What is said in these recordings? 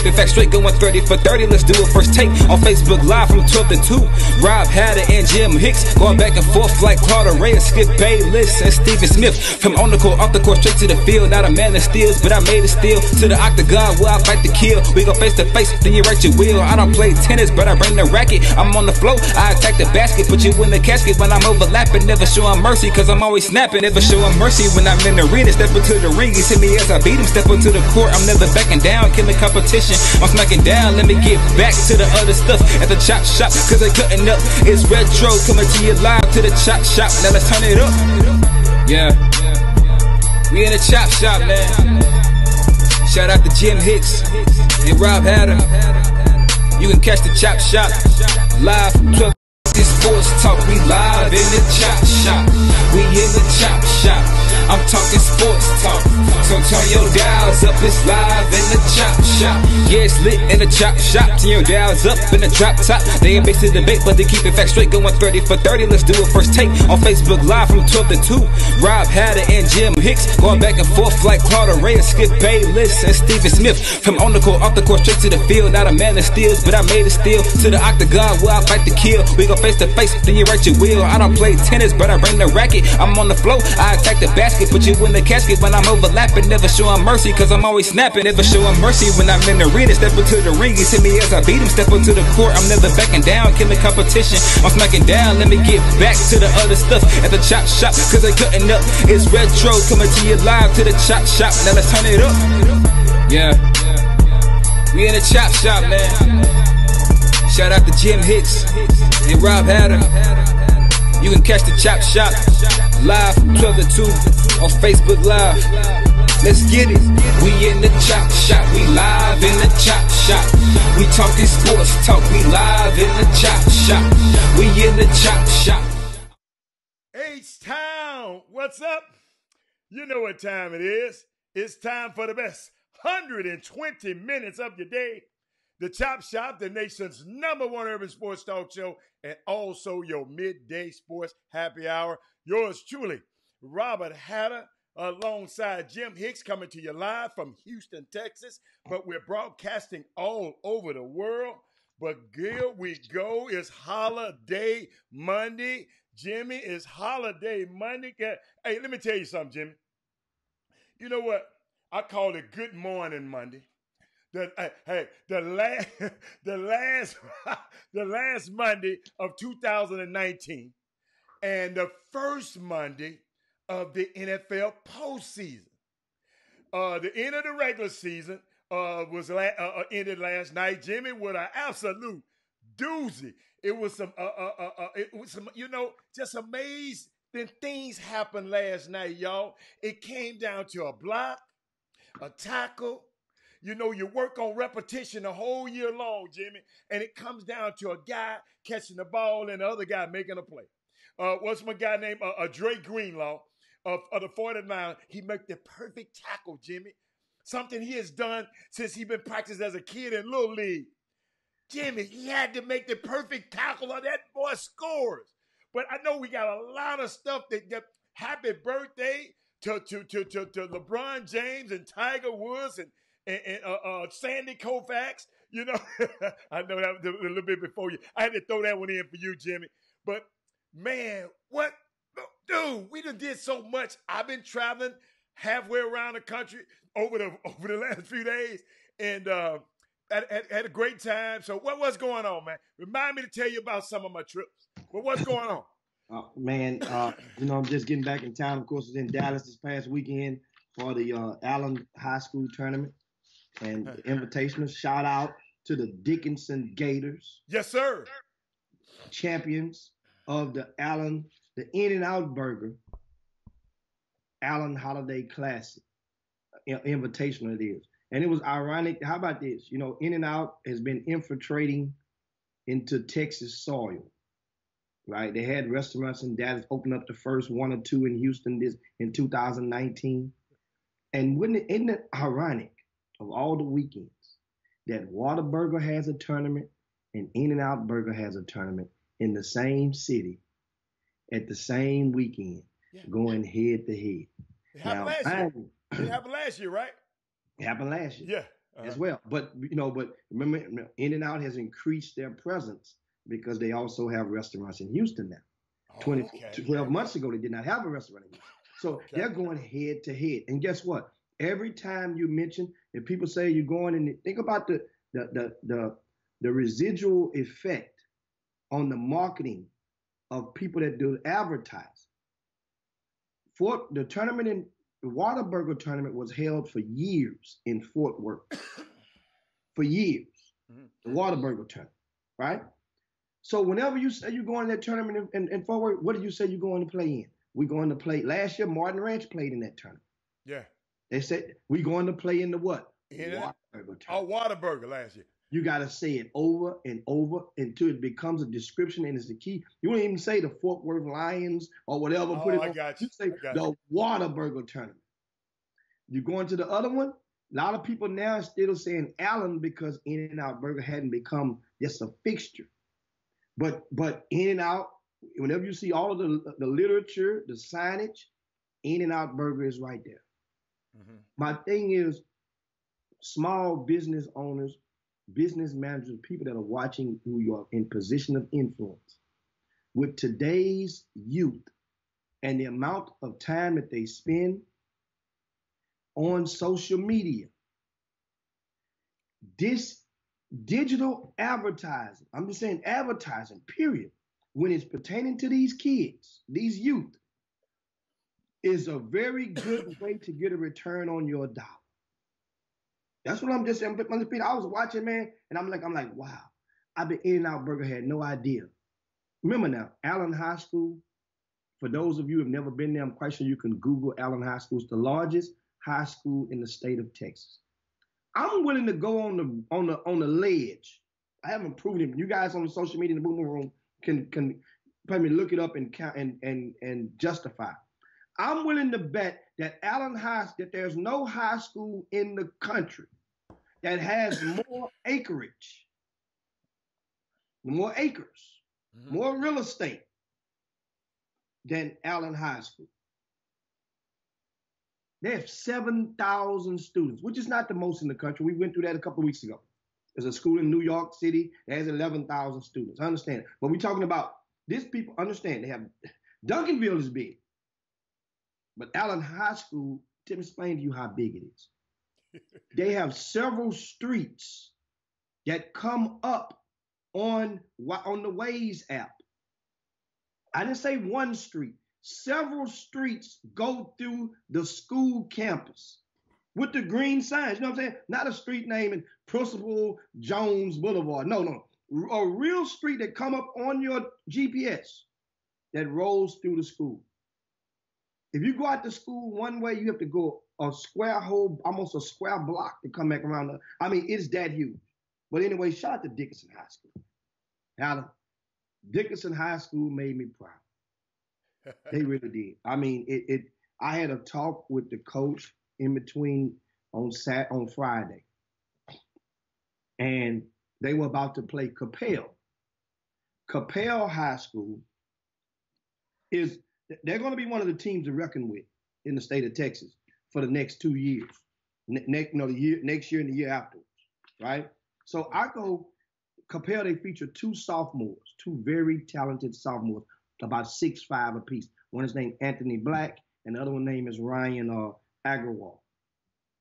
it facts straight, going 30 for 30. Let's do a first take on Facebook Live from 12 to 2. Rob Hatter and Jim Hicks going back and forth like Claude Ray, Skip Bayless and Stephen Smith. From on the court, off the court, straight to the field. Not a man that steals, but I made it steal. To the octagon where I fight to kill. We go face to face, then you write your will. I don't play tennis, but I bring the racket. I'm on the floor, I attack the basket. Put you in the casket when I'm overlapping. Never showing mercy, cause I'm always snapping. Never showing mercy when I'm in the arena. Step into the ring, he hit me as I beat him. Step into the court, I'm never backing down. Killing competition, I'm smacking down. Let me get back to the other stuff at the chop shop, cause they cutting up. It's retro, coming to you live to the chop shop. Now let's turn it up. Yeah, we in the chop shop, man. Shout out to Jim Hicks and Rob Hatter. You can catch the chop shop live from 12. This sports talk, we live in the chop shop. We in the chop shop. I'm talking sports talk. So turn your dials up, it's live in the chop shop. Yeah, it's lit in the chop shop. Turn your dials up in the drop top. They ain't based in debate, but they keep it facts straight, going 30 for 30. Let's do a first take on Facebook Live from 12 to 2. Rob Hatter and Jim Hicks going back and forth like Claude Ray, Skip Bayless and Stephen Smith. From on the court, off the court, straight to the field. Not a man that steals, but I made it steal. To the octagon where I fight to kill. We go face to face, then you write your will. I don't play tennis, but I bring the racket. I'm on the floor, I attack the basket. Put you in the casket when I'm overlapping. Never showing mercy, cause I'm always snapping. Never showing mercy when I'm in the arena. Step into the ring, he hit me as I beat him. Step into the court, I'm never backing down. Killing competition, I'm smacking down. Let me get back to the other stuff at the chop shop, cause they cutting up. It's retro, coming to you live to the chop shop. Now let's turn it up. Yeah, we in the chop shop, man. Shout out to Jim Hicks and Rob Hatter. You can catch the chop shop live from 12 to 2 on Facebook Live. Let's get it. We in the chop shop. We live in the chop shop. We talking sports talk. We live in the chop shop. We in the chop shop. H-Town, what's up? You know what time it is. It's time for the best 120 minutes of your day. The Chop Shop, the nation's #1 urban sports talk show, and also your midday sports happy hour. Yours truly, Robert Hatter, alongside Jim Hicks, coming to you live from Houston, Texas. But we're broadcasting all over the world. But here we go. It's Holiday Monday. Jimmy, it's Holiday Monday. Hey, let me tell you something, Jimmy. You know what? I call it Good Morning Monday. The last Monday of 2019 and the first Monday of the NFL postseason. The end of the regular season was ended last night, Jimmy, with an absolute doozy. It was some, just amazing things happened last night, y'all. It came down to a block, a tackle. You know, you work on repetition the whole year long, Jimmy, and it comes down to a guy catching the ball and the other guy making a play. What's my guy named Dre Greenlaw of the 49ers? He made the perfect tackle, Jimmy. Something he has done since he's been practicing as a kid in Little League. Jimmy, he had to make the perfect tackle, or that boy scores. But I know we got a lot of stuff that get happy birthday to LeBron James and Tiger Woods and Sandy Koufax. You know, I know that was a little bit before you. I had to throw that one in for you, Jimmy. But man, what, dude? We done did so much. I've been traveling halfway around the country over the last few days, and had a great time. So what's going on, man? Remind me to tell you about some of my trips. But what's going on? I'm just getting back in town. Of course, I was in Dallas this past weekend for the Allen High School tournament and the invitational. Shout out to the Dickinson Gators. Yes, sir. Champions of the In-N-Out Burger Allen Holiday Classic. Invitational it is. And it was ironic. How about this? You know, In-N-Out has been infiltrating into Texas soil, right? They had restaurants in Dallas, opened up the first 1 or 2 in Houston in 2019. And isn't it ironic of all the weekends that Whataburger has a tournament and In-N-Out Burger has a tournament in the same city at the same weekend, going head to head? It happened last year. It happened last year, right? It happened last year. Yeah. as well. But but remember, In-N-Out has increased their presence because they also have restaurants in Houston now. 12 months ago, they did not have a restaurant in Houston. So they're going head to head. And guess what? Every time you mention, if people say you're going, and think about the residual effect on the marketing of people that do advertise. For the tournament in the Whataburger tournament was held for years in Fort Worth. For years. The Whataburger tournament, right? So whenever you say you're going to that tournament in Fort Worth, what do you say you're going to play in? We're going to play. Last year, Martin Ranch played in that tournament. Yeah. They said we're going to play in the what? Whataburger tournament. Oh, Whataburger last year. You got to say it over and over until it becomes a description, and it's the key. You won't even say the Fort Worth Lions or whatever. I got you. You say the Whataburger tournament. You go into the other one. A lot of people now are still saying Allen because In-N-Out Burger hadn't become just a fixture. But In-N-Out, whenever you see all of the literature, the signage, In-N-Out Burger is right there. My thing is, small business owners, business managers, people that are watching who you are in position of influence, with today's youth and the amount of time that they spend on social media, this digital advertising, I'm just saying advertising, period, when it's pertaining to these kids, these youth, is a very good way to get a return on your dollar. That's what I'm just saying. I was watching, man, and I'm like, wow. I've been In-N-Out Burger, had no idea. Remember now, Allen High School, for those of you who have never been there, I'm quite sure you can Google Allen High School. It's the largest high school in the state of Texas. I'm willing to go on the ledge. I haven't proven it. You guys on the social media in the Boom Room can probably look it up and count and justify. I'm willing to bet that that there's no high school in the country that has more acreage, more acres, more real estate than Allen High School. They have 7,000 students, which is not the most in the country. We went through that a couple of weeks ago. There's a school in New York City that has 11,000 students. I understand. But we're talking about these people, understand, they have, Duncanville is big. But Allen High School, Tim explained to you how big it is. They have several streets that come up on the Waze app. I didn't say one street. Several streets go through the school campus with the green signs. You know what I'm saying? Not a street name in Principal Jones Boulevard. No. A real street that come up on your GPS that rolls through the school. If you go out to school one way, you have to go a square hole, almost a square block to come back around. It's that huge. But anyway, shout out to Dickinson High School. Alan, Dickinson High School made me proud. They really did. I had a talk with the coach in between on Friday, and they were about to play Capel. Capel High School they're going to be one of the teams to reckon with in the state of Texas for the next 2 years, next year and the year afterwards, right? So I go Capel. They feature two sophomores, two very talented sophomores, about 6'5" apiece. One is named Anthony Black, and the other one name is Ryan Agarwal.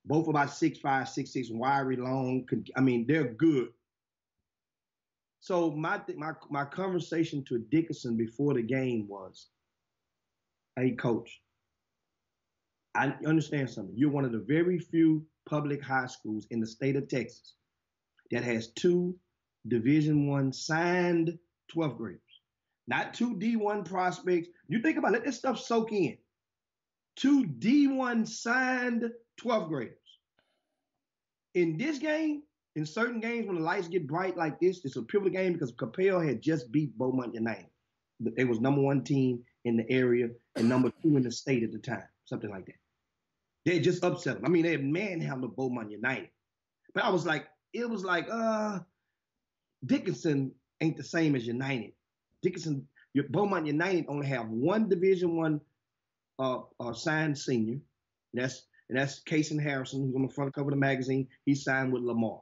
Both about 6'5", 6'6", wiry, long. They're good. So my conversation to Dickinson before the game was, hey, coach, I understand something. You're one of the very few public high schools in the state of Texas that has two Division I signed 12th graders, not two D1 prospects. You think about it, let this stuff soak in. Two D1 signed 12th graders. In this game, in certain games when the lights get bright like this, it's a pivotal game because Capel had just beat Beaumont United. They was number one team in the area and number two in the state at the time, something like that. They had just upset them. They had manhandled Beaumont United. But it was like, Dickinson ain't the same as United. Beaumont United only have one Division I signed senior. That's and that's Casey Harrison, who's on the front cover of the magazine. He signed with Lamar.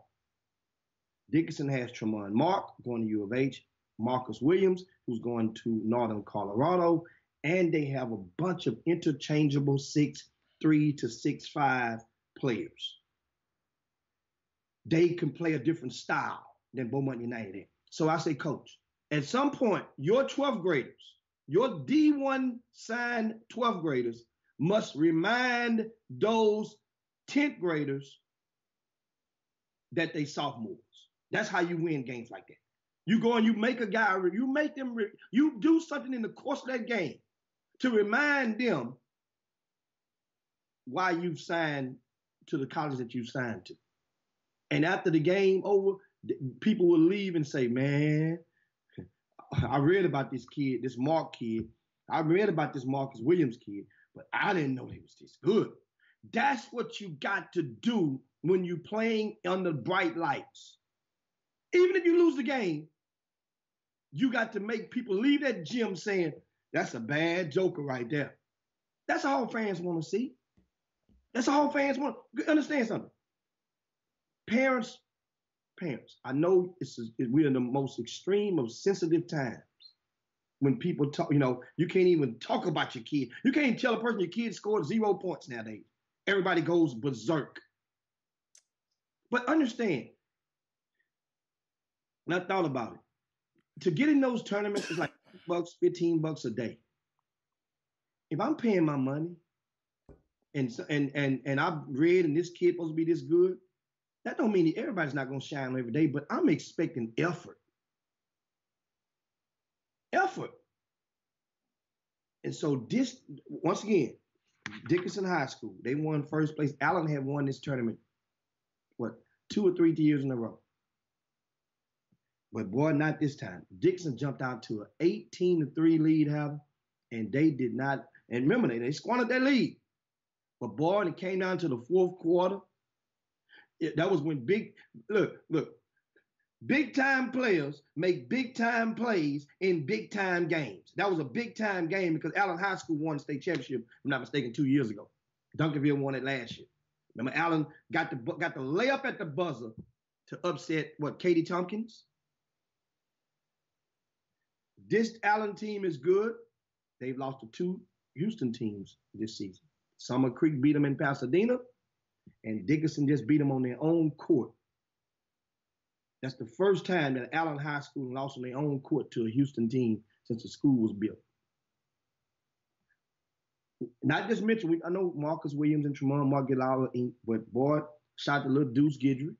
Dickinson has Tremont Mark going to U of H, Marcus Williams, who's going to Northern Colorado, and they have a bunch of interchangeable 6'3" to 6'5" players. They can play a different style than Beaumont United. So I say, coach, at some point, your 12th graders, your D1 signed 12th graders must remind those 10th graders that they sophomores. That's how you win games like that. You go and you make a guy, you make them, you do something in the course of that game to remind them why you've signed to the college that you signed to. And after the game over, people will leave and say, man, I read about this kid, this Mark kid. I read about this Marcus Williams kid, but I didn't know he was this good. That's what you got to do when you're playing under bright lights. Even if you lose the game, you got to make people leave that gym saying, that's a bad joker right there. That's all fans want to see. That's all fans want. Understand something. Parents, I know we're in the most extreme of sensitive times. When people talk, you can't even talk about your kid. You can't even tell a person your kid scored 0 points nowadays. Everybody goes berserk. But understand, and I thought about it. To get in those tournaments is like $15 a day. If I'm paying my money and I've read and this kid supposed to be this good, that don't mean everybody's not going to shine every day, but I'm expecting effort. And so this, once again, Dickinson High School, they won first place. Allen had won this tournament, 2 or 3 years in a row. But boy, not this time. Dickinson jumped out to an 18-3 lead, and they did not, and remember, they squandered their lead. But boy, when it came down to the fourth quarter, that was when big time players make big time plays in big time games. That was a big time game because Allen High School won the state championship, if I'm not mistaken, 2 years ago. Duncanville won it last year. Remember, Allen got the layup at the buzzer to upset Katie Tompkins. This Allen team is good. They've lost to 2 Houston teams this season. Summer Creek beat them in Pasadena, and Dickinson just beat them on their own court. That's the first time that Allen High School lost on their own court to a Houston team since the school was built. Not just mention, I know Marcus Williams and Tremont Mark get all the ink, but boy, shout out to little Deuce Guidry.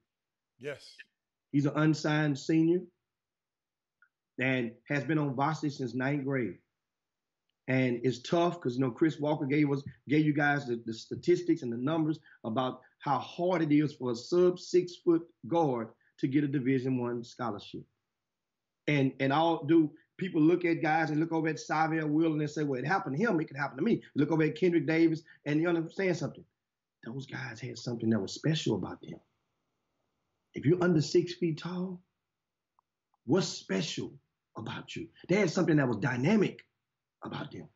Yes. He's an unsigned senior and has been on varsity since 9th grade. And it's tough because, Chris Walker gave you guys the statistics and the numbers about how hard it is for a sub 6 foot guard to get a Division I scholarship. And people look at guys and look over at Savia Willen and say, well, it happened to him, it could happen to me. Look over at Kendrick Davis, and you understand something. Those guys had something that was special about them. If you're under 6 feet tall, what's special about you? They had something that was dynamic about them.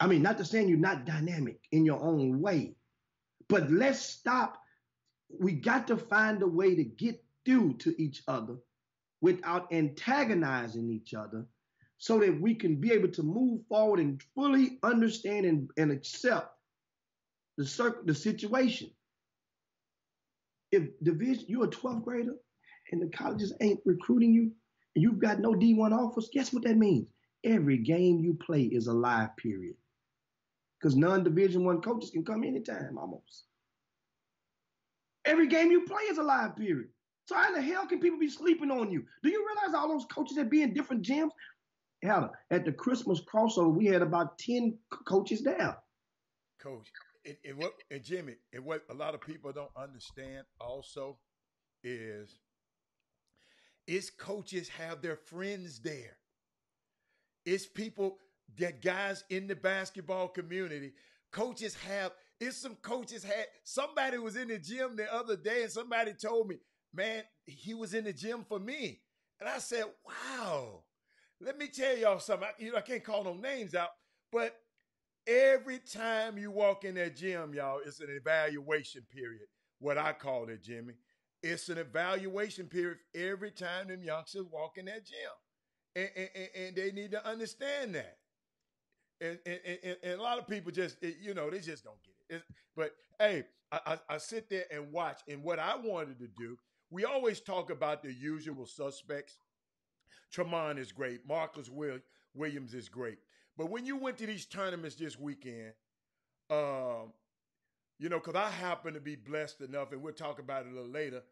I mean, not to say you're not dynamic in your own way, but let's stop. We got to find a way to get through to each other without antagonizing each other so that we can be able to move forward and fully understand and accept the situation. If you're a 12th grader and the colleges ain't recruiting you and you've got no D1 offers, guess what that means? Every game you play is a live period because non-Division I coaches can come anytime almost. Every game you play is a live period. So how the hell can people be sleeping on you? Do you realize all those coaches that be in different gyms? Hell, at the Christmas crossover, we had about 10 coaches there. Coach, and Jimmy, and what a lot of people don't understand also is coaches have their friends there. It's people that guys in the basketball community. Some coaches had, somebody was in the gym the other day and somebody told me, man, he was in the gym for me. And I said, wow, let me tell y'all something. I can't call no names out, but Every time you walk in that gym, y'all, it's an evaluation period. What I call it, Jimmy. It's an evaluation period every time them youngsters walk in that gym. And they need to understand that. And a lot of people just, they just don't get it. But hey, I sit there and watch. And what I wanted to do, we always talk about the usual suspects. Tramon is great. Marcus Williams is great. But when you went to these tournaments this weekend, because I happen to be blessed enough, and we'll talk about it a little later.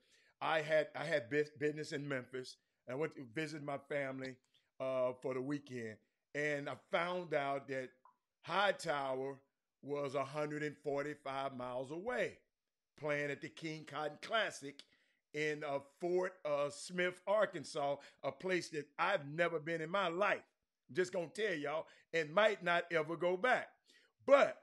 I had business in Memphis. I went to visit my family for the weekend, and I found out that Hightower was 145 miles away, playing at the King Cotton Classic in Fort Smith, Arkansas, a place that I've never been in my life. I'm just gonna tell y'all, and might not ever go back. But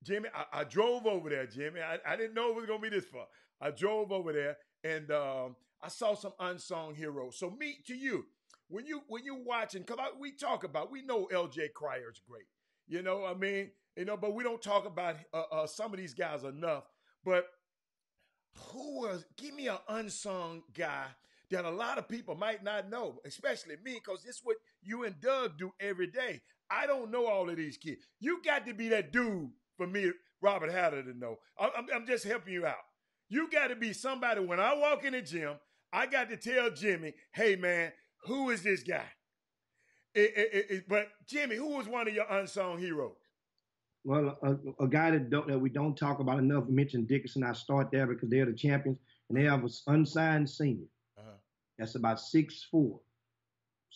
Jimmy, I drove over there, Jimmy. I didn't know it was going to be this far. I drove over there, and I saw some unsung heroes. So me to you, when you watching, because we know L.J. Cryer's great. But we don't talk about some of these guys enough. But give me an unsung guy that a lot of people might not know, especially me, because this is what you and Doug do every day. I don't know all of these kids. You got to be that dude for me, Robert Hatter, to know. I'm just helping you out. You got to be somebody, when I walk in the gym, I got to tell Jimmy, hey, man, who is this guy? But, Jimmy, who was one of your unsung heroes? Well, a guy that we don't talk about enough, mentioned Dickinson. I start there because they're the champions, and they have an unsigned senior. That's about 6'4",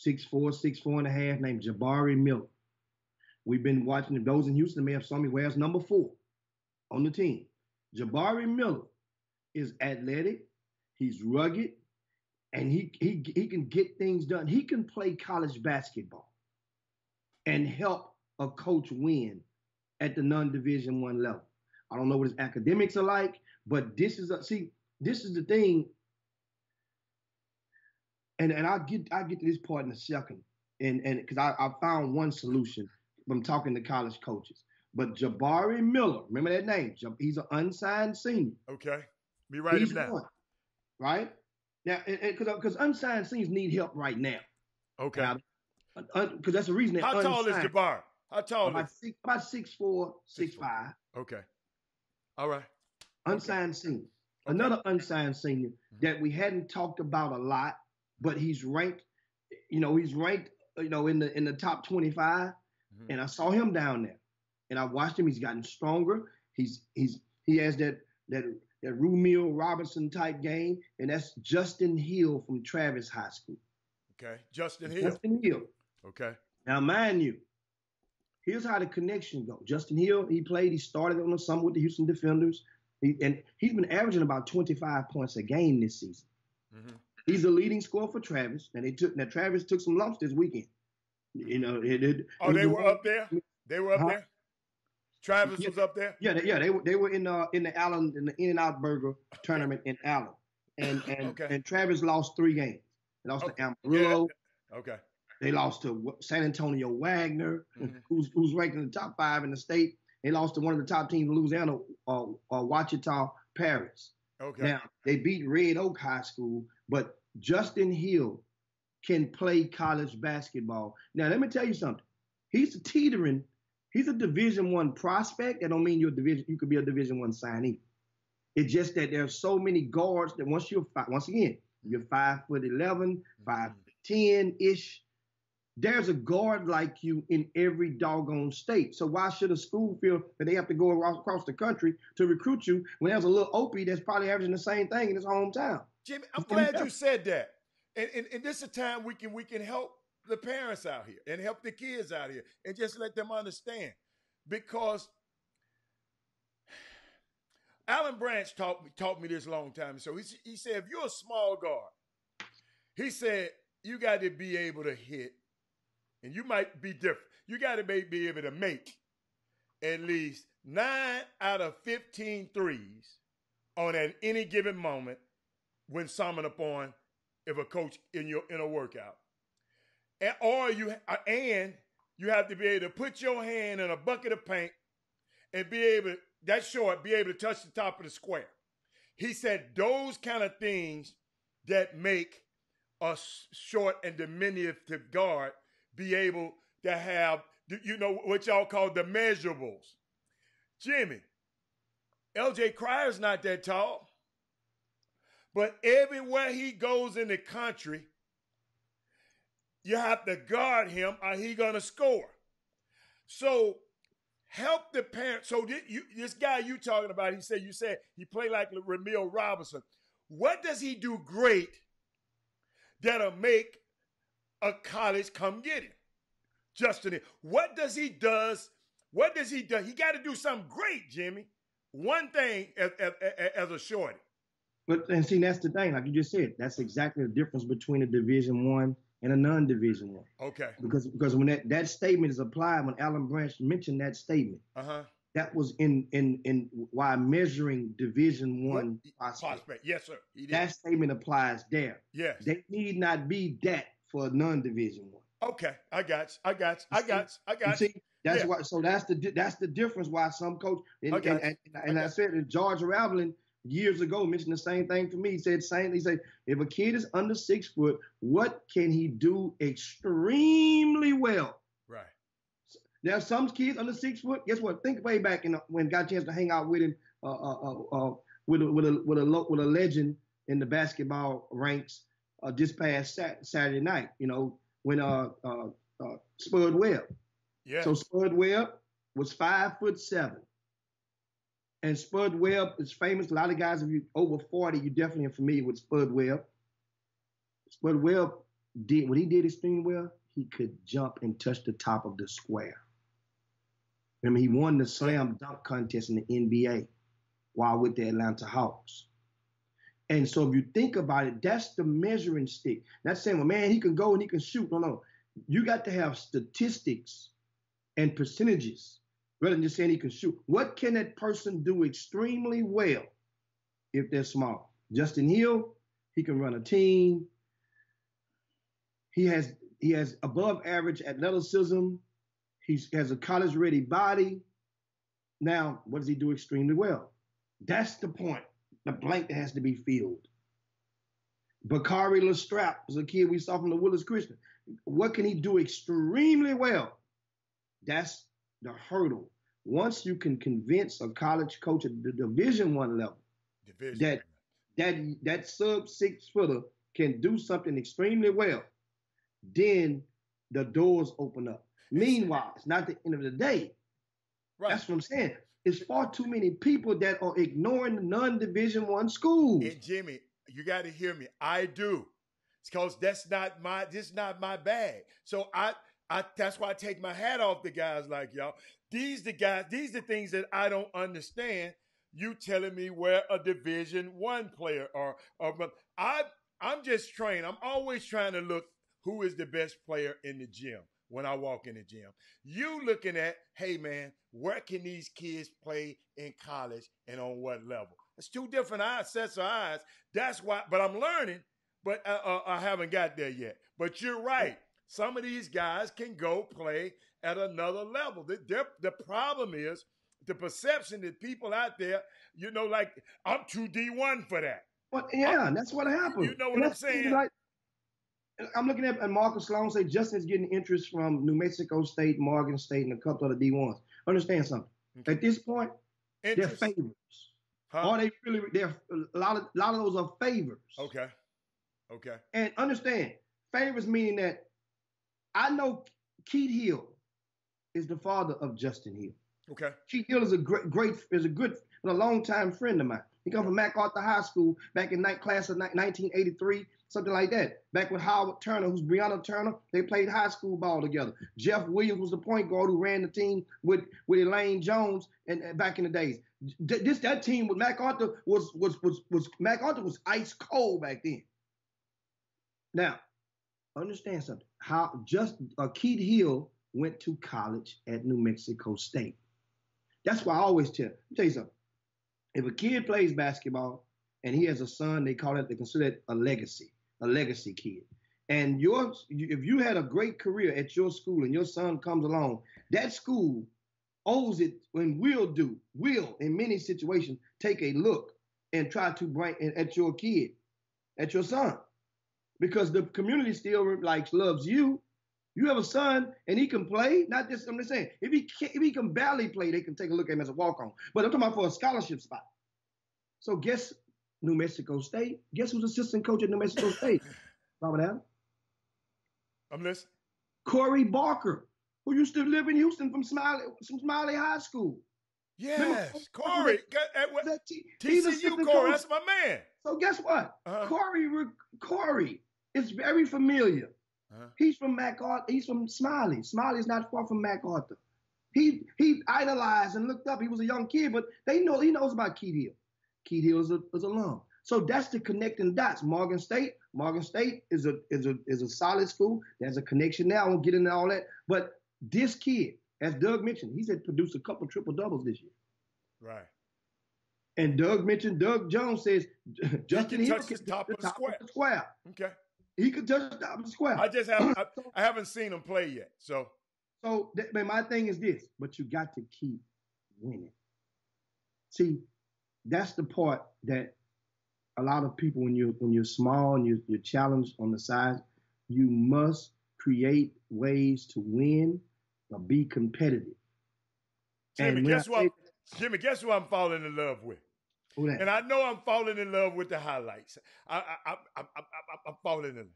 6'4" and a half, named Jabari Miller. We've been watching him. Those in Houston may have saw me wears number 4 on the team. Jabari Miller is athletic. He's rugged, and he can get things done. He can play college basketball and help a coach win at the non-Division I level. I don't know what his academics are like, but this is the thing. And I'll get to this part in a second, and because I found one solution from talking to college coaches. But Jabari Miller, remember that name? He's an unsigned senior. Okay, be right him now. One, right now, because unsigned seniors need help right now. Okay, because that's the reason. How tall is Jabari? How tall about is? About 6'4", 6'5". Okay, all right. Unsigned senior. Another unsigned senior that we hadn't talked about a lot, but he's ranked. He's ranked. In the top 25. And I saw him down there, and I watched him. He's gotten stronger. He has that Rumeal Robinson type game, and that's Justin Hill from Travis High School. Okay, Justin Hill. Okay. Now, mind you, here's how the connection goes. Justin Hill, he started on the summer with the Houston Defenders, and he's been averaging about 25 points a game this season. Mm-hmm. He's the leading scorer for Travis, and Travis took some lumps this weekend. They were up there. They were up there. Travis was up there. Yeah, they were in the Allen, in the In-N-Out Burger tournament in Allen, and Travis lost 3 games. They lost to Amarillo. Yeah. Okay. They lost to San Antonio Wagner, who's ranked in the top 5 in the state. They lost to one of the top teams in Louisiana, Ouachita Paris. Okay. Now they beat Red Oak High School, but Justin Hill can play college basketball. Now, let me tell you something. He's a Division I prospect. That don't mean you could be a Division I signee. It's just that there's so many guards that once you're 5'11", 5'10" there's a guard like you in every doggone state. So why should a school feel that they have to go across the country to recruit you when there's a little Opie that's probably averaging the same thing in his hometown? Jimmy, I'm glad you said that. And this is a time we can help the parents out here and help the kids out here and just let them understand. Because Alan Branch taught me this a long time. So he said, if you're a small guard, he said, you got to be able to hit, and you might be different. You got to be able to make at least 9 out of 15 threes on at any given moment when summoned upon if a coach in a workout. And You have to be able to put your hand in a bucket of paint and be able, that short, be able to touch the top of the square. He said those kind of things that make a short and diminutive guard be able to have, you know, what y'all call the measurables. Jimmy, LJ Cryer's not that tall, but everywhere he goes in the country, you have to guard him or he gonna score. So help the parents. So this guy you talking about, you said he played like Ramil Robinson. What does he do great that'll make a college come get him? Justin, what does he do? He got to do something great, Jimmy. One thing as a shorty. But and see, that's the thing. Like you just said, that's exactly the difference between a Division I and a non-Division I. Okay. Because when that statement is applied, when Alan Branch mentioned that statement, that was in while measuring Division I prospect. Yes, sir. That statement applies there. Yes. They need not be that for a non-Division I. Okay, I got you. See, that's why. So that's the difference. Why some coach and I said that George Raveling years ago mentioned the same thing to me. He said if a kid is under 6 foot, what can he do extremely well? Right. There are some kids under 6 foot. Guess what? Think way back when got a chance to hang out with him, with a legend in the basketball ranks this past Saturday night. You know, when Spud Webb. Yeah. So Spud Webb was 5'7", and Spud Webb is famous. A lot of guys, if you're over 40, you definitely are familiar with Spud Webb. Spud Webb what he did extremely well. He could jump and touch the top of the square. Remember, he won the slam dunk contest in the NBA while with the Atlanta Hawks. And so if you think about it, that's the measuring stick. Not saying, well, man, he can go and he can shoot. No. You got to have statistics and percentages rather than just saying he can shoot. What can that person do extremely well if they're small? Justin Hill, he can run a team. He has above average athleticism. He has a college-ready body. Now, what does he do extremely well? That's the point. The blank that has to be filled. Bakari Lestrap was a kid we saw from the Willis Christian. What can he do extremely well? That's the hurdle. Once you can convince a college coach at the Division I level that sub 6 footer can do something extremely well, then the doors open up. Meanwhile, it's not the end of the day. Right. That's what I'm saying. It's far too many people that are ignoring the non-Division I schools. And Jimmy, you got to hear me. I do. It's because this is not my bag. So that's why I take my hat off to guys like y'all. These the things that I don't understand. You telling me where a Division I player or I'm just trained. I'm always trying to look who is the best player in the gym when I walk in the gym. You looking at, hey man, where can these kids play in college and on what level? It's two different sets of eyes. That's why, but I'm learning, but I haven't got there yet. But you're right. Some of these guys can go play at another level. The problem is the perception that people out there, you know, like, I'm too D1 for that. Well, yeah, that's what happened. You know what I'm saying? Like, I'm looking at Marcus Sloan say Justin's getting interest from New Mexico State, Morgan State, and a couple of the D1s. Understand something. Okay. At this point, they're favors. Huh? Are they really? They're a lot of those are favors. Okay. And understand, favors meaning that I know Keith Hill is the father of Justin Hill. Okay. Keith Hill is a long-time friend of mine. He come from MacArthur High School back in class of 1983, something like that. Back with Howard Turner, who's Breonna Turner, they played high school ball together. Jeff Williams was the point guard who ran the team with Elaine Jones and back in the days. That team with MacArthur MacArthur was ice cold back then. Now, understand something. Keith Hill went to college at New Mexico State. That's why I always tell you something. If a kid plays basketball and he has a son, they consider it a legacy kid. And if you had a great career at your school and your son comes along, that school owes it and will in many situations take a look and try to bring at your kid, at your son, because the community still loves you. You have a son and he can play. Not just I'm just saying if he can barely play, they can take a look at him as a walk on. But I'm talking about for a scholarship spot. So guess New Mexico State. Guess who's assistant coach at New Mexico State? Robert Allen. I'm listening. Corey Barker, who used to live in Houston from Smiley High School. Yes, Corey. TCU TCU Corey, that's my man. So guess what? Corey is very familiar. He's from MacArthur. He's from Smiley. Smiley is not far from MacArthur. He idolized and looked up. He was a young kid, but he knows about Keith Hill. Keith Hill is a alum. So that's the connecting dots. Morgan State is a solid school. There's a connection there. I won't get into all that. But this kid, as Doug mentioned, he's had produced a couple triple doubles this year. Right. And Doug Jones says Justin Hill touch the top of the square. Okay. He could touch the top of the square. I haven't seen him play yet. So my thing is this, but you got to keep winning. See, that's the part that a lot of people, when you're small and you're challenged on the sides, you must create ways to win or be competitive. Jimmy, guess who I'm falling in love with? Who that? And I know I'm falling in love with the highlights. I'm falling in love.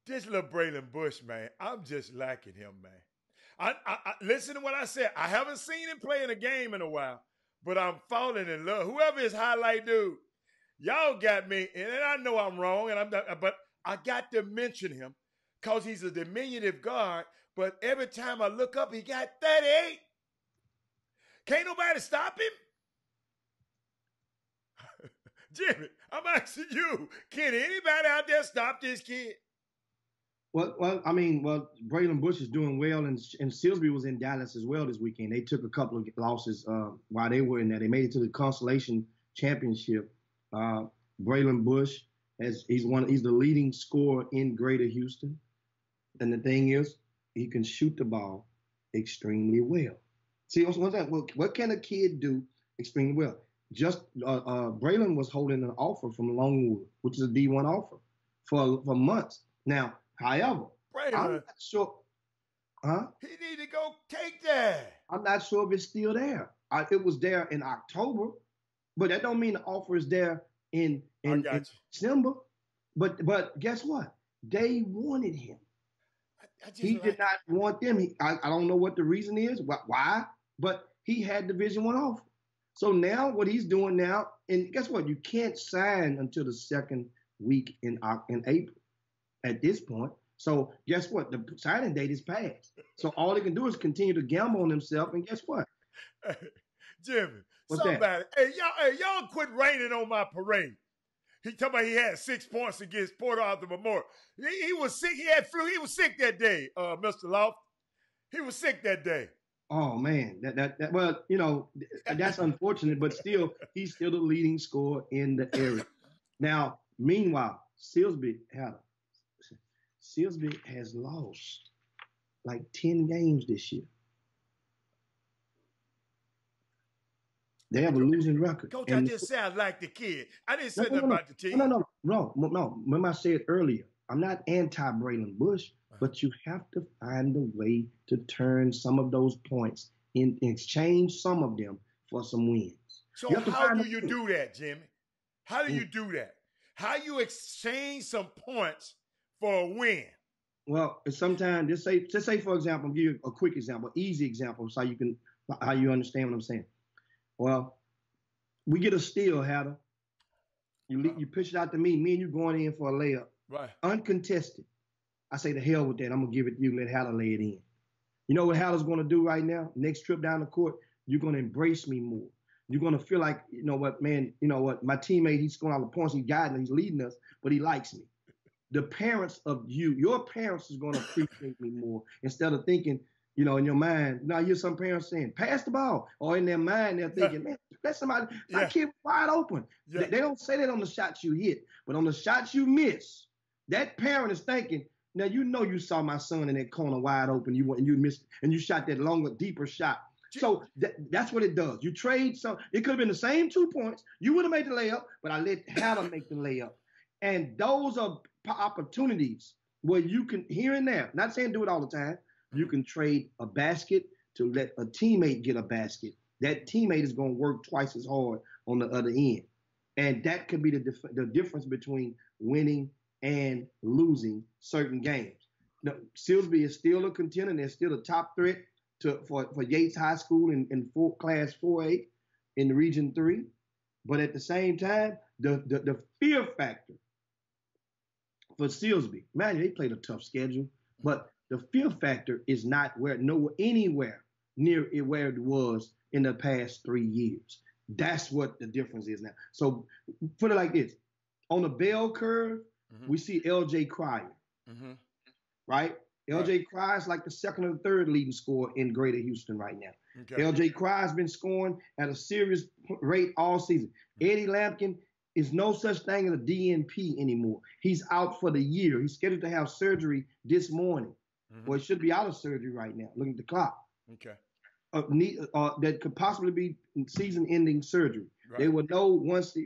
This little Braylon Bush, man, I'm just liking him, man. I listen to what I said. I haven't seen him play in a game in a while, but I'm falling in love. Whoever his highlight dude, y'all got me, and I know I'm wrong, but I got to mention him because he's a diminutive guard. But every time I look up, he got 38. Can't nobody stop him? Jimmy, I'm asking you, can anybody out there stop this kid? Well, Braylon Bush is doing well, and Silsby was in Dallas as well this weekend. They took a couple of losses while they were in there. They made it to the Constellation Championship. Braylon Bush, he's the leading scorer in Greater Houston. And the thing is, he can shoot the ball extremely well. See, what can a kid do extremely well? Braylon was holding an offer from Longwood, which is a D1 offer, for months. Now, however, Braylon, I'm not sure. He need to go take that. I'm not sure if it's still there. It was there in October, but that don't mean the offer is there in December. But guess what? They wanted him. He did not want them. I don't know what the reason is, why, but he had Division I offer. So now what he's doing now, and guess what? You can't sign until the second week in April at this point. So guess what? The signing date is passed. So all he can do is continue to gamble on himself. And guess what? Hey, Jimmy, What's somebody, that? hey, y'all quit raining on my parade. He talking about he had 6 points against Port Arthur Memorial. He was sick. He had flu. He was sick that day, Mr. Loft. He was sick that day. Oh man, well, that's unfortunate, but still, he's still the leading scorer in the area. Now, meanwhile, Silsby has lost like 10 games this year. They have a losing record. Coach, I just said I like the kid. I didn't say nothing about the team. No. Remember I said earlier, I'm not anti-Braylon Bush, but you have to find a way to turn some of those points in exchange some of them for some wins. So how do you do that, Jimmy? How do you do that? How you exchange some points for a win? Well, sometimes just say for example, I'll give you a quick example, easy example, so how you understand what I'm saying. Well, we get a steal, Hatter. You pitch it out to me. Me and you going in for a layup. Right. Uncontested. I say, the hell with that. I'm going to give it to you. Let Hatter lay it in. You know what Hatter's going to do right now? Next trip down the court, you're going to embrace me more. You're going to feel like, you know what, my teammate, he's scoring all the points. He's guiding, he's leading us, but he likes me. The parents of your parents is going to appreciate me more instead of thinking, in your mind. Now, you hear some parents saying, pass the ball. Or in their mind, they're thinking, man, let somebody, my kid wide open. Yeah. They don't say that on the shots you hit, but on the shots you miss, That parent is thinking, now you know you saw my son in that corner wide open, you missed, and you shot that longer, deeper shot. So that's what it does. You trade some. It could have been the same 2 points. You would have made the layup, but I let Hatter make the layup. And those are opportunities where you can, here and there, not saying do it all the time, you can trade a basket to let a teammate get a basket. That teammate is going to work twice as hard on the other end. And that could be the difference between winning and losing certain games. Now, Silsbee is still a contender. They're still a top threat for Yates High School in Class 4A in Region 3. But at the same time, the fear factor for Silsbee, man, they played a tough schedule, but the fear factor is not anywhere near where it was in the past 3 years. That's what the difference is now. So put it like this. On the bell curve, we see LJ Cryer, right? LJ Cryer is like the second or third leading scorer in Greater Houston right now. Okay. LJ Cryer has been scoring at a serious rate all season. Eddie Lampkin is no such thing as a DNP anymore. He's out for the year. He's scheduled to have surgery this morning. Well, he should be out of surgery right now. Look at the clock. Okay. That could possibly be season-ending surgery. Right. They would know once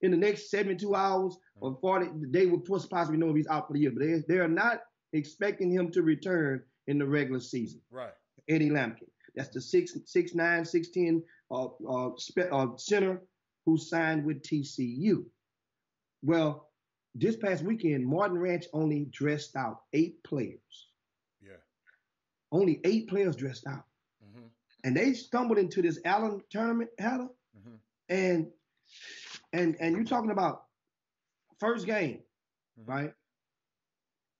in the next 72 hours or 40, they would possibly know if he's out for the year. But they are not expecting him to return in the regular season. Right. Eddie Lampkin. That's the 6'9", 6'10" center who signed with TCU. Well, this past weekend, Martin Ranch only dressed out 8 players. Yeah. Only 8 players dressed out. And they stumbled into this Allen tournament, Hatter, and you're talking about first game, right?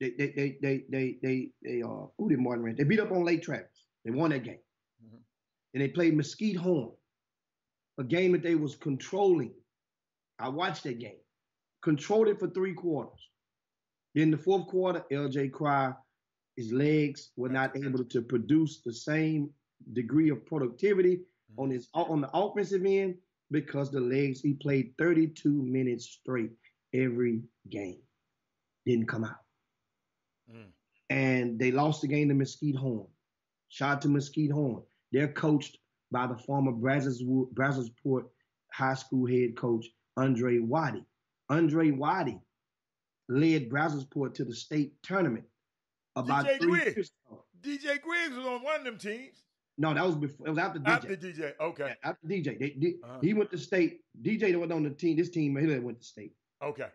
They who did Martin Ranch? They beat up on Lake Travis. They won that game. And they played Mesquite Horn, a game that they was controlling. I watched that game. Controlled it for 3 quarters. Then the 4th quarter, LJ Cryer, his legs were not able to produce the same degree of productivity on the offensive end because the legs, he played 32 minutes straight every game. Didn't come out. And they lost the game to Mesquite Horn. Shout out to Mesquite Horn. They're coached by the former Brazosport High School head coach, Andre Waddy. Andre Waddy led Brazosport to the state tournament about DJ 3 years ago. DJ Griggs was on one of them teams. No, that was before. It was after DJ. After DJ, okay. Yeah, after DJ. He went to state. DJ was on the team. This team, he went to state. Okay.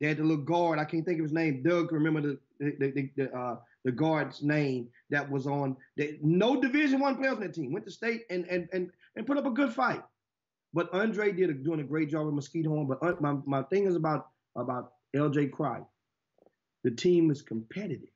They had the little guard. I can't think of his name. Doug, remember the guard's name that was on. No Division I players on that team. Went to state and put up a good fight. But Andre doing a great job with Mesquite Horn. But my thing is about LJ Cryer. The team is competitive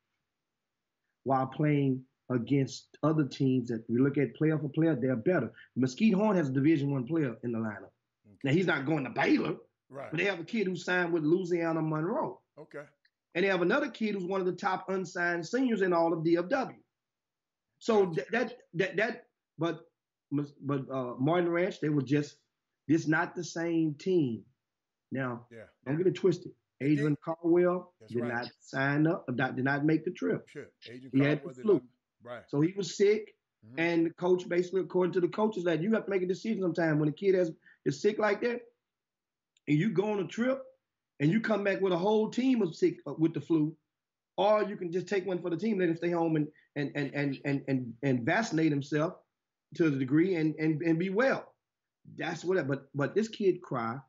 while playing against other teams that we look at player for player, they're better. Mesquite Horn has a Division I player in the lineup. Okay. Now, he's not going to Baylor, right? But they have a kid who signed with Louisiana Monroe. Okay. And they have another kid who's one of the top unsigned seniors in all of DFW. So but Martin Ranch, they were this not the same team. Now, don't get it twisted. Adrian Caldwell did not sign up, did not make the trip. Sure. He had the flu. Right. So he was sick, and the coach basically, according to the coaches, that you have to make a decision sometime when a kid is sick like that, and you go on a trip, and you come back with a whole team of sick with the flu, or you can just take one for the team, let him stay home and vaccinate himself to the degree and be well. That's what. But this kid Cryer,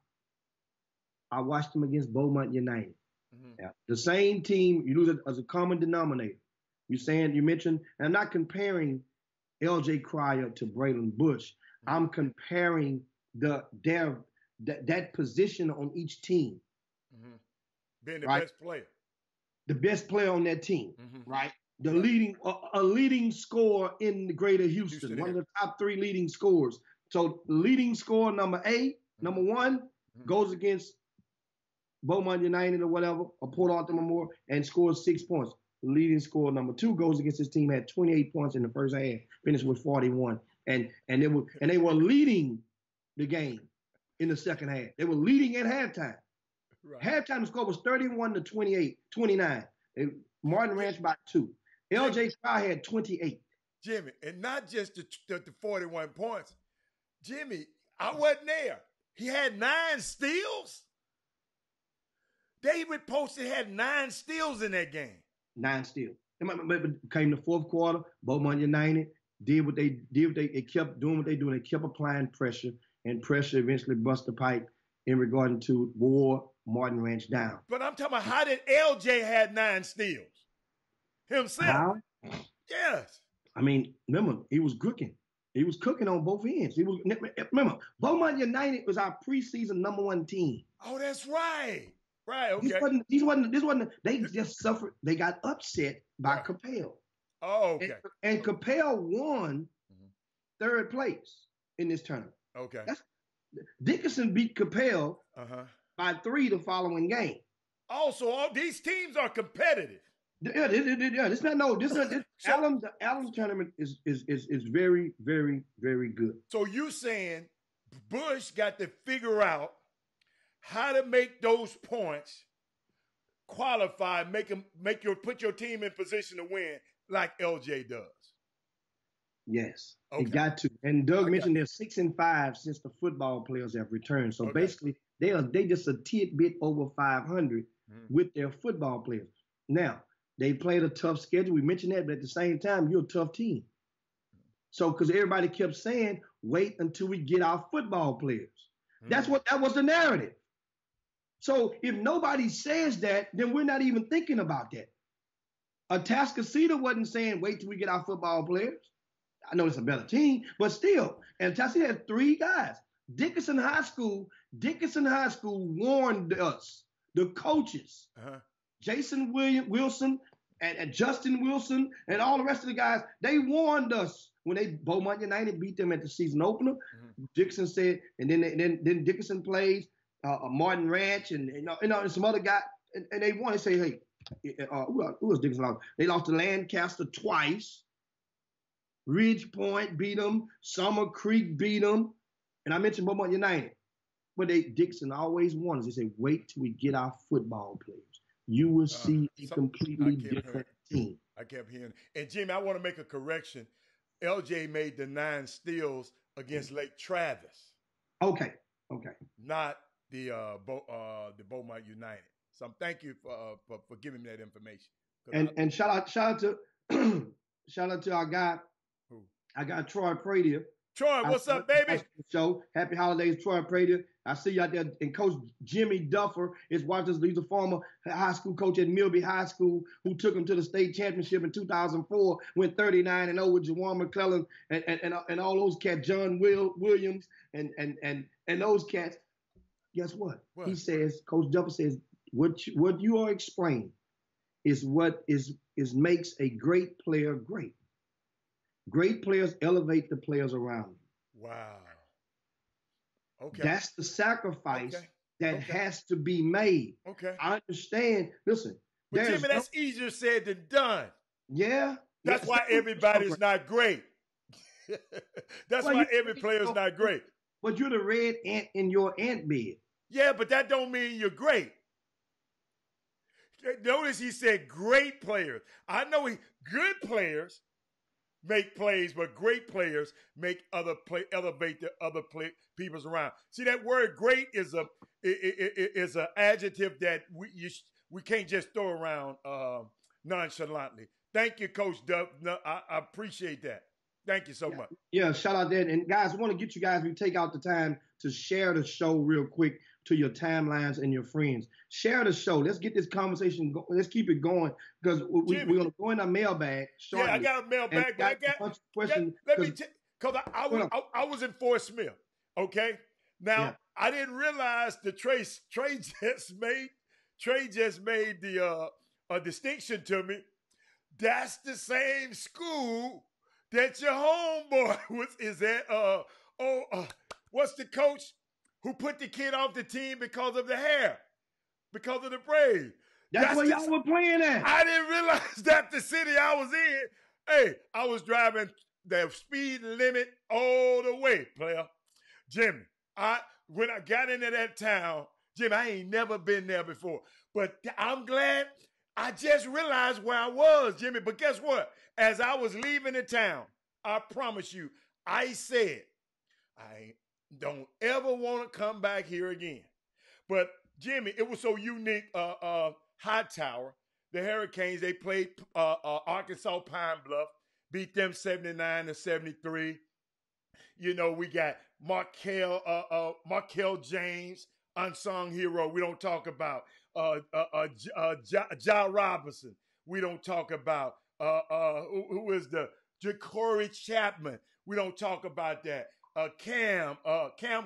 I watched him against Beaumont United. Yeah. The same team, you lose it as a common denominator. You mentioned, and I'm not comparing LJ Cryer to Braylon Bush. I'm comparing that position on each team. Being the best player. The best player on that team, right? The leading scorer in the Greater Houston, one of the top 3 leading scorers. So leading scorer number 1, goes against Beaumont United or whatever, or Port Arthur Memorial, and scores 6 points. The leading scorer number 2 goes against his team, had 28 points in the first half, finished with 41. And they were leading the game in the second half. They were leading at halftime. Right. Halftime score was 31-29. Martin Ranch by 2. LJ Fry had 28. Jimmy, and not just the 41 points. Jimmy, I wasn't there. He had 9 steals. David Poston had 9 steals in that game. 9 steals. Came the fourth quarter, Beaumont United did what they did. They kept doing what they do. They kept applying pressure, and pressure eventually bust the pipe in regard to wore Martin Ranch down. But I'm talking about how did LJ had 9 steals himself? How? Yes. I mean, remember, he was cooking. He was cooking on both ends. Remember, Beaumont United was our preseason #1 team. Oh, that's right. Right, okay. This wasn't, they just suffered. They got upset by Capel. Oh, okay. And Capel won 3rd place in this tournament. Okay. Dickinson beat Capel by 3 the following game. Also, all these teams are competitive. Yeah, this the Allen tournament is very, very, very good. So you saying Bush got to figure out how to make those points qualify, put your team in position to win like LJ does. Yes, okay. He got to. And Doug mentioned they're 6-5 since the football players have returned. So basically, they just a tidbit over 500 with their football players. Now, they played a tough schedule. We mentioned that, but at the same time, you're a tough team. So, because everybody kept saying, wait until we get our football players. That was the narrative. So if nobody says that, then we're not even thinking about that. Atascocita wasn't saying, wait till we get our football players. I know it's a better team, but still. And Atascocita had 3 guys. Dickinson High School warned us, the coaches, Jason Wilson and Justin Wilson and all the rest of the guys, they warned us when Beaumont United beat them at the season opener. Dickinson said, and then Dickinson plays Martin Ranch and some other guy, and they won. They say, hey, who was Dickinson? They lost to Lancaster twice. Ridge Point beat them. Summer Creek beat them. And I mentioned Beaumont United. But Dickinson always won. They say, wait till we get our football players. You will see a completely different team. I kept hearing. And Jimmy, I want to make a correction. LJ made the 9 steals against Lake Travis. Okay. Not the Beaumont United. So thank you for giving me that information. And shout out to our guy. Who? I got Troy Pradier. Troy, what's up, baby? Show. Happy holidays, Troy Pradier. I see you out there. And Coach Jimmy Duffer is watching us. He's a former high school coach at Milby High School who took him to the state championship in 2004, went 39-0 with Jawan McClellan and all those cats, John Williams and those cats. Guess what? He says, Coach Duffer says, what you are explaining is what makes a great player great. Great players elevate the players around them. Wow. Okay. That's the sacrifice that has to be made. Okay. I understand. Listen. But Jimmy, that's easier said than done. Yeah. That's why everybody's not great. That's why every player's not great. But you're the red ant in your ant bed. Yeah, but that don't mean you're great. Notice he said great players. I know good players make plays, but great players make elevate the other people's around. See, that word "great" is a adjective that we can't just throw around nonchalantly. Thank you, Coach Dub. No, I appreciate that. Thank you so much. Yeah, shout out there. And guys, I want to get you guys, we take out the time to share the show real quick to your timelines and your friends. Share the show. Let's get this conversation going. Let's keep it going because we're going to go in a mailbag shortly. Yeah, I got a mailbag, but I got a bunch of questions. Let me because I was in Fort Smith. Okay, now I didn't realize the Trey just made the a distinction to me. That's the same school that your homeboy is at. What's the coach who put the kid off the team because of the hair, because of the braid? That's where y'all were playing at. I didn't realize that the city I was in. Hey, I was driving the speed limit all the way, player. Jimmy, when I got into that town, Jim, I ain't never been there before. But I'm glad I just realized where I was, Jimmy. But guess what? As I was leaving the town, I promise you, I said, I don't ever want to come back here again. But Jimmy, it was so unique. Hightower, the Hurricanes, they played Arkansas Pine Bluff, beat them 79-73. You know, we got Markel James, unsung hero. We don't talk about Ja Robinson. We don't talk about who is the Ja'Cory Chapman. We don't talk about that. Cam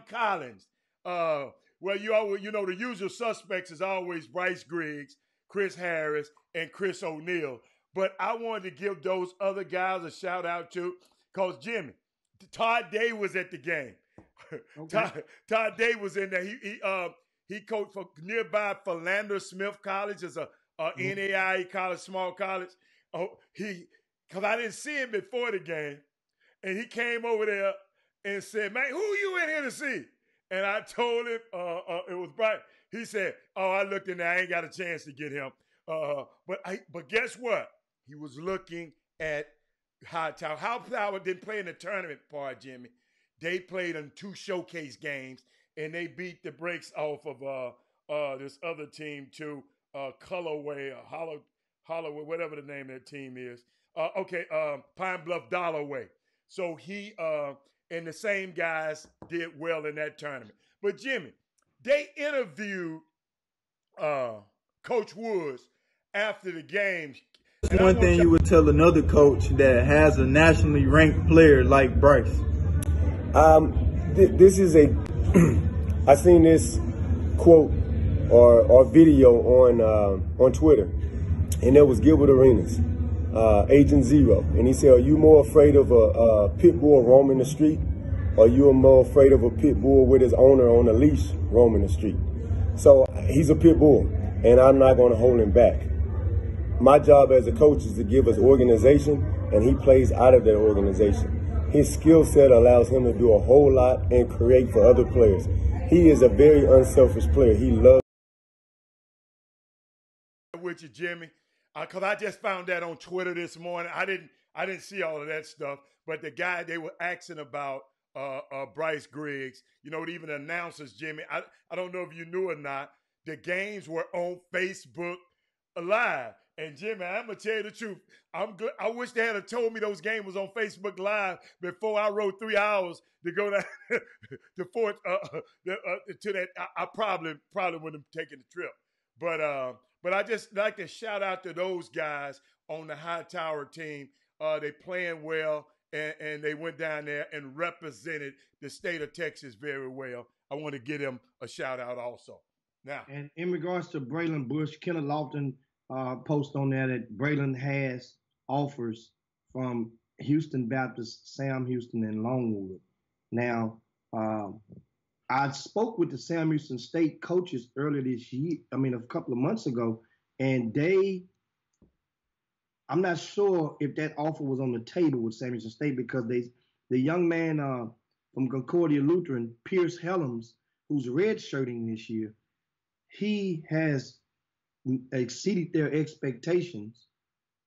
Collins. Well, you know the usual suspects is always Bryce Griggs, Chris Harris, and Chris O'Neal. But I wanted to give those other guys a shout out to, because Jimmy, Todd Day was at the game. Okay. Todd Day was in there. He coached for nearby Philander Smith College, as a NAIA college, small college. Because I didn't see him before the game, and he came over there and said, "Man, who you in here to see?" And I told him it was Brian. He said, "Oh, I looked in there. I ain't got a chance to get him." But guess what? He was looking at Hightower. Hightower didn't play in the tournament part, Jimmy. They played in 2 showcase games, and they beat the brakes off of this other team too, Colorway or Holloway, whatever the name of that team is. Pine Bluff Dollarway. So he and the same guys did well in that tournament. But Jimmy, they interviewed Coach Woods after the game. One thing you would tell another coach that has a nationally ranked player like Bryce? This is I seen this quote or video on Twitter, and it was Gilbert Arenas, Agent Zero, and he said, "Are you more afraid of a pit bull roaming the street, or you are more afraid of a pit bull with his owner on a leash roaming the street?" So he's a pit bull, and I'm not going to hold him back. My job as a coach is to give us organization, and he plays out of that organization. His skill set allows him to do a whole lot and create for other players. He is a very unselfish player. He loves. With you, Jimmy, because I just found that on Twitter this morning. I didn't see all of that stuff, but the guy they were asking about Bryce Griggs, you know, even the announcers, Jimmy. I don't know if you knew or not. The games were on Facebook Live. And Jimmy, I'm gonna tell you the truth. I wish they had told me those games was on Facebook Live before I rode 3 hours to go down to Fort to that. I probably wouldn't have taken the trip. But I just like to shout out to those guys on the Hightower team. They playing well, and they went down there and represented the state of Texas very well. I want to give them a shout out also. Now, and in regards to Braylon Bush, Kenneth Lofton post on there that Braylon has offers from Houston Baptist, Sam Houston, and Longwood. Now, I spoke with the Sam Houston State coaches earlier this year, a couple of months ago, and I'm not sure if that offer was on the table with Sam Houston State, because the young man from Concordia Lutheran, Pierce Helms, who's redshirting this year, he has exceeded their expectations,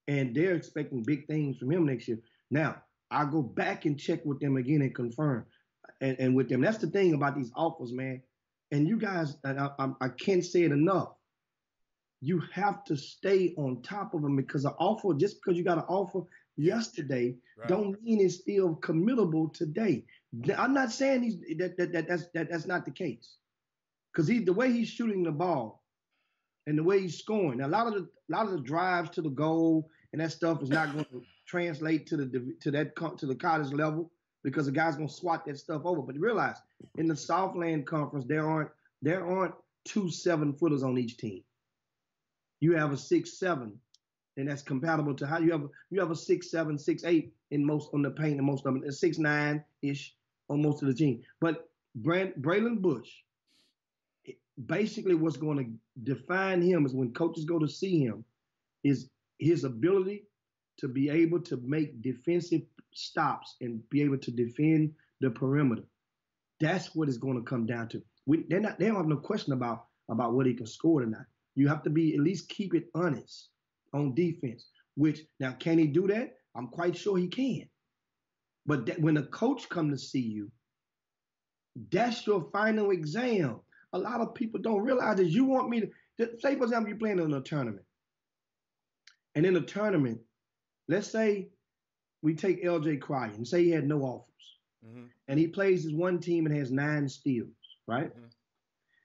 and they're expecting big things from him next year. Now, I'll go back and check with them again and confirm. And with them, that's the thing about these offers, man. And you guys, I can't say it enough. You have to stay on top of them, because an offer, just because you got an offer yesterday, right, don't mean it's still committable today. I'm not saying that's not the case, because the way he's shooting the ball and the way he's scoring. Now, a lot of the drives to the goal and that stuff is not going to translate to the college level, because the guy's going to swat that stuff over. But realize, in the Southland Conference, there aren't 2 7-footers on each team. You have a 6'7", and that's compatible to how you have a 6'7", 6'8" on the paint, and most of them, 6'9" on most of the team. But Braylon Bush, basically what's going to define him is when coaches go to see him is his ability to be able to make defensive stops and be able to defend the perimeter. That's what it's going to come down to. They don't have no question about about what he can score tonight. You have to be at least keep it honest on defense. Which now, can he do that? I'm quite sure he can. But when a coach comes to see you, that's your final exam. A lot of people don't realize that you want me to say, for example, you're playing in a tournament. And in a tournament, let's say we take LJ Cryer and say he had no offers. Mm-hmm. And he plays his one team and has 9 steals, right? Mm-hmm.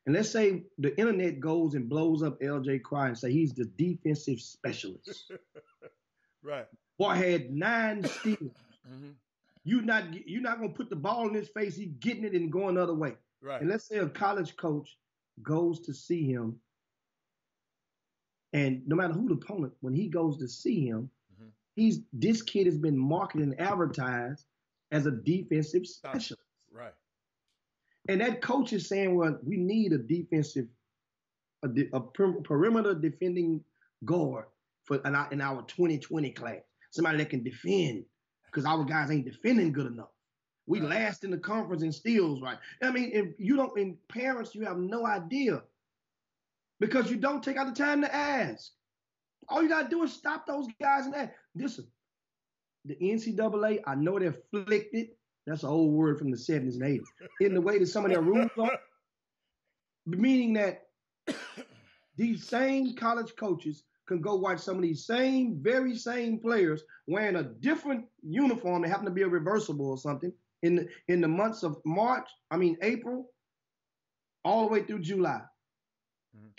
And let's say the internet goes and blows up LJ Cryer and say he's the defensive specialist. Right. Boy had 9 steals. Mm-hmm. You're not gonna put the ball in his face. He's getting it and going the other way. Right. And let's say a college coach goes to see him, and no matter who the opponent, when he goes to see him, mm-hmm. This kid has been marketed and advertised as a defensive specialist. Right. And that coach is saying, well, we need a perimeter defending guard in our 2020 class. Somebody that can defend, because our guys ain't defending good enough. We last in the conference in steals, right? I mean, if you don't, in parents, you have no idea because you don't take out the time to ask. All you got to do is stop those guys and ask. Listen, the NCAA, I know they're afflicted. That's an old word from the 70s and 80s. In the way that some of their rules are, meaning that these same college coaches can go watch some of these very same players wearing a different uniform that happen to be a reversible or something in the months of April, all the way through July. Mm-hmm.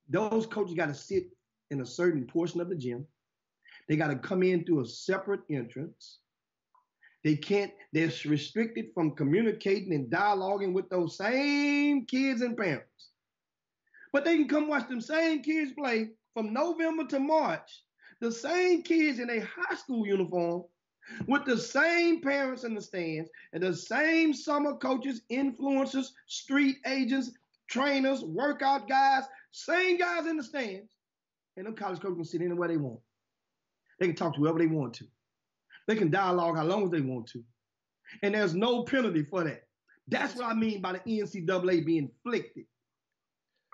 Those coaches got to sit in a certain portion of the gym. They got to come in through a separate entrance. They're restricted from communicating and dialoguing with those same kids and parents. But they can come watch them same kids play from November to March, the same kids in a high school uniform with the same parents in the stands and the same summer coaches, influencers, street agents, trainers, workout guys, same guys in the stands. And them college coaches can sit anywhere they want. They can talk to whoever they want to. They can dialogue how long as they want to. And there's no penalty for that. That's what I mean by the NCAA being inflicted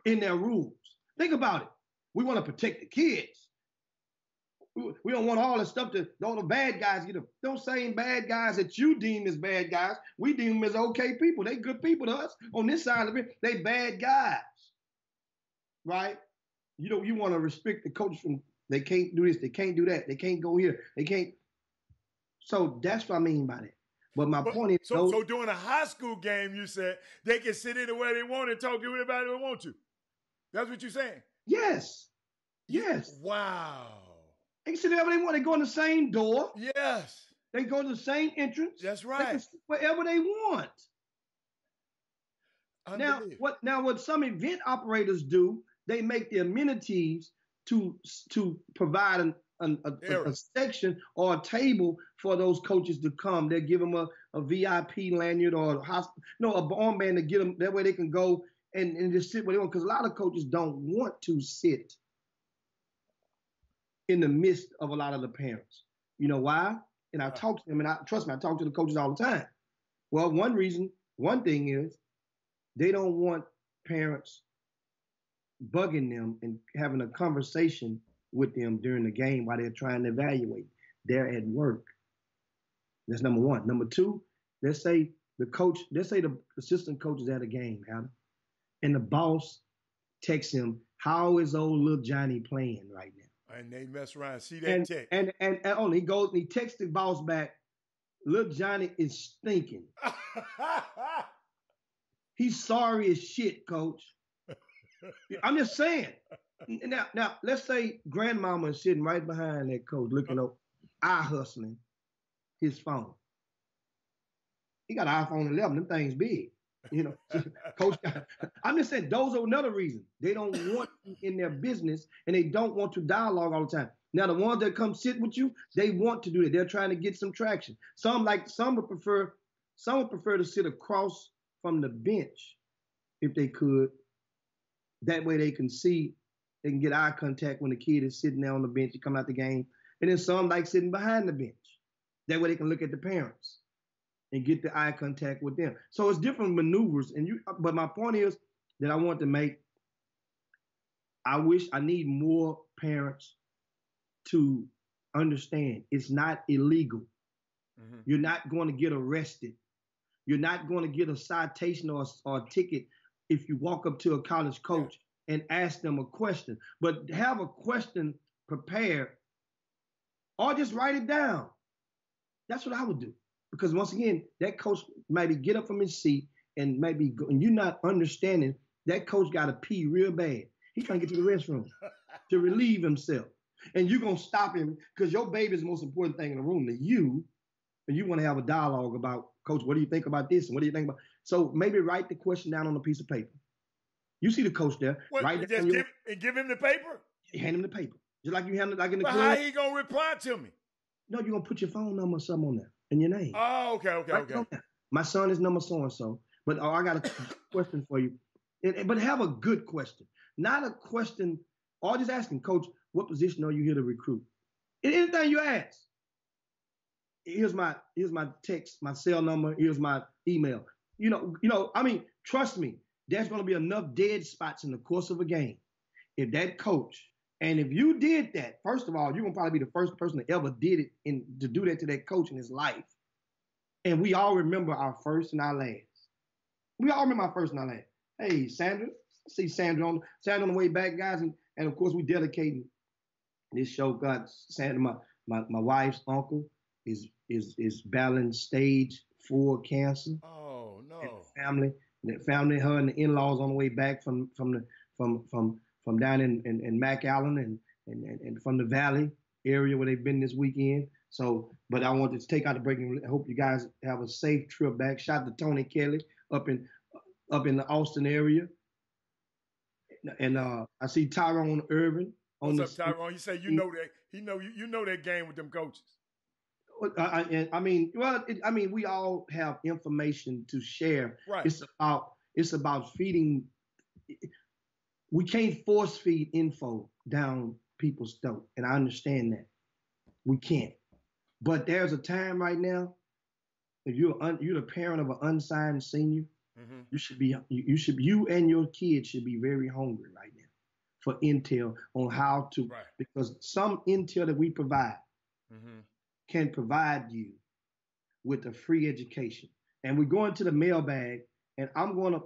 in their rules. Think about it. We want to protect the kids. We don't want all the stuff all the bad guys get them. Those same bad guys that you deem as bad guys, we deem them as okay people. They good people to us. On this side of it, they bad guys. Right? You want to restrict the coaches from, they can't do this, they can't do that, they can't go here, they can't. So that's what I mean by that. But my point is, so during a high school game, you said they can sit anywhere they want and talk to anybody they want to. That's what you're saying? Yes. Yes. Wow. They can sit wherever they want. They go in the same door. Yes. They go to the same entrance. That's right. They can sit wherever they want. Now what some event operators do, they make the amenities to provide a section or a table for those coaches to come. They'll give them a VIP lanyard or a armband to get them. That way they can go and just sit where they want. Because a lot of coaches don't want to sit in the midst of a lot of the parents. You know why? And I talk to them, and trust me, I talk to the coaches all the time. Well, one thing is they don't want parents bugging them and having a conversation with them during the game while they're trying to evaluate. They're at work. That's number one. Number two, let's say the assistant coach is at a game, Adam, and the boss texts him, how is old little Johnny playing right now? And they mess around, see that text. And he goes and he texts the boss back, little Johnny is stinking. He's sorry as shit, coach. I'm just saying. Now, let's say grandmama is sitting right behind that coach, looking up, eye hustling his phone. He got an iPhone 11. Them things big, Coach. I'm just saying those are another reason they don't want you in their business and they don't want to dialogue all the time. Now, the ones that come sit with you, they want to do that. They're trying to get some traction. Some would prefer to sit across from the bench if they could. That way they can get eye contact when the kid is sitting there on the bench and come out the game. And then some like sitting behind the bench. That way they can look at the parents and get the eye contact with them. So it's different maneuvers. But my point is that I want to make I need more parents to understand it's not illegal. Mhm. You're not going to get arrested. You're not going to get a citation or a ticket if you walk up to a college coach and ask them a question. But have a question prepared or just write it down. That's what I would do. Because once again, that coach maybe get up from his seat and maybe go, and you're not understanding that coach got to pee real bad. He's trying to get to the restroom to relieve himself. And you're going to stop him because your baby is the most important thing in the room to you. And you want to have a dialogue about, Coach, what do you think about this? And what do you think about? So maybe write the question down on a piece of paper. You see the coach there. What, just give him the paper? Hand him the paper. Just like you hand it like in the But club. how he going to reply to me? No, you're going to put your phone number or something on there and your name. Oh, okay. My son is number so-and-so. But I got a question for you. But have a good question. Not a question, or just asking, Coach, what position are you here to recruit? Anything you ask. Here's my text, my cell number, here's my email. I mean, trust me, there's going to be enough dead spots in the course of a game. If that coach, and if you did that, first of all, you're going to probably be the first person that ever did it and to do that to that coach in his life. And we all remember our first and our last. We all remember our first and our last. Hey, Sandra, I see Sandra on the way back, guys. And of course, we dedicating this show. God, Sandra, my wife's uncle is battling stage 4 cancer. Oh no! The family, her and the in-laws on the way back from down in McAllen and from the Valley area where they've been this weekend. So, but I wanted to take out the break and I hope you guys have a safe trip back. Shout out to Tony Kelly up in the Austin area. And I see Tyrone Irvin. What's up, Tyrone? You say you know that you know that game with them coaches. I mean, we all have information to share. Right. It's about feeding. We can't force feed info down people's throat, and I understand that. We can't. But there's a time right now. If you're the parent of an unsigned senior, mm-hmm. You and your kids should be very hungry right now for intel on how to, because some intel that we provide mm-hmm. can provide you with a free education. And we're going to the mailbag, and I'm going to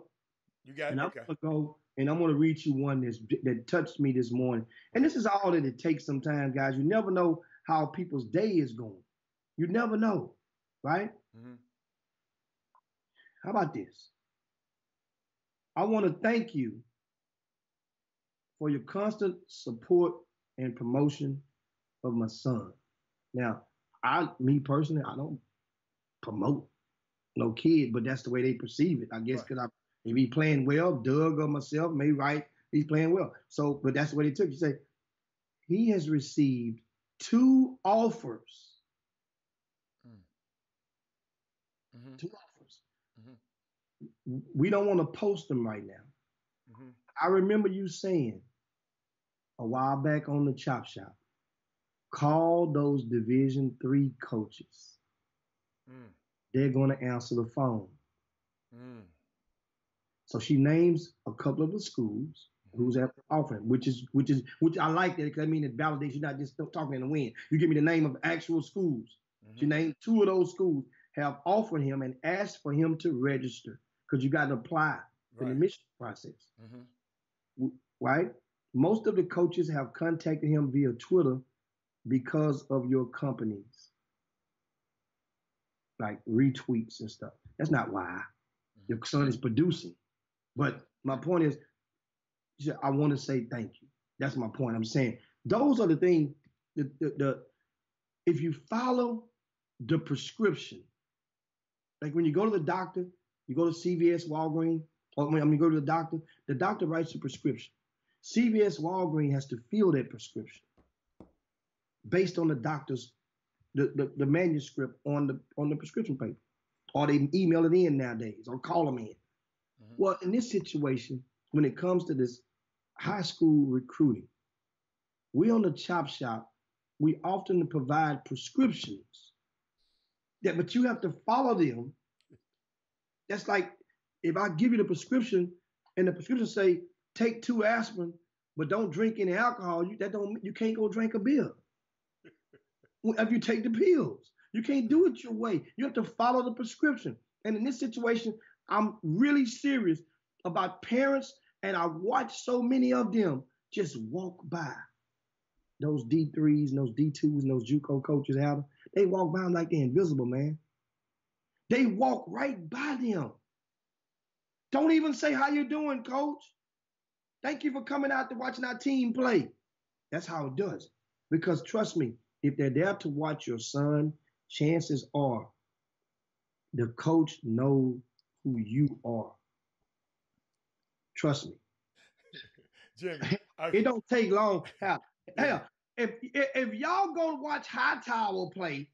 go and I'm going to read you one that touched me this morning. And this is all that it takes sometimes, guys. You never know how people's day is going. You never know, right? Mm-hmm. How about this? I want to thank you for your constant support and promotion of my son. Now, me personally, I don't promote no kid, but that's the way they perceive it. I guess because if he's playing well, Doug or myself may write he's playing well. So, but that's what he took. You say he has received 2 offers. Mm-hmm. 2 offers. Mm-hmm. We don't want to post them right now. Mm-hmm. I remember you saying a while back on the Chop Shop, call those Division III coaches. They're going to answer the phone. So she names a couple of the schools who's offering, which I like that because I mean it validates you're not just talking in the wind. You give me the name of actual schools. She named 2 of those schools have offered him and asked for him to register because you got to apply for the admission process. Right? Most of the coaches have contacted him via Twitter because of your companies, like retweets and stuff. That's not why. Your son is producing. But my point is, I want to say thank you. That's my point. I'm saying those are the things, if you follow the prescription, like when you go to the doctor, you go to CVS, Walgreens, or when you go to the doctor writes a prescription. CVS, Walgreens has to fill that prescription based on the doctor's, the manuscript on the prescription paper. Or they email it in nowadays or call them in. Well, in this situation, when it comes to this high school recruiting, we on the Chop Shop, we often provide prescriptions. But you have to follow them. That's like if I give you the prescription and the prescription say, take 2 aspirin, but don't drink any alcohol, you can't go drink a beer. If you take the pills, you can't do it your way. You have to follow the prescription. And in this situation, I'm really serious about parents, and I watch so many of them just walk by those D3s and those D2s and those JUCO coaches out. They walk by them like they're invisible, man. They walk right by them. Don't even say, how you doing, coach? Thank you for coming out to watching our team play. That's how it does. Because trust me, if they're there to watch your son, chances are the coach knows who you are. Trust me. Jimmy, it don't take long. Hell, if y'all go watch Hightower play,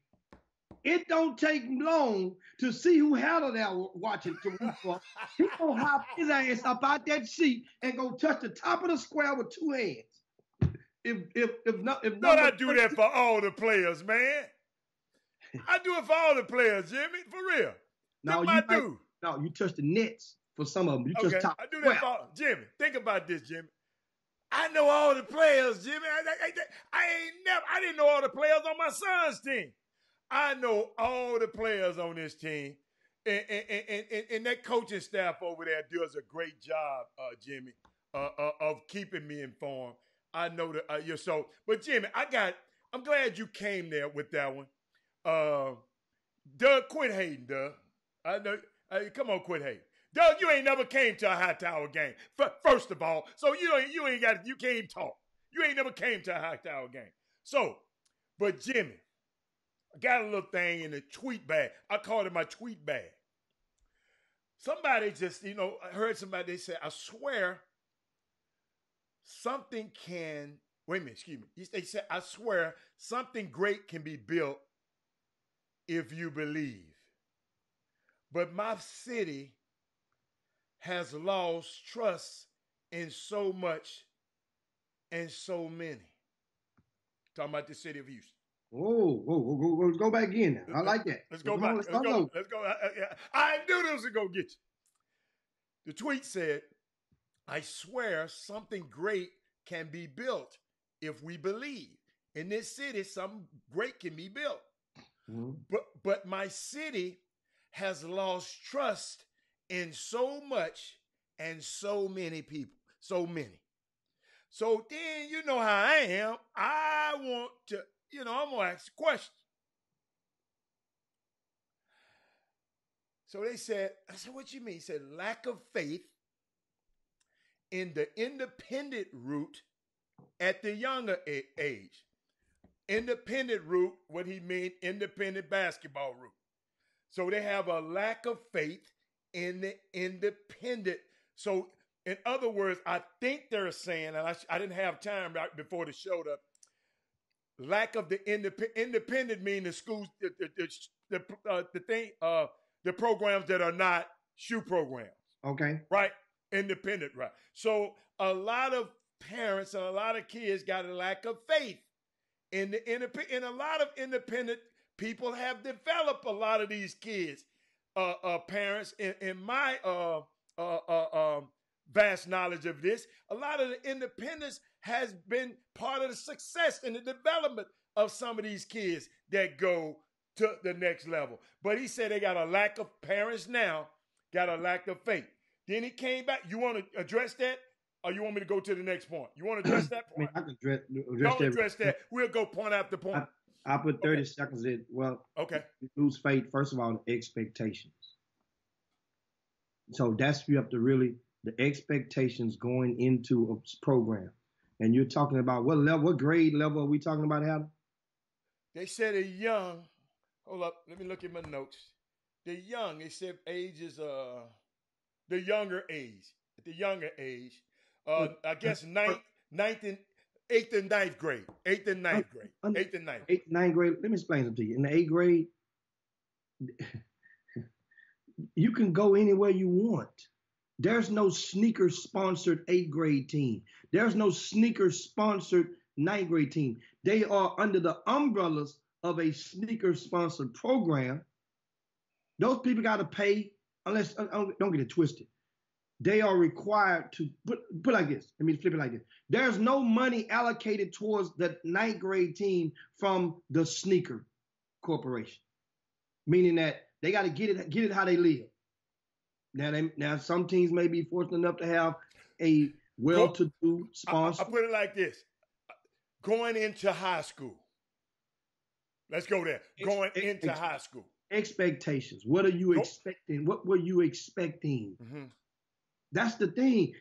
it don't take long to see who Heller there watching. He gonna hop his ass up out that seat and go touch the top of the square with two hands. Don't I do that for all the players, man? I do it for all the players, Jimmy, for real. No, you touch the nets for some of them. You touch top. I do that for all. Jimmy, think about this, Jimmy. I know all the players, Jimmy. I didn't know all the players on my son's team. I know all the players on this team, and that coaching staff over there does a great job, Jimmy, of keeping me informed. I know that you're so. But Jimmy, I'm glad you came there with that one. Doug, quit hating, Doug. I know. Come on, quit hating. Doug, you ain't never came to a Hightower game. First of all, so you can't even talk. You ain't never came to a Hightower game. So, but Jimmy, I got a little thing in the tweet bag. I called it my tweet bag. Somebody just, I heard somebody, they said, I swear something can, wait a minute, excuse me. They said, I swear something great can be built if you believe. But my city has lost trust in so much and so many. Talking about the city of Houston. Whoa, let's go back in now. I like that. Let's go back. Let's go. I knew this was going to get you. The tweet said, I swear something great can be built if we believe. In this city, something great can be built. Mm-hmm. But my city has lost trust in so much and so many people. So many. So then you know how I am. I want to, I'm going to ask a question. So they said, I said, what you mean? He said, lack of faith in the independent route at the younger age. Independent route, what he mean, independent basketball route. So they have a lack of faith in the independent. So in other words, I think they're saying, and I didn't have time right before they showed up, lack of the independent mean the schools, the programs that are not shoe programs. Okay. Right? Independent, right. So a lot of parents and a lot of kids got a lack of faith in the independent, and a lot of independent people have developed a lot of these kids, parents. In my vast knowledge of this, a lot of the independence has been part of the success in the development of some of these kids that go to the next level. But he said they got a lack of parents now, got a lack of faith. Then he came back. You want to address that? Or you want me to go to the next point? You want to address that point? I can address that. We'll go point after point. I'll put 30 seconds in. Well, okay. You lose faith, first of all, the expectations. So that's, you have to really, the expectations going into a program. And you're talking about what level, what grade level are we talking about, Adam? They said a young, hold up, let me look at my notes. The young, they said age is the younger age. At the younger age, I guess 8th and 9th grade. 8th and 9th grade. 8th and 9th. 8th and 9th grade. Let me explain something to you. In the 8th grade, you can go anywhere you want. There's no sneaker-sponsored 8th grade team. There's no sneaker-sponsored 9th grade team. They are under the umbrellas of a sneaker-sponsored program. Those people got to pay, unless, don't get it twisted. they are required to put like this. Let me flip it like this. There's no money allocated towards the 9th grade team from the sneaker corporation, meaning that they got to get it how they live. Now some teams may be fortunate enough to have a well-to-do sponsor. I put it like this: going into high school. Let's go there. Going into high school. Expectations. What are you expecting? What were you expecting? Mm-hmm. That's the thing.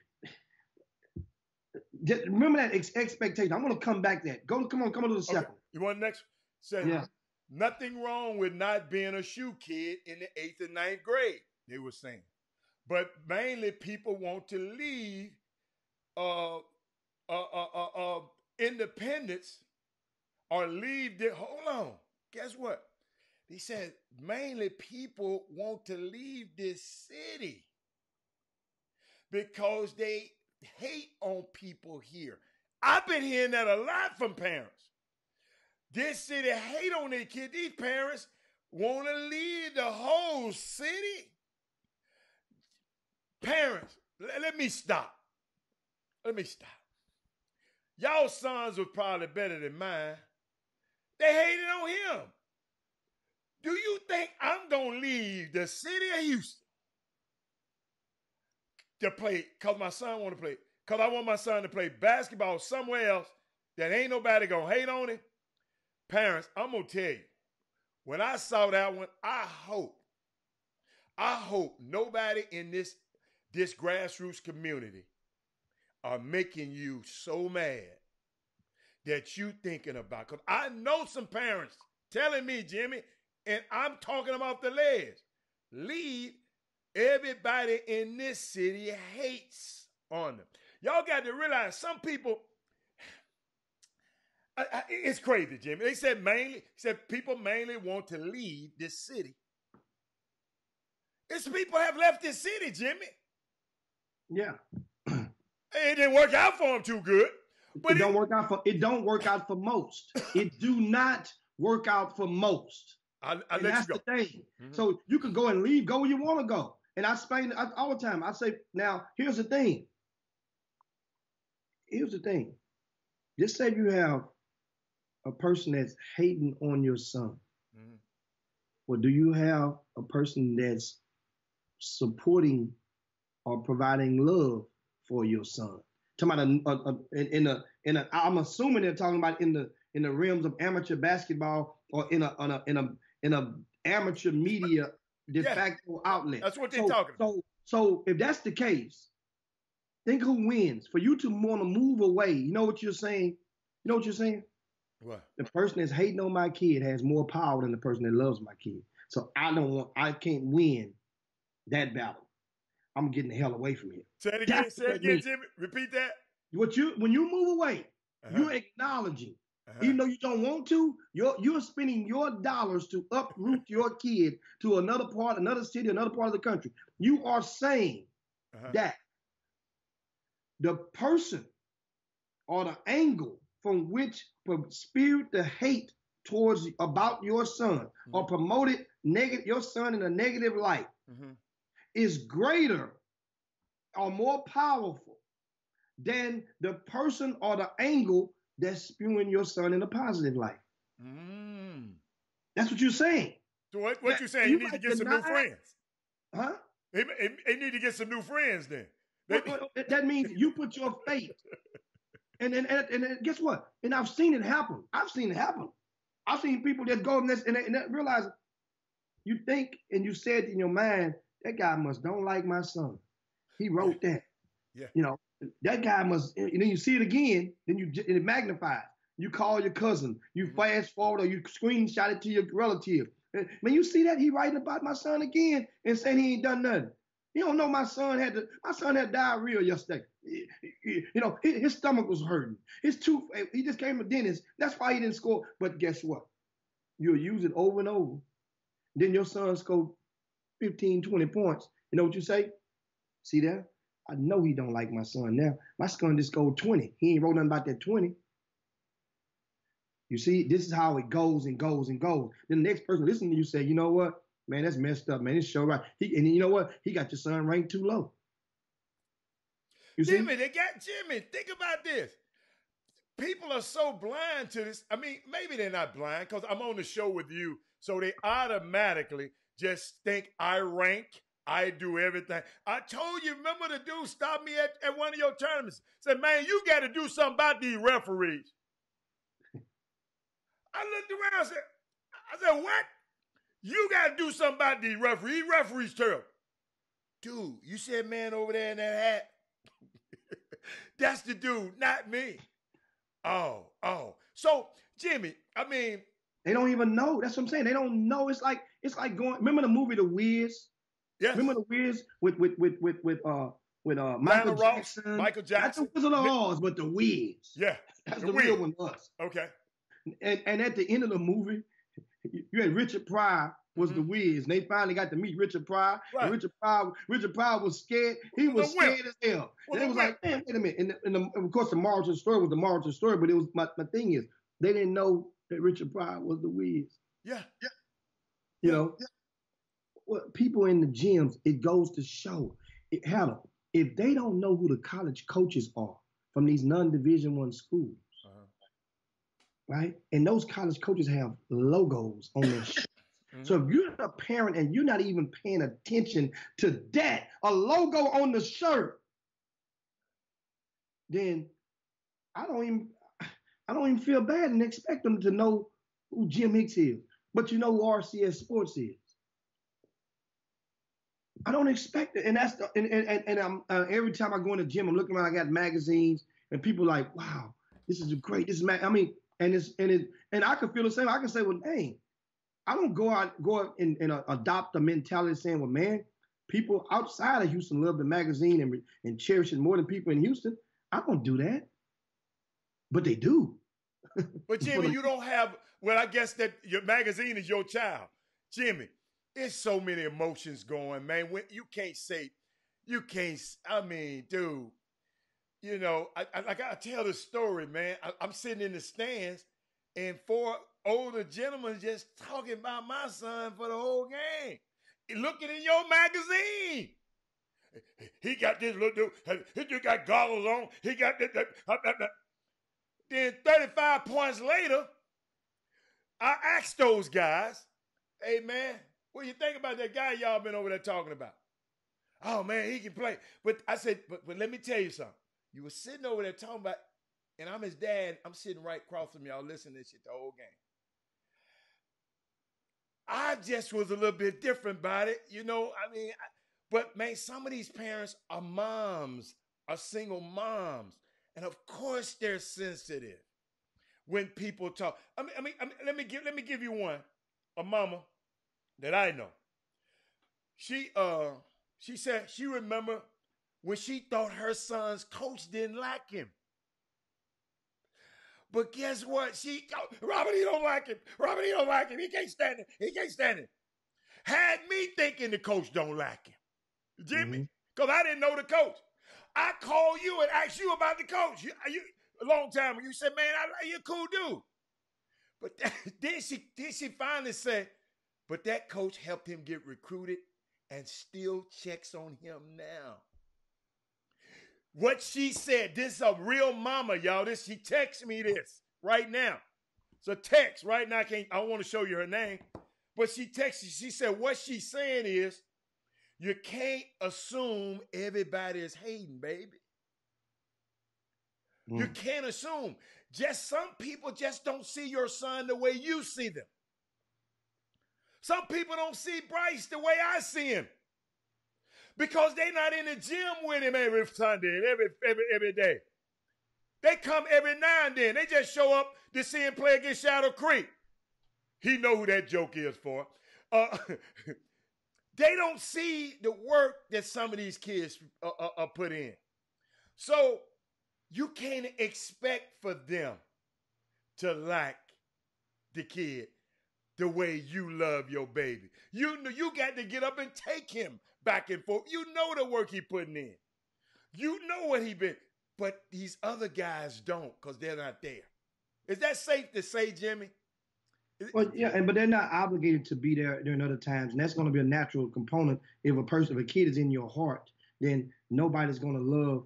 Just remember that expectation. I'm going to come back to that. Come on to the second. Okay. You want the next? Say, yeah. Nothing wrong with not being a shoe kid in the 8th and 9th grade, they were saying. But mainly people want to leave independence or leave their, hold on, guess what? He said mainly people want to leave this city because they hate on people here. I've been hearing that a lot from parents. This city hate on their kids. These parents want to leave the whole city. Parents, let me stop. Y'all sons were probably better than mine. They hated on him. Do you think I'm going to leave the city of Houston to play because my son want to play? Because I want my son to play basketball somewhere else that ain't nobody going to hate on him? Parents, I'm going to tell you, when I saw that one, I hope nobody in this grassroots community are making you so mad that you thinking about. Because I know some parents telling me, Jimmy, and I'm talking about the ledge, leave. Everybody in this city hates on them. Y'all got to realize some people, it's crazy, Jimmy. They said people mainly want to leave this city. It's people have left this city, Jimmy. Yeah. It didn't work out for them too good. But it don't work out for most. It do not work out for most. And that's the thing. Mm-hmm. So you can go and leave, go where you want to go. And I explain all the time. I say, now, here's the thing. Just say you have a person that's hating on your son. Mm-hmm. Well, do you have a person that's supporting or providing love for your son? Talking about I'm assuming they're talking about in the realms of amateur basketball or in a amateur media de facto outlet. That's what they're talking about. So if that's the case, think who wins. For you to want to move away, you know what you're saying? What? The person that's hating on my kid has more power than the person that loves my kid. So I can't win that battle. I'm getting the hell away from here. Say it again, Jimmy. Repeat that. When you move away, you're acknowledging. Even though you don't want to, you're spending your dollars to uproot your kid to another city, another part of the country. You are saying that the person or the angle from which spewed the hate about your son or promoted your son in a negative light is greater or more powerful than the person or the angle that's spewing your son in a positive light. That's what you're saying. So what you're saying, you need to get some new friends. Huh? They need to get some new friends then. That means you put your faith. And guess what? And I've seen it happen. I've seen people that go and realize you think and you said in your mind, that guy must don't like my son. He wrote that. Yeah. You know, that guy must, and then you see it again, then it magnifies. You call your cousin, you fast forward or you screenshot it to your relative. Man, you see that? He writing about my son again and saying he ain't done nothing. You don't know my son had diarrhea yesterday. You know, his stomach was hurting. He just came to the dentist. That's why he didn't score. But guess what? You'll use it over and over. Then your son scored 15, 20 points. You know what you say? See that? I know he don't like my son now. My son just scored 20. He ain't wrote nothing about that 20. You see, this is how it goes and goes and goes. Then the next person listening to you say, you know what? Man, that's messed up, man. It's show right. And you know what? He got your son ranked too low. You see? Jimmy, they got Jimmy. Think about this. People are so blind to this. I mean, maybe they're not blind because I'm on the show with you. So they automatically just think I rank, I do everything. I told you, remember the dude stopped me at one of your tournaments. Said, man, you got to do something about these referees. I looked around and I said, what? You got to do something about these referees. These referees terrible. Dude, you said man over there in that hat. That's the dude, not me. Oh. So, Jimmy, I mean, they don't even know. That's what I'm saying. They don't know. It's like going. Remember the movie The Wiz? Yes. Remember The Wiz with Michael Jackson? Michael Jackson. Not the Wizard of Oz, but The Wiz. Yeah. That's the real one to us. Okay. And at the end of the movie, you had Richard Pryor was the Wiz. And they finally got to meet Richard Pryor. Right. And Richard Pryor was scared. He was scared as hell. And it was like, man, wait a minute. And of course, the moral of the story was the moral of the story. But it was my thing is, they didn't know that Richard Pryor was the Wiz. Yeah. You know, well, people in the gyms, it goes to show, if they don't know who the college coaches are from these non-Division I schools, right? And those college coaches have logos on their shirts. So if you're a parent and you're not even paying attention to that, a logo on the shirt, then I don't even feel bad and expect them to know who Jim Hicks is. But you know who RCS Sports is. I don't expect it. And that's and I'm every time I go in the gym, I'm looking around, I got magazines and people like, wow, this is great. This is I mean, and I can feel the same. I can say, well, dang, I don't go out and adopt the mentality saying, well, man, people outside of Houston love the magazine and cherish it more than people in Houston. I don't do that. But they do. But Jimmy, you don't have, well, I guess that your magazine is your child. Jimmy, there's so many emotions going, man. When you can't, I mean, dude, you know, I got to tell the story, man. I'm sitting in the stands and 4 older gentlemen just talking about my son for the whole game. Looking in your magazine. He got this little dude. He just got goggles on. He got that. Then 35 points later, I asked those guys, hey, man, what do you think about that guy y'all been over there talking about? Oh, man, he can play. But I said, but let me tell you something. You were sitting over there talking about, and I'm his dad. I'm sitting right across from y'all listening to this shit the whole game. I just was a little bit different about it, you know. I mean, but man, some of these parents are moms, are single moms. And of course they're sensitive when people talk. I mean, let me give you one. A mama that I know. She said she remember when she thought her son's coach didn't like him. But guess what? Robert, he don't like him. Robert, he don't like him. He can't stand it. He can't stand it. Had me thinking the coach don't like him. Jimmy, because I didn't know the coach. I called you and asked you about the coach. You a long time ago. You said, man, you're a cool dude. But then she finally said, but that coach helped him get recruited and still checks on him now. What she said, this is a real mama, y'all. She texts me this right now. It's a text right now. I don't want to show you her name. But she texted, she said, what she's saying is, you can't assume everybody is hating, baby. You can't assume. Just some people just don't see your son the way you see them. Some people don't see Bryce the way I see him. Because they're not in the gym with him every Sunday and every day. They come every now and then. They just show up to see him play against Shadow Creek. He know who that joke is for. They don't see the work that some of these kids are put in. So you can't expect for them to like the kid the way you love your baby. You got to get up and take him back and forth. You know the work he putting in. You know what he been. But these other guys don't because they're not there. Is that safe to say, Jimmy? Well, yeah, but they're not obligated to be there during other times, and that's going to be a natural component. If a kid is in your heart, then nobody's going to love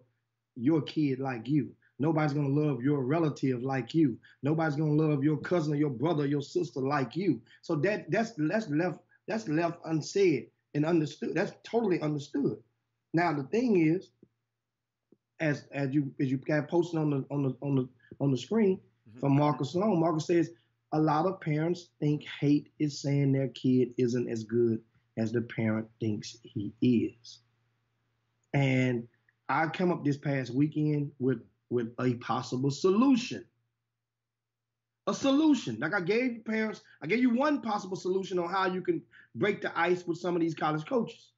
your kid like you. Nobody's gonna love your relative like you. Nobody's gonna love your cousin or your brother or your sister like you. So that's left unsaid and understood. That's totally understood. Now the thing is, as you got posted on the screen from Marcus Sloan, Marcus says a lot of parents think hate is saying their kid isn't as good as the parent thinks he is. And I come up this past weekend with a possible solution. A solution. Like I gave you one possible solution on how you can break the ice with some of these college coaches.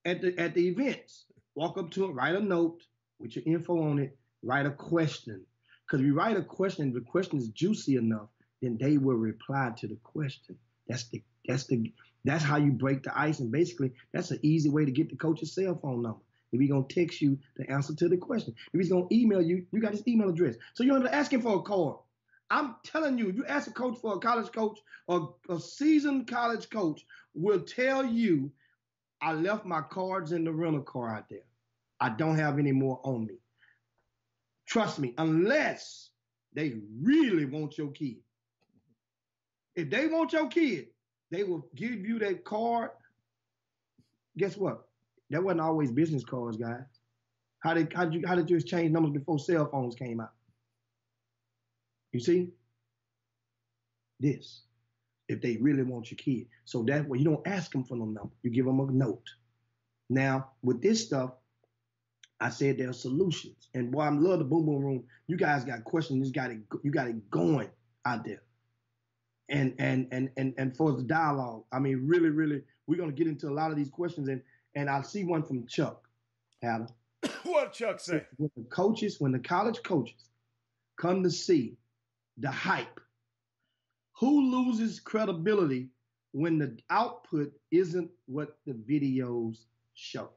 At the events, walk up to them, write a note with your info on it, write a question. Because if you write a question, if the question is juicy enough, then they will reply to the question. That's how you break the ice. And basically, that's an easy way to get the coach's cell phone number. If he's going to text you the answer to the question. If he's going to email you, you got his email address. So you don't have to ask him for a card. I'm telling you, if you ask a coach for a college coach, or a seasoned college coach will tell you, I left my cards in the rental car out there. I don't have any more on me. Trust me, unless they really want your kid. If they want your kid, they will give you that card. Guess what? That wasn't always business cards, guys. How did you exchange numbers before cell phones came out? You see? This. If they really want your kid. So that way you don't ask them for no number. You give them a note. Now, with this stuff, I said there are solutions. And boy, I love the Boom Boom Room. You guys got questions. You got it going out there. And for the dialogue, I mean, really, really, we're gonna get into a lot of these questions. And I see one from Chuck, Adam. What Chuck say? When the college coaches come to see the hype, who loses credibility when the output isn't what the videos show?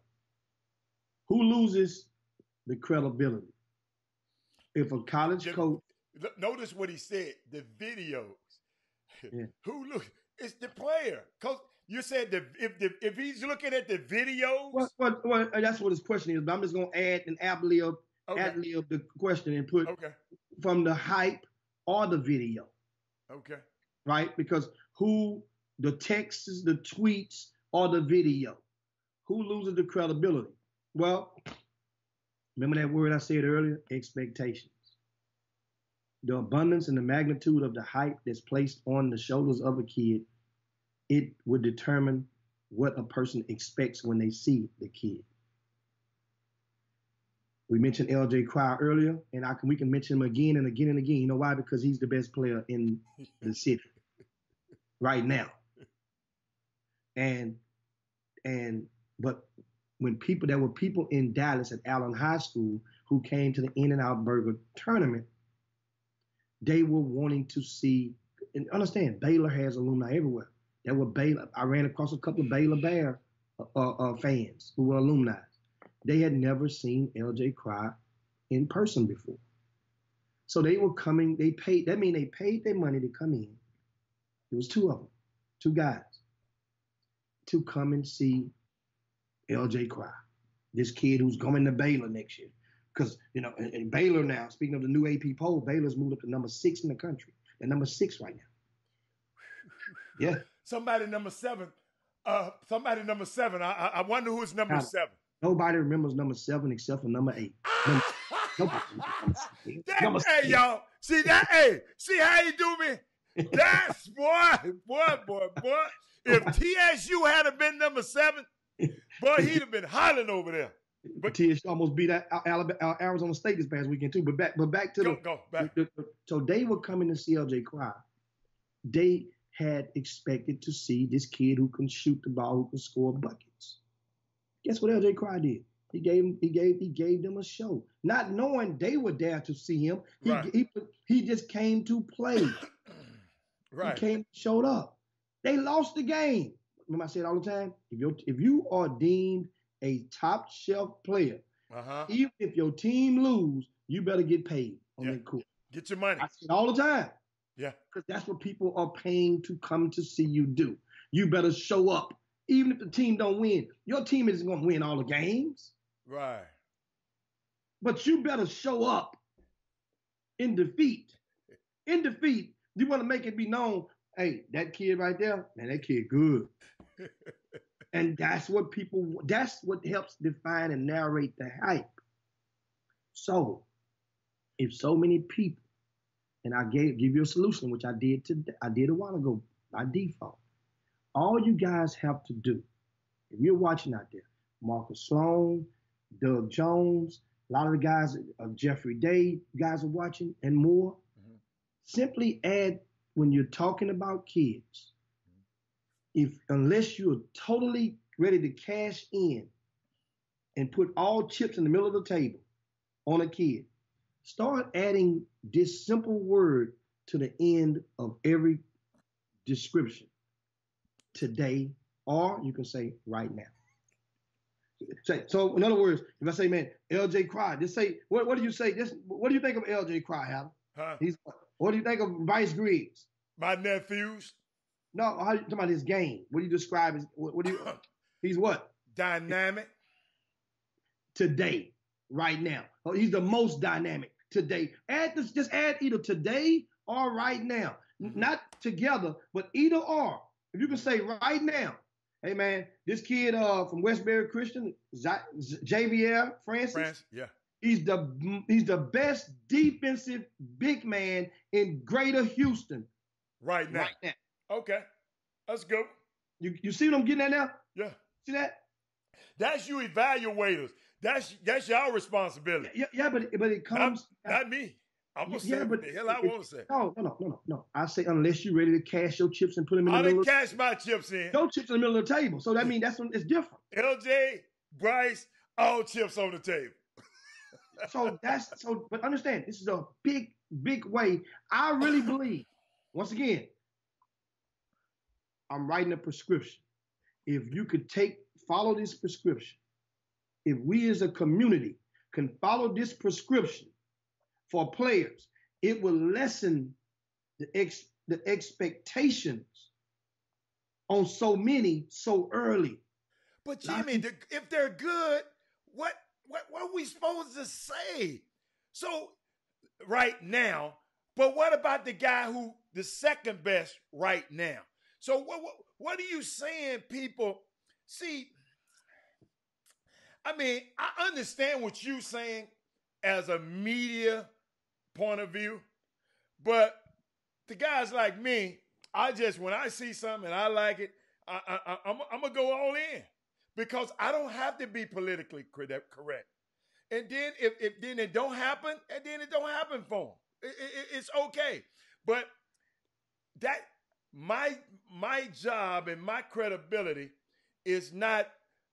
Who loses the credibility? If a college coach... Notice what he said, the videos. Yeah. Who look? It's the player. Coach, you said if he's looking at the videos. Well, that's what his question is. But I'm just gonna add an ad-lib the question and put from the hype or the video. Okay. Right? Because who the texts, the tweets, or the video, who loses the credibility? Well, remember that word I said earlier? Expectations. The abundance and the magnitude of the hype that's placed on the shoulders of a kid, it would determine what a person expects when they see the kid. We mentioned LJ Cryer earlier, and we can mention him again and again and again. You know why? Because he's the best player in the city right now. But when there were people in Dallas at Allen High School who came to the In-N-Out Burger tournament, they were wanting to see, and understand, Baylor has alumni everywhere. There were Baylor. I ran across a couple of Baylor Bear fans who were alumni. They had never seen LJ Cryer in person before. So they were coming, they paid their money to come in. There was two of them, two guys, to come and see LJ Cryer, this kid who's coming to Baylor next year. Because, in Baylor now, speaking of the new AP poll, Baylor's moved up to number 6 in the country. They're number 6 right now. Yeah. Somebody number 7. I wonder who's number 7. Nobody remembers number 7 except for number 8. Hey, y'all. See that? Hey, see how you do me? That's boy. If TSU had been number 7, boy, he'd have been hollering over there. But TSU almost beat Arizona State this past weekend too. But back to back. So they were coming to see LJ Cryer. They had expected to see this kid who can shoot the ball, who can score buckets. Guess what LJ Cryer did? He gave them a show, not knowing they were there to see him. He just came to play. Right. He showed up. They lost the game. Remember I said all the time, if you are deemed a top shelf player, even if your team lose, you better get paid on that court. Get your money. I say it all the time. Yeah. Because that's what people are paying to come to see you do. You better show up. Even if the team don't win, your team isn't going to win all the games. Right. But you better show up in defeat. In defeat, you want to make it be known, hey, that kid right there, man, that kid good. And that's what helps define and narrate the hype. So, if so many people, and I give you a solution, which I did a while ago by default. All you guys have to do, if you're watching out there, Marcus Sloan, Doug Jones, a lot of the guys, Jeffrey Day, guys are watching, and more. Mm-hmm. Simply add, when you're talking about kids, unless you're totally ready to cash in and put all chips in the middle of the table on a kid, start adding this simple word to the end of every description. Today, or you can say right now. So in other words, if I say, man, LJ Cry, just say, what do you say? What do you think of LJ Cry, Hal? Huh? What do you think of Bryce Griggs? My nephews. No, how you talking about his game? What do you describe as, what do you, he's what? Dynamic. Today, right now. Oh, he's the most dynamic today. Just add either today or right now. Mm-hmm. Not together, but either or. If you can say right now, hey man, this kid from Westbury Christian, Javier Francis, yeah, he's the best defensive big man in Greater Houston right now. Okay, let's go. You see what I'm getting at now? Yeah. See that? That's you evaluators. That's your responsibility. Yeah, but it comes not me. I'm gonna say what the hell I want to say. No. I say unless you're ready to cash your chips and put them in the middle. I didn't cash my chips in. Your chips in the middle of the table. So that means it's different. LJ, Bryce, all chips on the table. But understand, this is a big way. I really believe, once again, I'm writing a prescription. If you could follow this prescription, if we as a community can follow this prescription for players, it will lessen the expectations on so many so early. But Jimmy, if they're good, what are we supposed to say? So right now, but what about the guy who the second best right now? So what are you saying, people? See, I mean, I understand what you're saying as a media point of view, but the guys like me, when I see something and I like it, I'm gonna go all in because I don't have to be politically correct. And then if then it don't happen, and then it don't happen for them. It's okay, but that my job and my credibility is not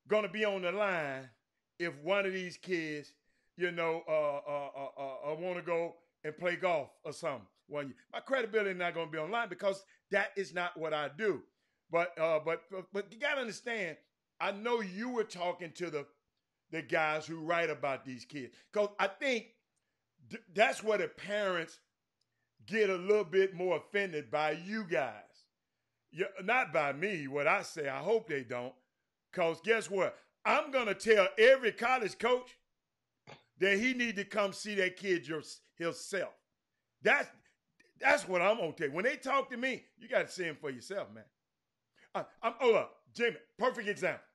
gonna be on the line if one of these kids, want to go and play golf or something. My credibility is not going to be online because that is not what I do. But you got to understand, I know you were talking to the guys who write about these kids because I think that's where the parents get a little bit more offended by you guys. Not by me, what I say. I hope they don't. Because guess what? I'm going to tell every college coach that he need to come see that kid himself. That's what I'm going to tell you. When they talk to me, you got to see him for yourself, man. Jimmy, perfect example.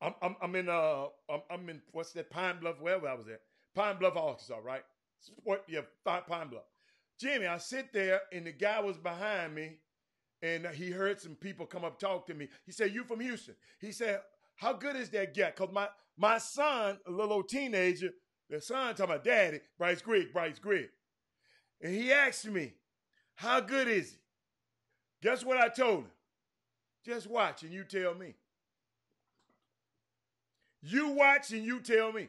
I'm in what's that, Pine Bluff, wherever I was at. Pine Bluff, Arkansas, right? Pine Bluff. Jimmy, I sit there and the guy was behind me and he heard some people come up talk to me. He said, "You from Houston?" He said, "How good is that guy?" Because my son, a little old teenager, the son talking about daddy, Bryce Griggs. And he asked me, "How good is he?" Guess what I told him? Just watch and you tell me. You watch and you tell me.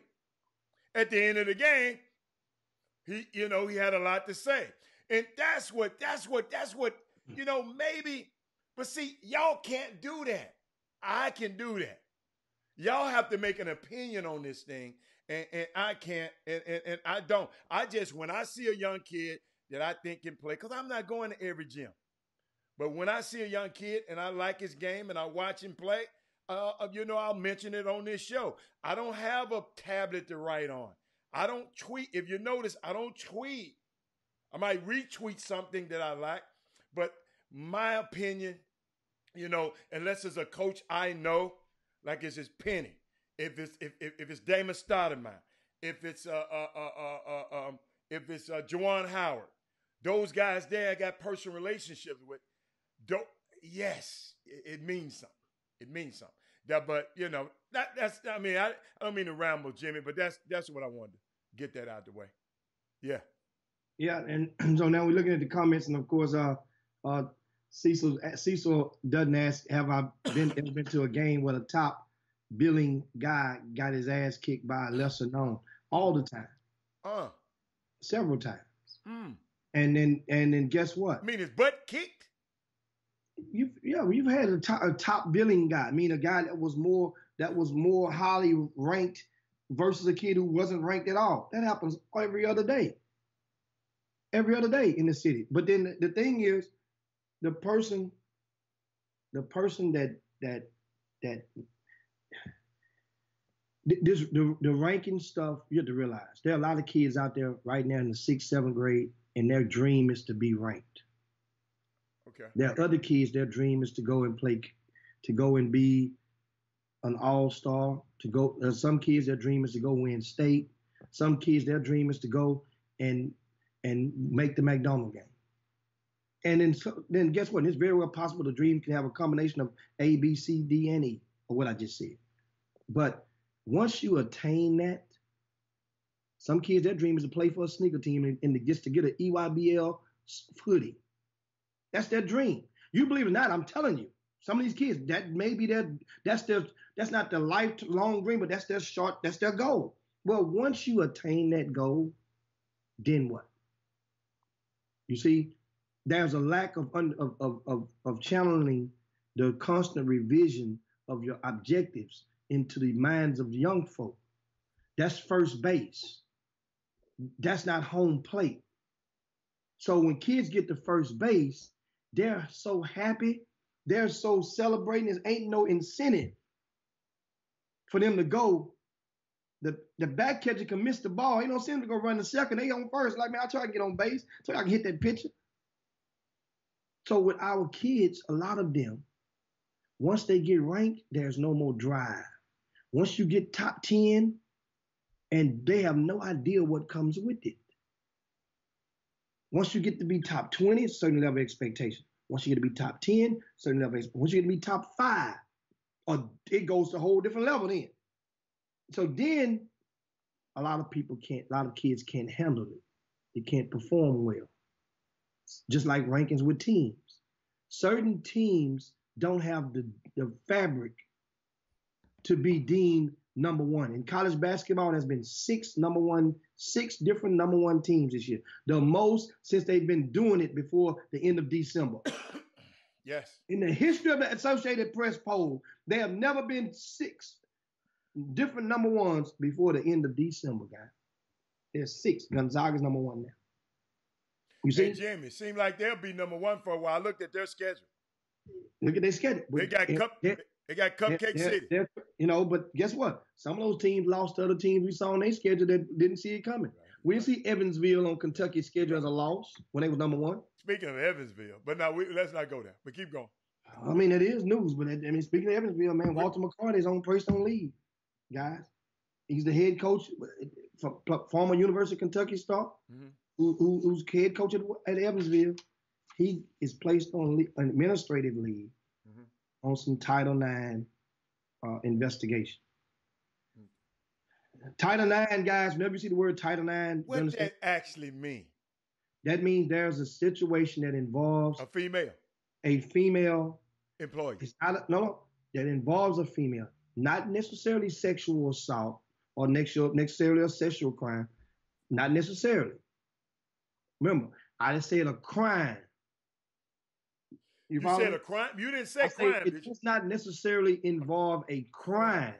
At the end of the game, he had a lot to say. And that's what, maybe, but see, y'all can't do that. I can do that. Y'all have to make an opinion on this thing, and I can't, and I don't. When I see a young kid that I think can play, because I'm not going to every gym, but when I see a young kid and I like his game and I watch him play, I'll mention it on this show. I don't have a tablet to write on. I don't tweet. If you notice, I don't tweet. I might retweet something that I like, but my opinion, you know, unless it's a coach I know, like it's his Penny, if it's Damon Stoudemire, if it's Juwan Howard, those guys there I got personal relationships with. Yes, it means something. It means something. But you know, that's. I mean, I don't mean to ramble, Jimmy, but that's what I wanted to get that out the way. Yeah. Yeah, and so now we're looking at the comments, and of course, Cecil doesn't ask, have I been to a game where the top billing guy got his ass kicked by a lesser known? All the time. Several times. And then guess what? I mean, his butt kicked? You've had a top billing guy. I mean, a guy that was more highly ranked versus a kid who wasn't ranked at all. That happens every other day. Every other day in the city. But then the thing is, the person that the ranking stuff, you have to realize there are a lot of kids out there right now in the 6th, 7th grade, and their dream is to be ranked. Okay. There are other kids, their dream is to go and be an all-star, some kids, their dream is to go win state. Some kids, their dream is to go and make the McDonald's game. And then guess what? It's very well possible the dream can have a combination of A, B, C, D, and E, or what I just said. But once you attain that, some kids, their dream is to play for a sneaker team and just to get an EYBL hoodie. That's their dream. You believe it or not, I'm telling you, some of these kids, that's not their lifelong dream, but that's their goal. Well, once you attain that goal, then what? You see, there's a lack of channeling the constant revision of your objectives into the minds of young folk. That's first base. That's not home plate. So when kids get to first base, they're so happy, they're so celebrating. There ain't no incentive for them to go. The back catcher can miss the ball. You don't see them to go run the second. They on first. Like, man, I try to get on base so I can hit that pitcher. So with our kids, a lot of them, once they get ranked, there's no more drive. Once you get top 10, and they have no idea what comes with it. Once you get to be top 20, it's a certain level of expectation. Once you get to be top 10, certain level of expectation. Once you get to be top 5, or it goes to a whole different level then. So then a lot of kids can't handle it. They can't perform well. Just like rankings with teams. Certain teams don't have the fabric to be deemed number one. In college basketball, there's been six different number one teams this year. The most since they've been doing it before the end of December. Yes. In the history of the Associated Press poll, there have never been 6 different number ones before the end of December, guys. There's 6. Gonzaga's number one now. You see? Hey, Jimmy, it seemed like they'll be number one for a while. I looked at their schedule. Look at their schedule. They got Cupcake City. But guess what? Some of those teams lost to other teams we saw on their schedule that didn't see it coming. Right. We didn't see Evansville on Kentucky's schedule as a loss when they was number one. Speaking of Evansville, but now let's not go there. But keep going. I mean, it is news, but speaking of Evansville, man, Walter McCarty is on personal leave, guys. He's the head coach, former University of Kentucky star, who's head coach at Evansville. He is placed on administrative leave on some Title IX investigation. Title IX, guys, whenever you see the word Title IX. What does that actually mean? That means there's a situation that involves a female employee. That involves a female. Not necessarily sexual assault or necessarily a sexual crime. Not necessarily. Remember, I just said a crime. You said a crime? You didn't say crime. It does not necessarily involve a crime,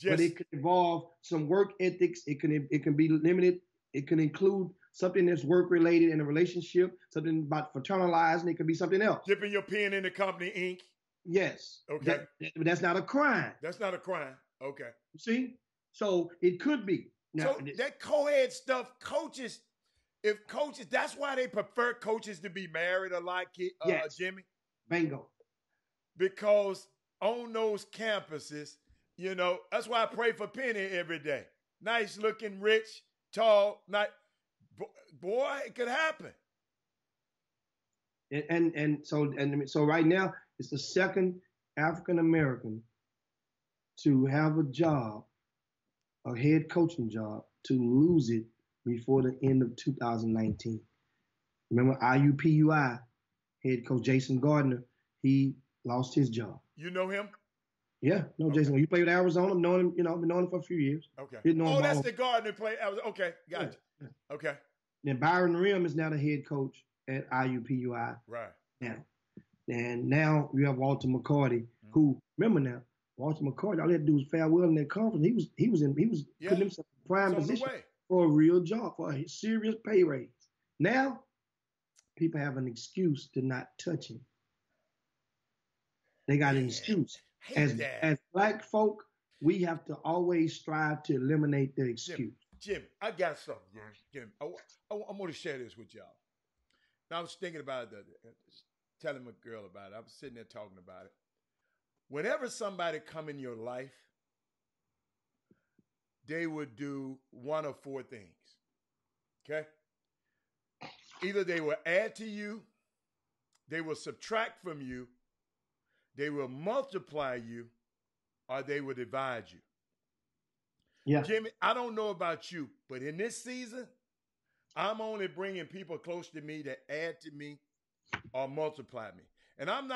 but it could involve some work ethics. It can be limited. It can include something that's work related in a relationship, something about fraternalizing. It could be something else. Dipping your pen in the company ink. Yes. Okay. That's not a crime. That's not a crime. Okay. See? So it could be. Now, So that co-ed stuff, coaches, that's why they prefer coaches to be married a lot, yes, Jimmy. bingo. Because on those campuses, that's why I pray for Penny every day. Nice looking, rich, tall, boy, it could happen. And so right now it's the second African American to have a job, a head coaching job, to lose it before the end of 2019. Remember IUPUI head coach Jason Gardner, he lost his job. You know him? Yeah, no, okay. Jason. You played with Arizona. I've known him, been knowing him for a few years. Okay. That's the Gardner play. Okay, gotcha. Yeah. Okay. Then Byron Rim is now the head coach at IUPUI. Right. Now. And now you have Walter McCarty, who, remember now, Walter McCarty, all he had to do was fare well in that conference. He was putting himself in prime position for a real job, for a serious pay raise. Now, people have an excuse to not touch him. They got an excuse. As black folk, we have to always strive to eliminate the excuse. Jim, I got something, Jim. I'm going to share this with y'all. Now, I was thinking about it, telling my girl about it. I was sitting there talking about it. Whenever somebody come in your life, they would do one of four things, okay? Either they will add to you, they will subtract from you, they will multiply you, or they will divide you. Yeah. Jimmy, I don't know about you, but in this season, I'm only bringing people close to me that add to me or multiply me. And I'm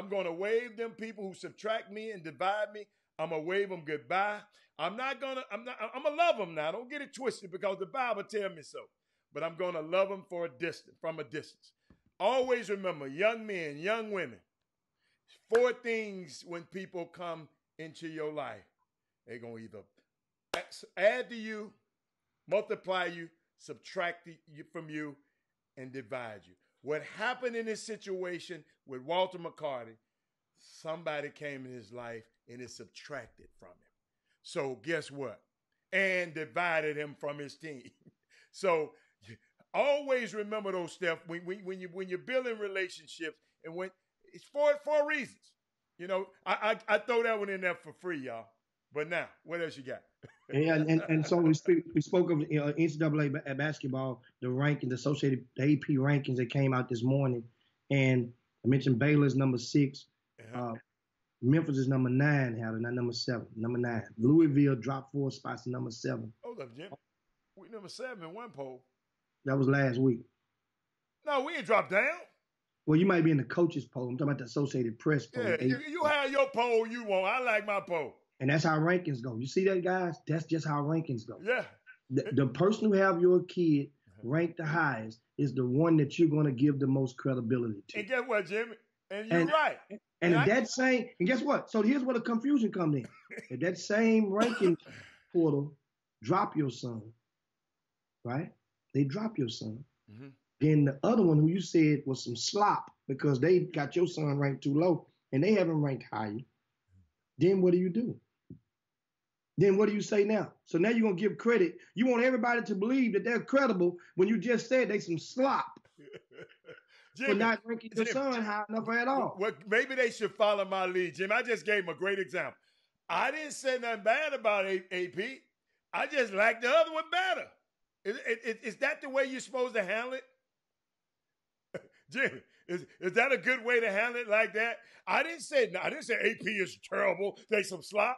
going to wave them people who subtract me and divide me. I'm going to wave them goodbye. I'm going to love them now. Don't get it twisted because the Bible tells me so. But I'm going to love them from a distance. Always remember, young men, young women, four things when people come into your life. They're going to either add to you, multiply you, subtract from you, and divide you. What happened in this situation with Walter McCarty, somebody came in his life and it subtracted from him. So guess what? And divided him from his team. So always remember those steps when you're building relationships, and when it's for reasons. I throw that one in there for free, y'all. But now, what else you got? and so we spoke of NCAA basketball, the rankings, the associated AP rankings that came out this morning, and I mentioned Baylor's number 6, Memphis is number 9, Howard, not number 7, number 9. Louisville dropped 4 spots to number 7. Hold up, Jim. We number 7 in one poll. That was last week. No, we ain't dropped down. Well, you might be in the coaches poll. I'm talking about the Associated Press poll. Yeah, you have your poll you want. I like my poll. And that's how rankings go. You see that, guys? That's just how rankings go. Yeah. The person who have your kid ranked the highest is the one that you're going to give the most credibility to. And guess what, Jimmy? And you're right. And guess what? So here's where the confusion comes in. If that same ranking portal drop your son, right? They drop your son. Mm-hmm. Then the other one who you said was some slop because they got your son ranked too low and they haven't ranked higher. Then what do? Then what do you say now? So now you're going to give credit. You want everybody to believe that they're credible when you just said they some slop. Jimmy, for not ranking your son high enough at all. Well, maybe they should follow my lead, Jim. I just gave him a great example. I didn't say nothing bad about AP. I just like the other one better. Is that the way you're supposed to handle it? Jimmy, is that a good way to handle it like that? I didn't say AP is terrible. They some slop.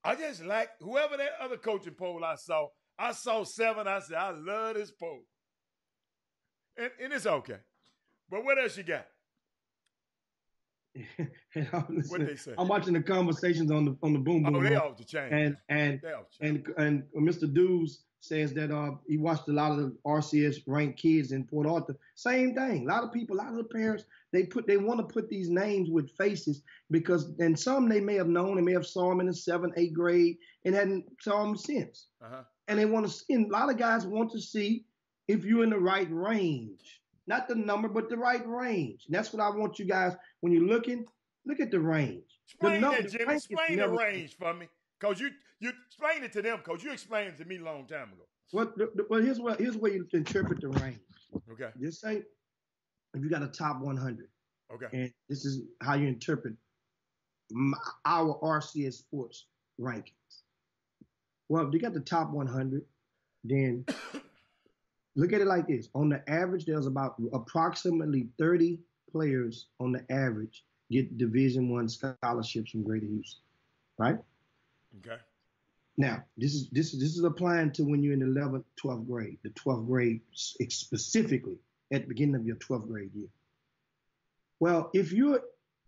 I just like whoever that other coaching poll I saw. I saw 7. I said, I love this poll. And it's okay. But what else you got? What they say? I'm watching the conversations on the Boom Boom. Oh, they off the chain. And Mr. Dews says that he watched a lot of the RCS ranked kids in Port Arthur. Same thing. A lot of people, a lot of the parents, they want to put these names with faces because, and some they may have known, they may have saw them in the 7th, 8th grade and hadn't saw them since. Uh-huh. And they want to see, and a lot of guys want to see if you're in the right range. Not the number, but the right range. And that's what I want you guys, when you're looking, look at the range. Explain that, Jim. Explain the range for me. Coach, you explained it to them, Coach. You explained it to me a long time ago. Well, here's where you interpret the range. Okay. Just say if you got a top 100. Okay. And this is how you interpret our RCS Sports rankings. Well, if you got the top 100, then look at it like this. On the average, there's about approximately 30 players on the average get Division I scholarships from Greater Houston, right? Okay. Now, this is applying to when you're in the 11th, 12th grade, the 12th grade specifically at the beginning of your 12th grade year. Well, if you're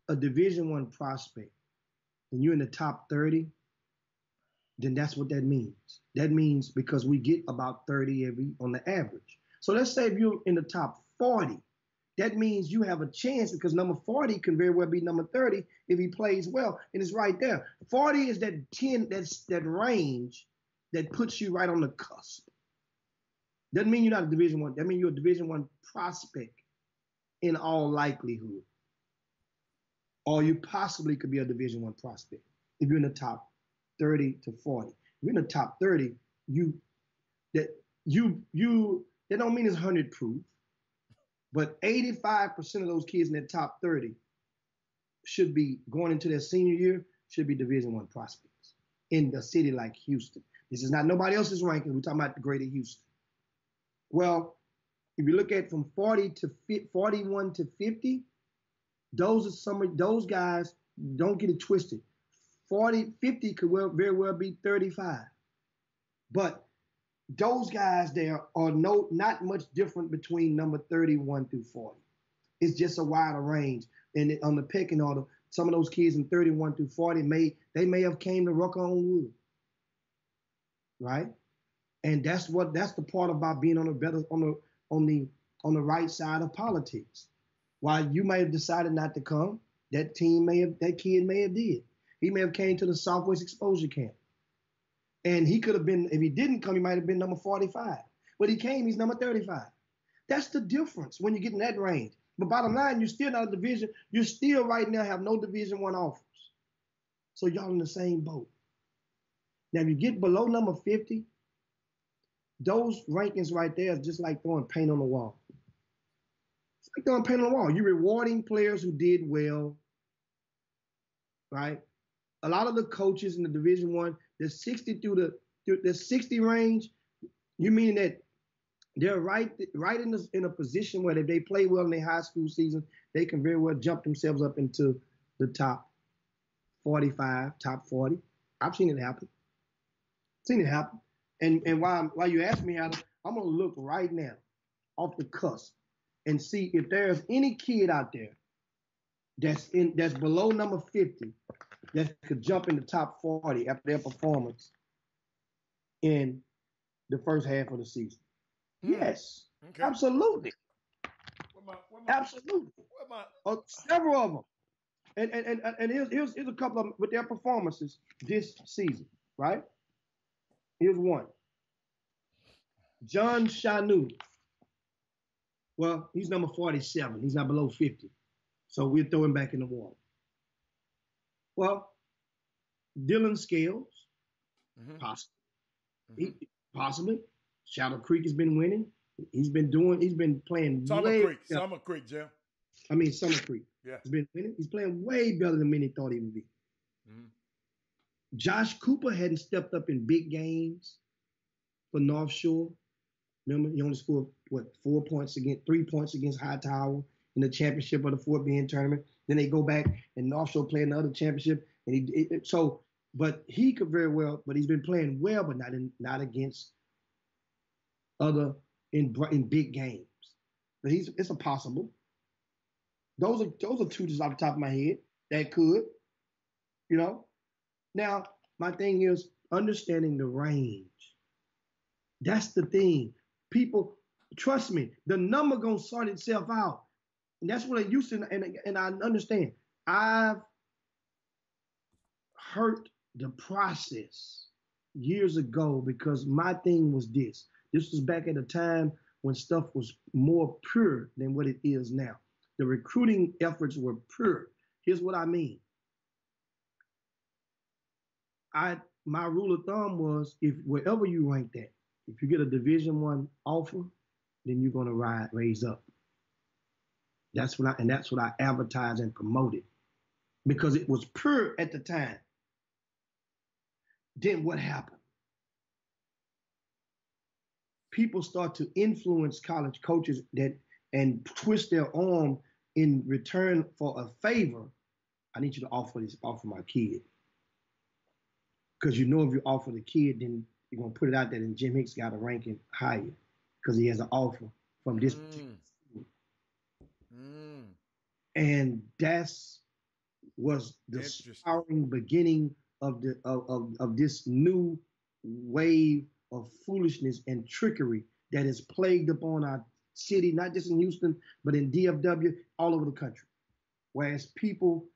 a Division I prospect and you're in the top 30, then that's what that means. That means because we get about 30 on the average. So let's say if you're in the top 40, that means you have a chance because number 40 can very well be number 30 if he plays well. And it's right there. 40 is that 10, that's that range that puts you right on the cusp. Doesn't mean you're not a Division I. That means you're a Division I prospect in all likelihood. Or you possibly could be a Division I prospect if you're in the top 30 to 40. If you're in the top 30, that don't mean it's 100 proof. But 85% of those kids in the top 30 should be going into their senior year, should be Division I prospects in a city like Houston. This is not nobody else's ranking. We're talking about the greater Houston. Well, if you look at from 41 to 50, those guys, don't get it twisted. 50 could very well be 35. But those guys there are not much different between number 31 through 40. It's just a wider range. And on the pecking order, some of those kids in 31 through 40 may have came to Rucker on Wood. Right? And that's the part about being on the right side of politics. While you may have decided not to come, that kid may have did. He may have came to the Southwest Exposure Camp. And he could have been, if he didn't come, he might have been number 45. But he came, he's number 35. That's the difference when you get in that range. But bottom line, you're still not a division. You still right now have no Division I offers. So y'all in the same boat. Now, if you get below number 50, those rankings right there is just like throwing paint on the wall. It's like throwing paint on the wall. You're rewarding players who did well, right? A lot of the coaches in the Division I, the 60 through the 60 range, you mean that they're right in a position where if they play well in their high school season, they can very well jump themselves up into the top 45, top 40. I've seen it happen. And while you ask me, Adam, I'm gonna look right now off the cusp and see if there's any kid out there that's below number 50 that could jump in the top 40 after their performance in the first half of the season. Yes, okay. Absolutely. Absolutely. Several of them. And here's a couple of them with their performances this season, right? Here's one. John Shanu. Well, he's number 47. He's not below 50. So we'll throw him back in the water. Well, Dylan Scales, possibly. Shadow Creek has been winning. He's been playing Summer Creek, Jim. Summer Creek. Yeah. He's been winning. He's playing way better than many thought he would be. Mm-hmm. Josh Cooper hadn't stepped up in big games for North Shore. Remember, he only scored, 3 points against Hightower in the championship of the Fort Bend tournament. Then they go back and North Shore play another championship. And but he could very well, but he's been playing well, but not against other in big games. But it's a possible. Those are two just off the top of my head that could, Now, my thing is understanding the range. That's the thing. People, trust me, the number gonna sort itself out. And that's what I used to, and I understand. I've hurt the process years ago because my thing was this. This was back at a time when stuff was more pure than what it is now. The recruiting efforts were pure. Here's what I mean. my rule of thumb was if wherever you rank that, if you get a Division I offer, then you're gonna raise up. That's what I advertised and promoted because it was pure at the time. Then what happened? People start to influence college coaches and twist their arm in return for a favor. I need you to offer my kid. Because you know if you offer the kid, then you're going to put it out there and Jim Hicks got a ranking higher because he has an offer from this particular school. And that's was the starring beginning of this new wave of foolishness and trickery that has plagued upon our city, not just in Houston, but in DFW, all over the country. Whereas people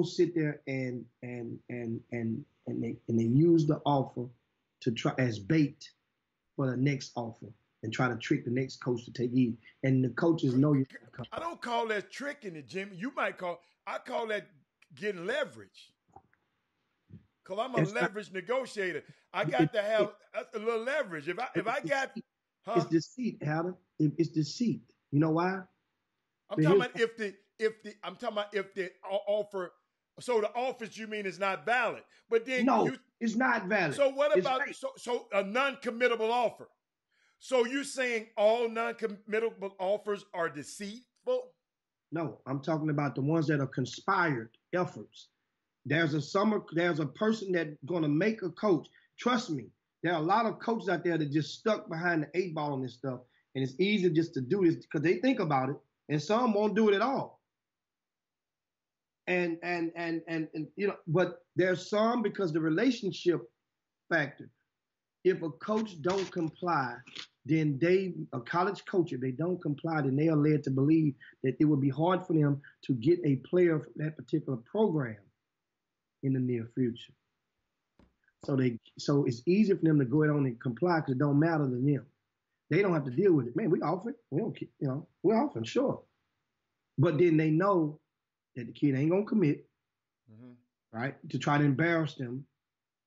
sit there and they use the offer to try as bait for the next offer and try to trick the next coach to take heed. And the coaches know you're gonna come. I don't call that tricking it, Jimmy. I call that getting leverage. Cause I'm a leverage negotiator. I got to have a little leverage. If I got, it's deceit, Adam. It's deceit. You know why? I'm talking about if the offer. So the offers you mean is not valid, but then it's not valid. So what about so a non-committable offer? So you're saying all non-committable offers are deceitful? No, I'm talking about the ones that are conspired efforts. There's a person that's going to make a coach. Trust me, there are a lot of coaches out there that just stuck behind the 8 ball on this stuff, and it's easy just to do this because they think about it, and some won't do it at all. And you know, but there's some because the relationship factor. If a coach don't comply, then a college coach, if they don't comply, then they are led to believe that it would be hard for them to get a player from that particular program in the near future. So it's easy for them to go ahead on and comply because it don't matter to them. They don't have to deal with it. Man, we offering. We don't, we're offering, sure. But then they know that the kid ain't gonna commit, right? To try to embarrass them,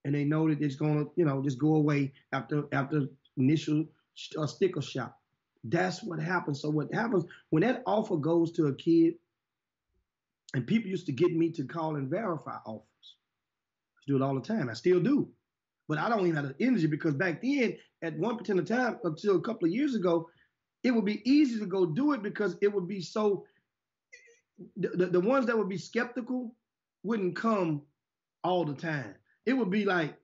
and they know that it's gonna, just go away after initial sticker shock. That's what happens. So what happens when that offer goes to a kid, and people used to get me to call and verify offers. I do it all the time. I still do. But I don't even have the energy because back then, at one particular time, until a couple of years ago, it would be easy to go do it because it would be so, the ones that would be skeptical wouldn't come all the time. It would be like,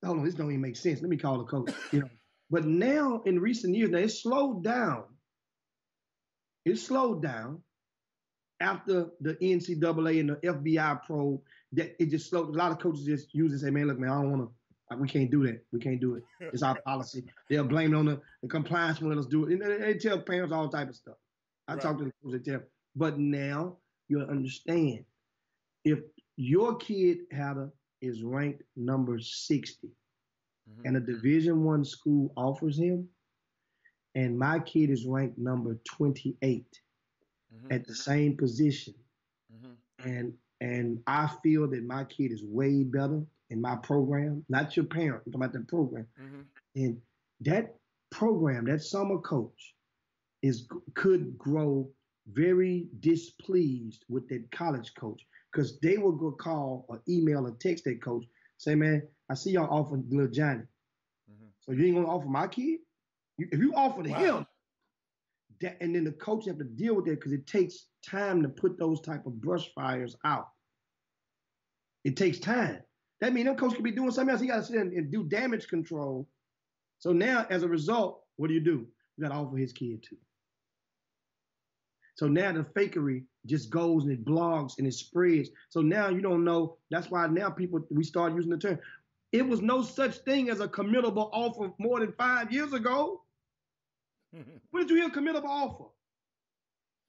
hold on, this don't even make sense. Let me call the coach. But now in recent years, now it's slowed down. It's slowed down after the NCAA and the FBI probe. That it just slowed. A lot of coaches just use it and say, man, look, man, I don't want to. We can't do that. We can't do it. It's our policy. They'll blame it on the compliance when let us do it. And they tell parents all type of stuff. I talk to the coaches, they tell. But now you'll understand if your kid is ranked number 60 and a Division I school offers him, and my kid is ranked number 28 at the same position, and I feel that my kid is way better in my program, not your parent, I'm talking about the program. And that program, that summer coach could grow very displeased with that college coach because they will go call or email or text that coach, say, man, I see y'all offering little Johnny. So you ain't gonna offer my kid? If you offer to him, and then the coach have to deal with that because it takes time to put those type of brush fires out. It takes time. That means that coach could be doing something else. He got to sit and do damage control. So now, as a result, what do? You got to offer his kid too. So now the fakery just goes and it blogs and it spreads. So now you don't know. That's why now we start using the term. It was no such thing as a committable offer more than 5 years ago. When did you hear a committable offer?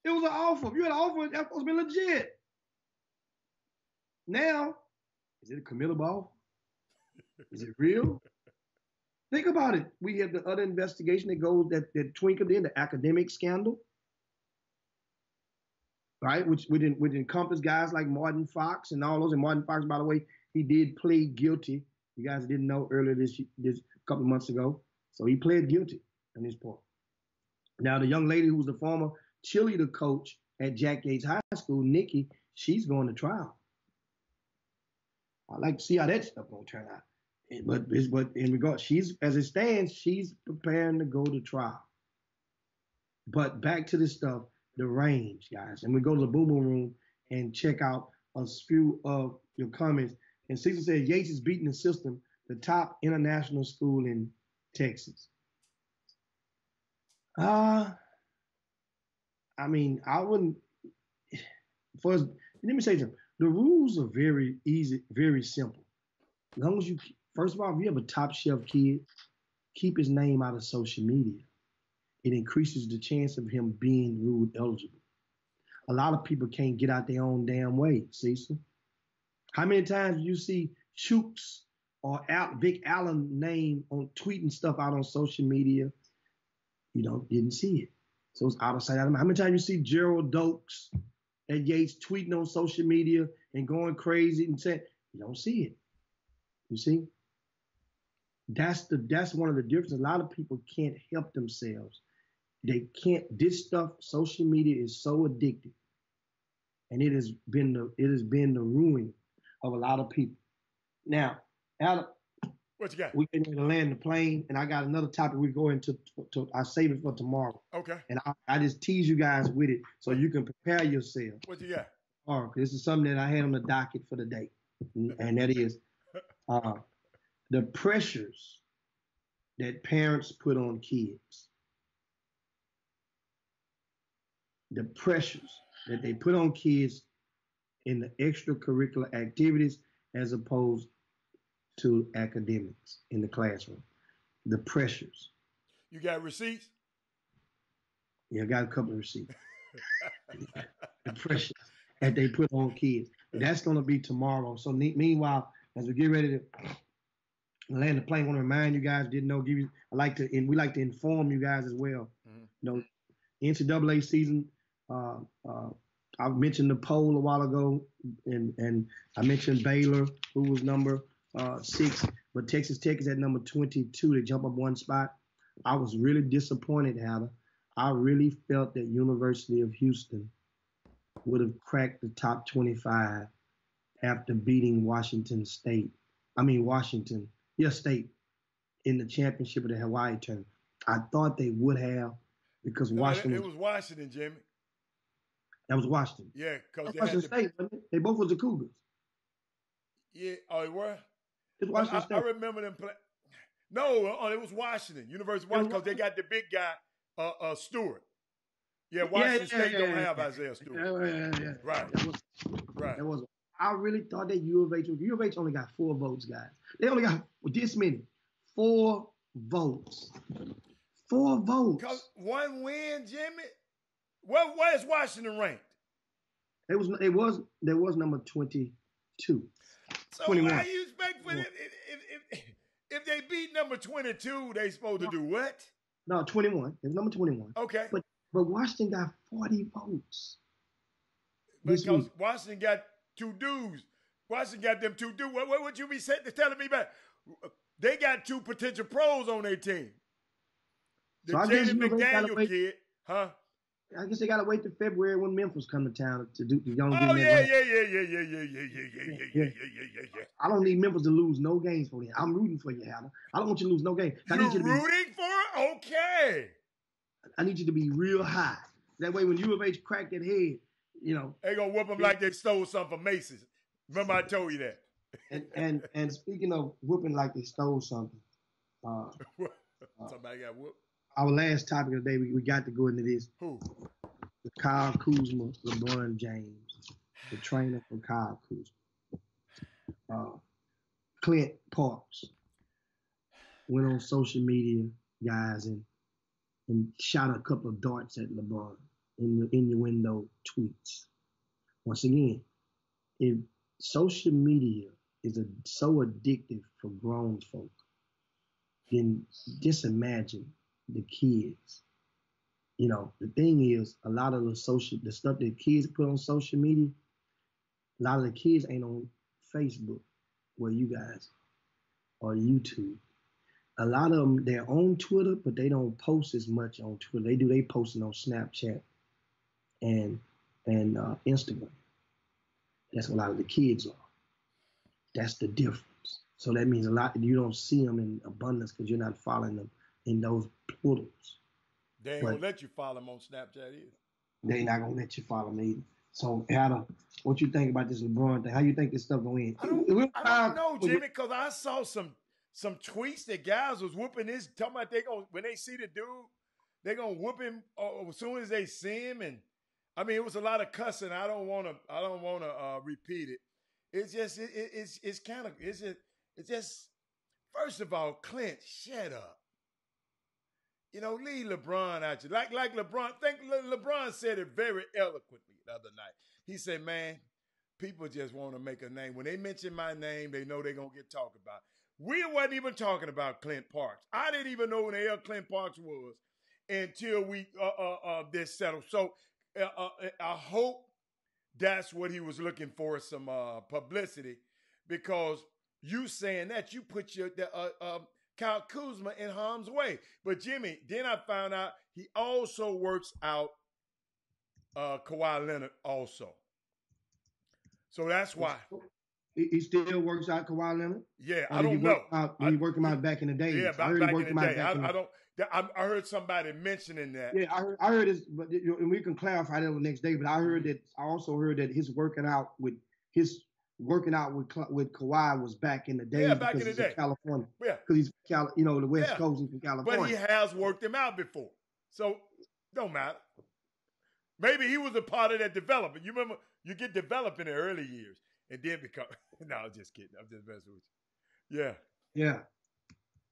It was an offer. If you had an offer, that supposed to be legit. Now, is it a committable offer? Is it real? Think about it. We have the other investigation that twinkled in, the academic scandal, right? Which would encompass guys like Martin Fox and all those. And Martin Fox, by the way, he did plead guilty You guys didn't know earlier this couple of months ago. So he pled guilty in this part. Now, the young lady who was the former cheerleader coach at Jack Yates High School, Nikki, she's going to trial. I'd like to see how that stuff gonna turn out. But in regard, as it stands, she's preparing to go to trial. But back to this stuff, the range, guys. And we go to the Boom Boom Room and check out a few of your comments. And Cecil said Yates is beating the system, the top international school in Texas. I mean, I wouldn't. First, let me say something. The rules are very easy, very simple. As long as you, first of all, if you have a top shelf kid, keep his name out of social media. It increases the chance of him being ruled eligible. A lot of people can't get out their own damn way, Cecil. How many times do you see Chooks or Vic Allen name on tweeting stuff out on social media? You didn't see it. So it's out of sight, out of mind. How many times you see Gerald Dokes at Yates tweeting on social media and going crazy and saying, you don't see it. You see? That's one of the differences. A lot of people can't help themselves. They can't. This stuff, social media is so addictive, and it has been the ruin of a lot of people. Now, Adam, what you got? We can land the plane, and I got another topic we go into. I save it for tomorrow. Okay. And I just tease you guys with it so you can prepare yourself. What you got? All right, this is something that I had on the docket for the day, and that is the pressures that parents put on kids. The pressures that they put on kids in the extracurricular activities as opposed to academics in the classroom. The pressures. You got receipts? Yeah, I got a couple of receipts. The pressures that they put on kids. That's going to be tomorrow. So meanwhile, as we get ready to land the plane, I want to remind you guys, we like to inform you guys as well. Mm-hmm. NCAA season, I mentioned the poll a while ago, and I mentioned Baylor, who was number 6, but Texas Tech is at number 22. They jump up one spot. I was really disappointed, Hannah. I really felt that University of Houston would have cracked the top 25 after beating Washington State in the championship of the Hawaii tournament. I thought they would have because Washington. It was Washington, Jimmy. That was Washington. Yeah, because Washington State, wasn't it? They both was the Cougars. Yeah, oh, they were? It's Washington State. I remember them playing. No, it was Washington, University of Washington, because they got the big guy, Stewart. Yeah, Washington State don't have Isaiah Stewart. Yeah. Right. Right. That was. I really thought that U of H only got 4 votes, guys. They only got this many. 4 votes. 4 votes. Because one win, Jimmy. Where's Washington ranked? There was number 22. So 21. why you expect for them? If they beat number 22, they supposed to do what? No, 21. It was number 21. Okay. But Washington got 40 votes. Because Washington got 2 dudes. Washington got them 2 dudes. What would you be telling me about? They got 2 potential pros on their team. The Jaden McDaniel kid, huh? I guess they gotta wait till February when Memphis come to town to do the young. Oh yeah. I don't need Memphis to lose no games for them. I'm rooting for you, Hannah. I don't want you to lose no games. You're rooting for it? Okay. I need you to be real high. That way, when U of H crack that head, they gonna whoop them like they stole something from Macy's. Remember, I told you that. and speaking of whooping like they stole something, somebody got whooped. Our last topic of the day, we got to go into this. Who? Kyle Kuzma, LeBron James, the trainer for Kyle Kuzma. Clint Parks went on social media, guys, and shot a couple of darts at LeBron in innuendo tweets. Once again, if social media is so addictive for grown folk, then just imagine the kids. The thing is, a lot of the stuff that kids put on social media, a lot of the kids ain't on Facebook where you guys. or YouTube. A lot of them, they're on Twitter, but they don't post as much on Twitter. They posting on Snapchat and Instagram. That's what a lot of the kids are. That's the difference. So that means a lot. You don't see them in abundance because you're not following them in those portals. They ain't gonna let you follow them on Snapchat either. They're not gonna let you follow me either. So, Adam, what you think about this LeBron thing? How you think this stuff gonna end? I don't know, Jimmy, because I saw some tweets that guys was whooping this, talking about when they see the dude, they gonna whoop him as soon as they see him, and I mean it was a lot of cussing. I don't wanna repeat it. It's just it's just first of all, Clint, shut up. You know, leave LeBron out you. Like LeBron, LeBron said it very eloquently the other night. He said, man, people just want to make a name. When they mention my name, they know they're going to get talked about. We wasn't even talking about Clint Parks. I didn't even know who the hell Clint Parks was until we this settled. So I hope that's what he was looking for, some publicity, because you saying that, you put your Kyle Kuzma in harm's way. But Jimmy, then I found out he also works out Kawhi Leonard also. So that's why. He still works out Kawhi Leonard? Yeah, I don't know. He worked him out back in the day. Yeah, back in the day. I heard somebody mentioning that. Yeah, I heard this, but and we can clarify that the next day. But I also heard that his working out with Kawhi was back in the day. Yeah, back in the day. California. Yeah, because he's the West Coast, he's from California. But he has worked him out before, so don't matter. Maybe he was a part of that development. You remember, you get developed in the early years and then become. No, I'm just kidding. I'm just messing with you. Yeah. Yeah.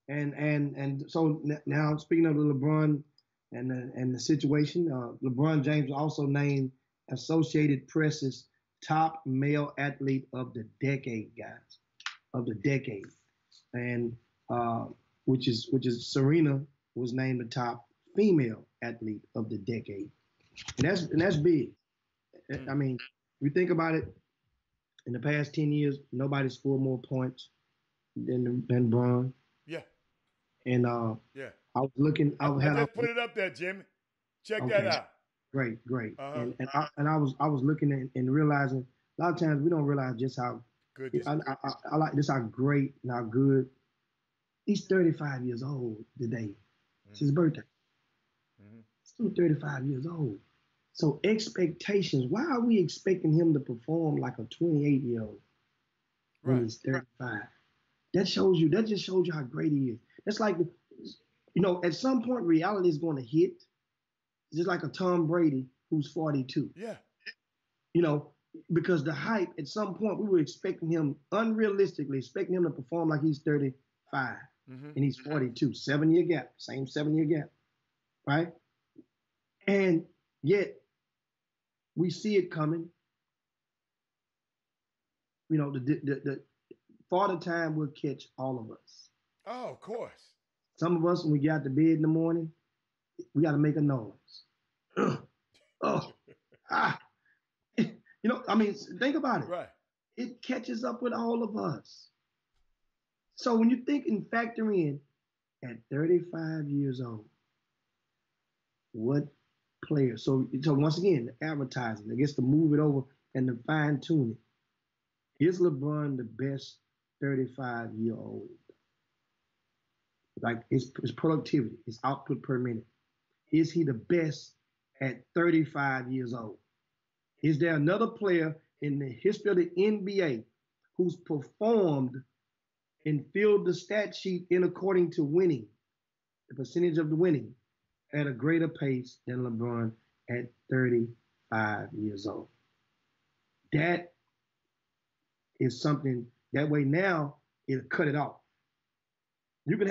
And so now, speaking of the LeBron and the situation, LeBron James also named Associated Press's top male athlete of the decade, guys, and which is Serena was named the top female athlete of the decade, and that's big. I mean, if you think about it, in the past 10 years, nobody scored more points than LeBron. Yeah. And yeah, I was looking. I just put it up there, Jimmy. Check that out. Great. Uh-huh. And I was looking and realizing a lot of times we don't realize just how good. I like this, how great and how good. He's 35 years old today. It's his birthday. Still 35 years old. So expectations. Why are we expecting him to perform like a 28-year-old when he's 35? That just shows you how great he is. That's like, at some point reality is going to hit. Just like a Tom Brady who's 42. Yeah. Because the hype, at some point we were expecting him, unrealistically expecting him to perform like he's 35 and he's 42. 7-year gap, same 7-year gap, right? And yet we see it coming. The Father Time will catch all of us. Oh, of course. Some of us, when we get out to bed in the morning, we got to make a noise. Think about it. Right. It catches up with all of us. So when you think and factor in at 35 years old, what player? So once again, the advertising, I guess to move it over and to fine tune it. Is LeBron the best 35-year-old? Like his productivity, his output per minute. Is he the best at 35 years old? Is there another player in the history of the NBA who's performed and filled the stat sheet in according to winning, the percentage of the winning, at a greater pace than LeBron at 35 years old? That is something, that way now it'll cut it off. You can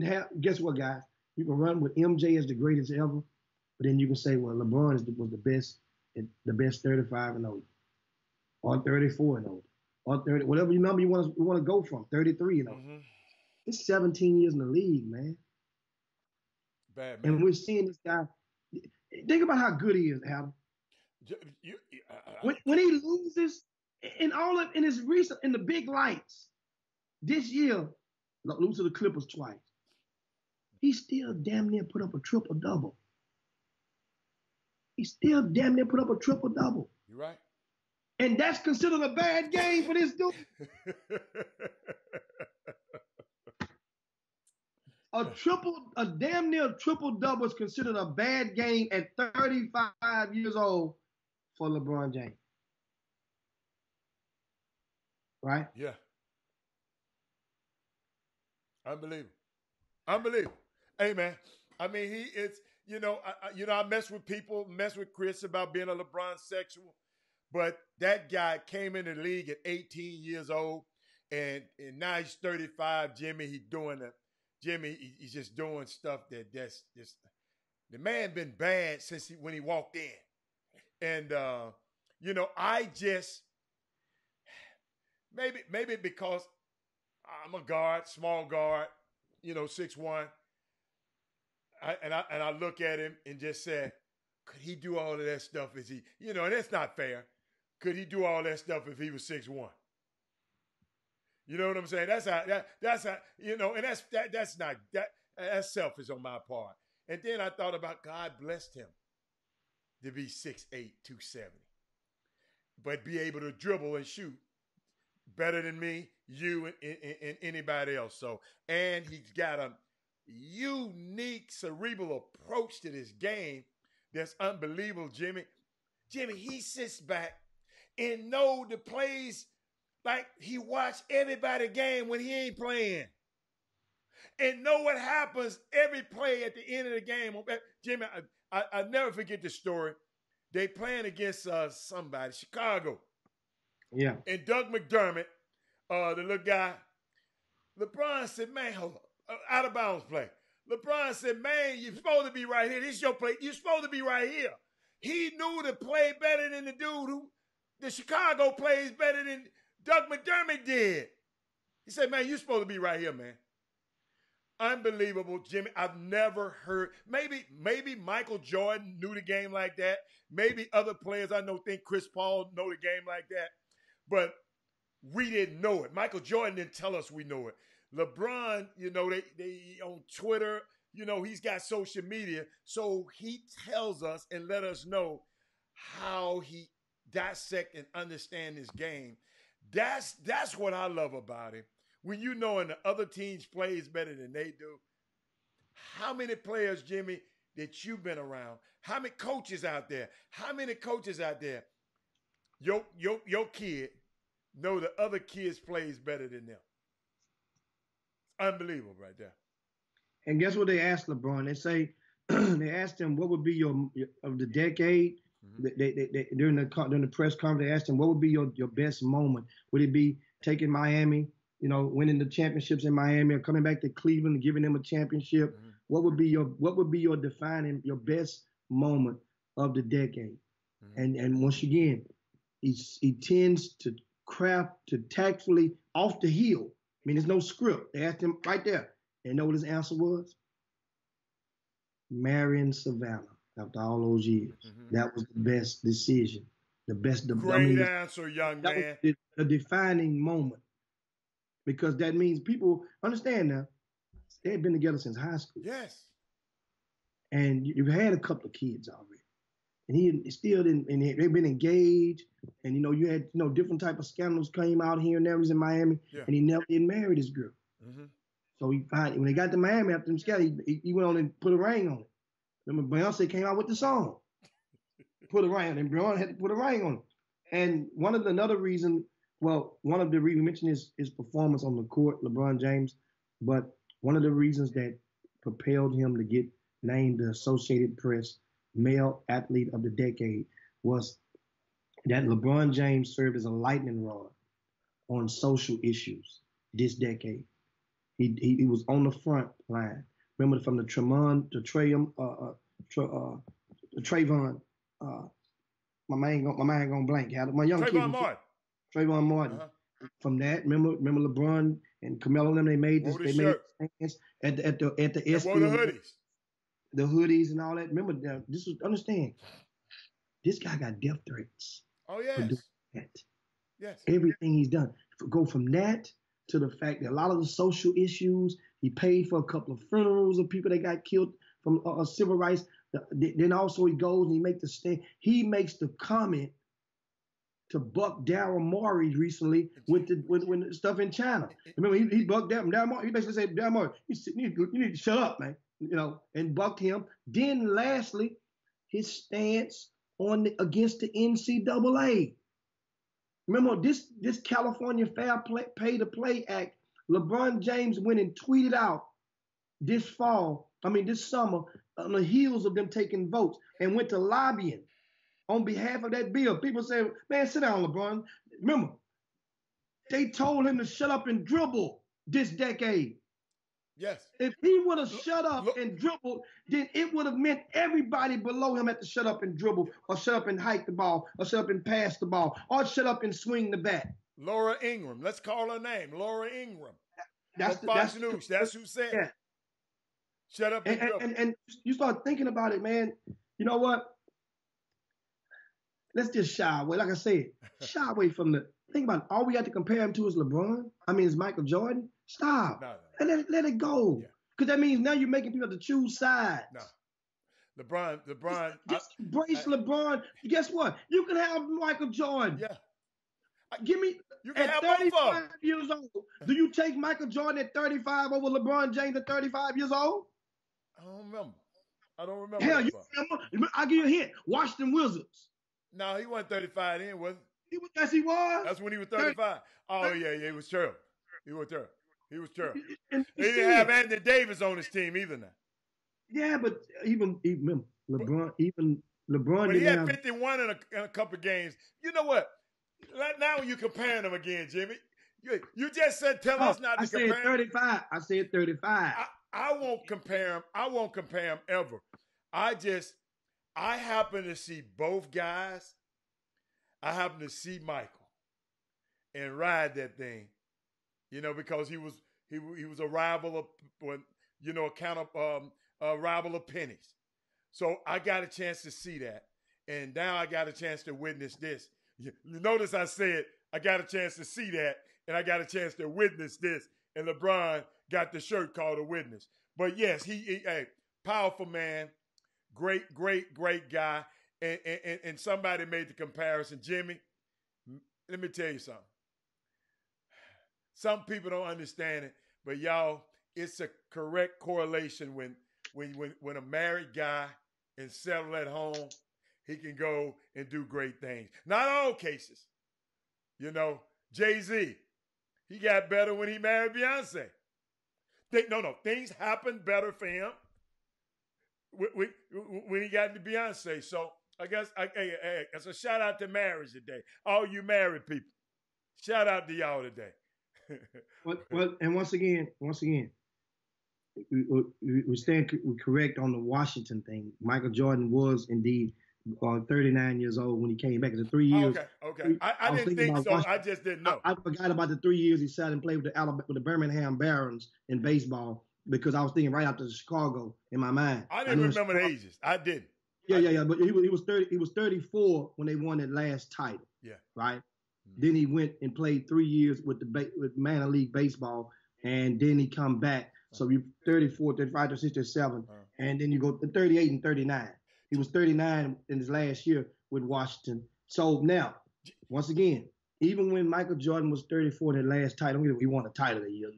have, guess what, guys? You can run with MJ as the greatest ever, but then you can say, well, LeBron was the best 35 and older, or 34 and older, or 30, whatever number you want to go from, 33 and older. It's 17 years in the league, man. Bad, man. And we're seeing this guy. Think about how good he is, Adam. When he loses, in the big lights, This year, lose to the Clippers twice. He still damn near put up a triple-double. He still damn near put up a triple-double. You're right. And that's considered a bad game for this dude. A damn near triple-double is considered a bad game at 35 years old for LeBron James. Right? Yeah. Unbelievable. Hey, man. I mean, I mess with people, mess with Chris about being a LeBron sexual, but that guy came in the league at 18 years old, and now he's 35. Jimmy, he's just doing stuff that's just, the man been bad since when he walked in. And, I just, maybe because I'm a guard, small guard, 6'1", I look at him and just say, could he do all of that stuff? And that's not fair. Could he do all that stuff if he was 6'1"? You know what I'm saying? That's selfish on my part. And then I thought about God blessed him to be 6'8", 270, but be able to dribble and shoot better than me, you, and anybody else. So, and he's got a unique cerebral approach to this game that's unbelievable, Jimmy. Jimmy, he sits back and know the plays like he watched everybody game when he ain't playing. And know what happens every play at the end of the game. Jimmy, I never forget the story. They playing against somebody, Chicago. Yeah. And Doug McDermott, the little guy, LeBron said, man, hold up. Out of bounds play. LeBron said, man, you're supposed to be right here. This is your play. You're supposed to be right here. He knew to play better than the dude the Chicago plays better than Doug McDermott did. He said, man, you're supposed to be right here, man. Unbelievable, Jimmy. I've never heard. Maybe Michael Jordan knew the game like that. Maybe other players I know think Chris Paul know the game like that. But we didn't know it. Michael Jordan didn't tell us we know it. LeBron, they on Twitter, he's got social media. So he tells us and let us know how he dissect and understand this game. That's what I love about him. When and the other teams plays better than they do. How many players, Jimmy, that you've been around? How many coaches out there? Your kid know the other kids plays better than them. Unbelievable right there. And guess what they asked LeBron? They say they asked him what would be your of the decade. Mm-hmm. They during the press conference, they asked him what would be your best moment. Would it be taking Miami, winning the championships in Miami, or coming back to Cleveland and giving them a championship? Mm-hmm. What would be your defining, your best moment of the decade? Mm-hmm. And once again, he tends to craft to tactfully off the heel. I mean, there's no script. They asked him right there. And you know what his answer was? Marrying Savannah after all those years. Mm-hmm. That was the best decision. Great answer, young man. Was the defining moment. Because that means people understand now, they had been together since high school. Yes. And you've had a couple of kids already. And he still didn't, and they've been engaged. And, you had, different type of scandals came out here and there. He was in Miami. Yeah. And he never did marry this girl. Mm-hmm. So when they got to Miami after them scandals, he went on and put a ring on it. Remember, Beyonce came out with the song. Put a ring on it. And Beyonce had to put a ring on it. And one of the reasons we mentioned his performance on the court, LeBron James, but one of the reasons that propelled him to get named the Associated Press Male Athlete of the Decade was that LeBron James served as a lightning rod on social issues this decade. He was on the front line. Remember from the Trayvon, my mind gonna blank. My young kid. Trayvon Martin. Uh-huh. From that, remember LeBron and Carmelo and them, they made at the S. Wore the hoodies. The hoodies and all that. Remember, understand, this guy got death threats. Oh, yes. For doing that. Yes. Everything he's done. Go from that to the fact that a lot of the social issues, he paid for a couple of funerals of people that got killed from civil rights. Then also he goes and he makes the stand. He makes the comment to buck Daryl Morey recently with the stuff in China. Remember, he bucked Daryl Morey. He basically said, Daryl Morey, you need to shut up, man. And bucked him. Then lastly, his stance against the NCAA. Remember, this California Fair Pay to Play Act, LeBron James went and tweeted out this summer, on the heels of them taking votes, and went to lobbying on behalf of that bill. People say, man, sit down, LeBron. Remember, they told him to shut up and dribble this decade. Yes. If he would have shut up and dribbled, then it would have meant everybody below him had to shut up and dribble, or shut up and hike the ball, or shut up and pass the ball, or shut up and swing the bat. Laura Ingraham. Let's call her name. Laura Ingraham. That's Fox News. That's who said it. Shut up and dribble. And you start thinking about it, man. You know what? Let's just shy away. Like I said, shy away from think about it. All we got to compare him to is LeBron. Is Michael Jordan. Stop. No. Let it go. Because that means now you're making people to choose sides. No. LeBron. Just embrace LeBron. Guess what? You can have Michael Jordan. Yeah. Give me, you can at have 35 years old, do you take Michael Jordan at 35 over LeBron James at 35 years old? I don't remember. Hell, you remember? I'll give you a hint. Washington Wizards. No, he wasn't 35 then, was he? Yes, he was. That's when he was 35. Oh, yeah, he was terrible. He was terrible. And he didn't have Anthony Davis on his team either now. Yeah, but even LeBron, But he had 51 in a couple of games. You know what? Now you're comparing them again, Jimmy. You just said tell us not to compare him. 35. I said 35. I won't compare him. I won't compare him ever. I happen to see both guys. I happen to see Michael and ride that thing, because he was a rival of a rival of pennies. So I got a chance to see that, and now I got a chance to witness this. You notice I said I got a chance to see that, and I got a chance to witness this, and LeBron got the shirt called a witness. But yes, he powerful man, great guy, and somebody made the comparison. Jimmy, let me tell you something. Some people don't understand it, but y'all, it's a correct correlation when a married guy and settle at home, he can go and do great things. Not all cases. Jay-Z, he got better when he married Beyonce. Things happened better for him when he got into Beyonce. So I guess, it's a shout out to marriage today. All you married people, shout out to y'all today. Well, and once again, we stand correct on the Washington thing. Michael Jordan was indeed 39 years old when he came back. It's 3 years. Okay. I didn't think so. Washington. I just didn't know. I forgot about the 3 years he sat and played with the Birmingham Barons in baseball because I was thinking right after Chicago in my mind. I didn't remember the ages. I didn't. Yeah. But he was 30. He was 34 when they won that last title. Yeah. Right. Mm-hmm. Then he went and played 3 years with Minor League Baseball, and then he come back. So you 34, 35, 36, 37, and then you go to 38 and 39. He was 39 in his last year with Washington. So now, once again, even when Michael Jordan was 34 in the last title, he won the title that year.